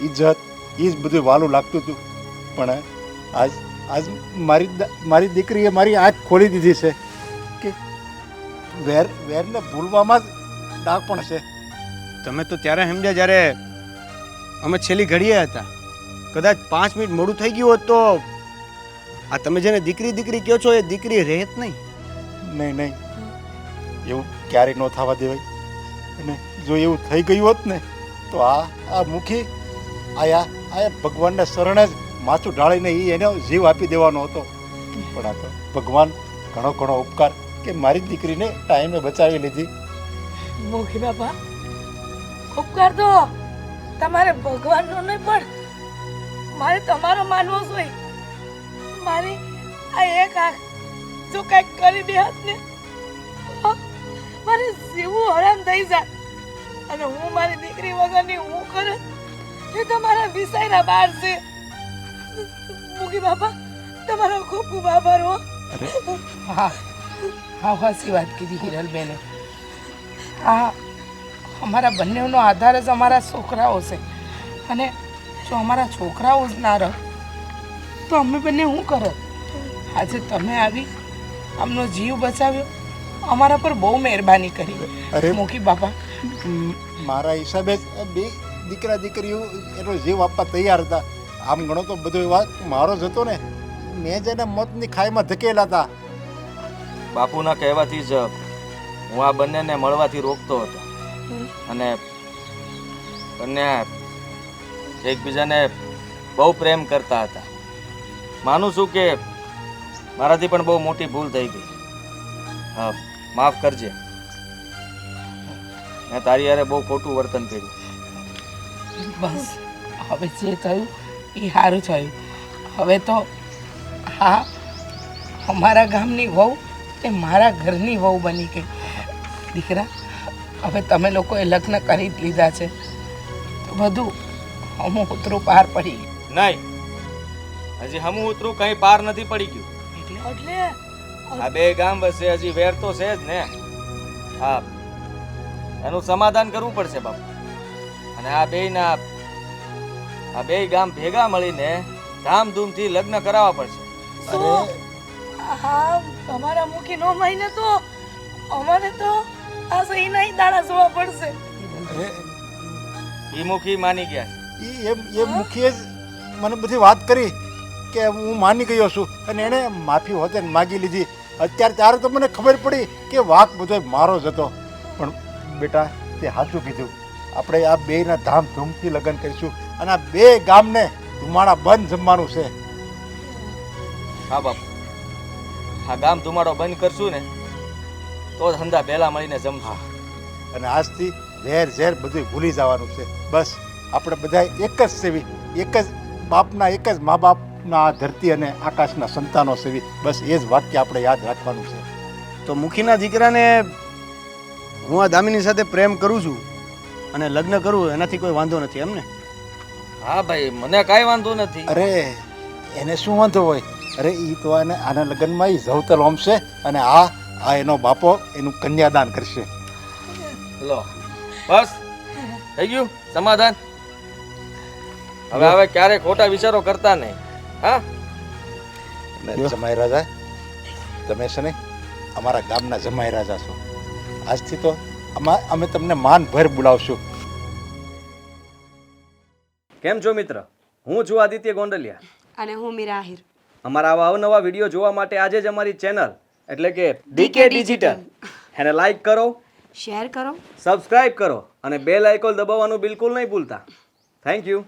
ઇજ્જત, એ જ બધું વાલું લાગતું હતું. પણ આજ મારી દીકરીએ મારી આંખ ખોલી દીધી છે કે વેરને ભૂલવામાં જ ડાકપણ છે.
તમે તો ત્યારે સમજ્યા જ્યારે અમે છેલ્લી ઘડીએ હતા. કદાચ 5 મિનિટ મોડું થઈ ગયું હોત તો આ તમે જેને દીકરી કહો છો એ દીકરી રહે જ નહીં.
નહીં, એવું ક્યારેય ન થવા દેવાય. અને જો એવું થઈ ગયું હોત ને તો આ મુખી આયા ભગવાનના શરણે જ માથું ઢાળીને એને જીવ આપી દેવાનો હતો. પણ આ તો ભગવાન ઘણો ઉપકાર કે મારી દીકરીને ટાઈમે બચાવી લીધી.
મુખી બાપા, ઉપકાર તો તમારે ભગવાનનો નહીં, પણ મારે તમારો માનવો જોઈએ. મારી આ એક આંખ જો કંઈક કરી દે હાથ ને, મારે જીવવું હરામ થઈ જાય, અને હું મારી દીકરી વગરની હું કરે એ તમારા વિષયના બહાર છે. મુખી બાપા, તમારો ખૂબ ખૂબ આભાર હો. હા, હાસી વાત કીધી હિરલબેને. અમારા બંનેનો આધાર જ અમારા છોકરાઓ છે અને જો અમારા છોકરાઓ જ ના રહે તો અમે બંને શું કરત? આજે તમે આવી આમનો જીવ બચાવ્યો, અમારા પર બહુ મહેરબાની કરી.
અરે.
મોકી બાપા,
મારા હિસાબે બે દીકરા દીકરીઓ એનો જીવ આપવા તૈયાર હતા. આમ ગણો તો બધો વાત મારો જ હતો ને. મેં જેને મોતની ખાઈમાં ધકેલા હતા.
બાપુના કહેવાથી જ હું આ બંનેને મળવાથી રોકતો હતો અને બંને એકબીજાને બહુ પ્રેમ કરતા હતા. માનું છું કે મારાથી પણ બહુ મોટી ભૂલ થઈ ગઈ. હા, માફ કરજે. મેં તારી યારે બહુ ખોટું વર્તન કર્યું.
બસ હવે જે થયું એ સારું થયું. હવે તો હા, અમારા ગામની વહુ એ મારા ઘરની વહુ બની ગઈ. દીકરા, હવે તમે લોકોએ લગ્ન કરી જ લીધા છે તો બધું અમુક ઉતરું પાર પડી ગયું.
નહીં, હજી હમું ઉતરું કઈ પાર નથી પડી ગયું.
એટલે
આ બે ગામ વચ્ચે હજી વેર તો છે જ ને. હા, એનું સમાધાન કરવું પડશે બાપુ. અને આ બે ગામ ભેગા મળીને ધામધૂમથી લગ્ન કરાવવા પડશે.
શું? હા, તમારા મુખી નો મહિને તો અમારે તો આ સહીના દાડા જોવા પડશે.
અરે
ઈ મુખી માની ગયા છે.
એ મુખીએ જ મને બધી વાત કરી કે હું માની ગયો છું અને એણે માફી હોતે માગી લીધી. અત્યારે ત્યારે તો મને ખબર પડી કે વાંક બધો મારો જ હતો. પણ બેટા, તે સાચું કીધું. આપણે આ બેયના ધામધૂમથી લગ્ન કરીશું અને આ બે ગામને ધુમાડા બંધ જમવાનું છે.
હા બાપુ, આ ગામ ધુમાડો બંધ કરશું ને તો જ ધંધા પહેલા મળીને જમશું.
અને આજથી ઝેર ઝેર બધું ભૂલી જવાનું છે. બસ આપણે બધા એક જ સેવી, એક જ બાપના, એક જ મા બાપના આ ધરતી અને આકાશના સંતાનો સેવી. બસ એ જ વાક્ય આપણે યાદ રાખવાનું છે.
તો મુખીના દીકરાને હું આ દામિની સાથે પ્રેમ કરું છું અને લગ્ન કરું એનાથી કોઈ વાંધો નથી એમ ને?
હા ભાઈ, મને કાંઈ વાંધો નથી.
અરે એને શું વાંધો હોય? અરે એ તો આના લગ્નમાં એ જવતલ હોમશે અને આ એનો બાપો એનું કન્યાદાન કરશે.
લો, બસ થઈ ગયું સમાધાન. હવે ક્યારે ખોટા વિચારો કરતા નહીં. હા,
જમાઈ રાજા, તમે છે ને અમારા ગામના જમાઈ રાજા છો. આજથી તો અમે તમને માનભર બોલાવશું.
કેમ છો મિત્ર? હું છું આદિત્ય ગોંડલિયા.
અને હું મીરા આહિર.
અમારા આવા અવનવા વિડીયો જોવા માટે આજે જ અમારી ચેનલ એટલે કે ડીકે ડિજિટલ એને લાઈક કરો,
શેર કરો,
સબસ્ક્રાઇબ કરો અને બેલ આઇકોન દબાવવાનું બિલકુલ નહીં ભૂલતા. Thank you.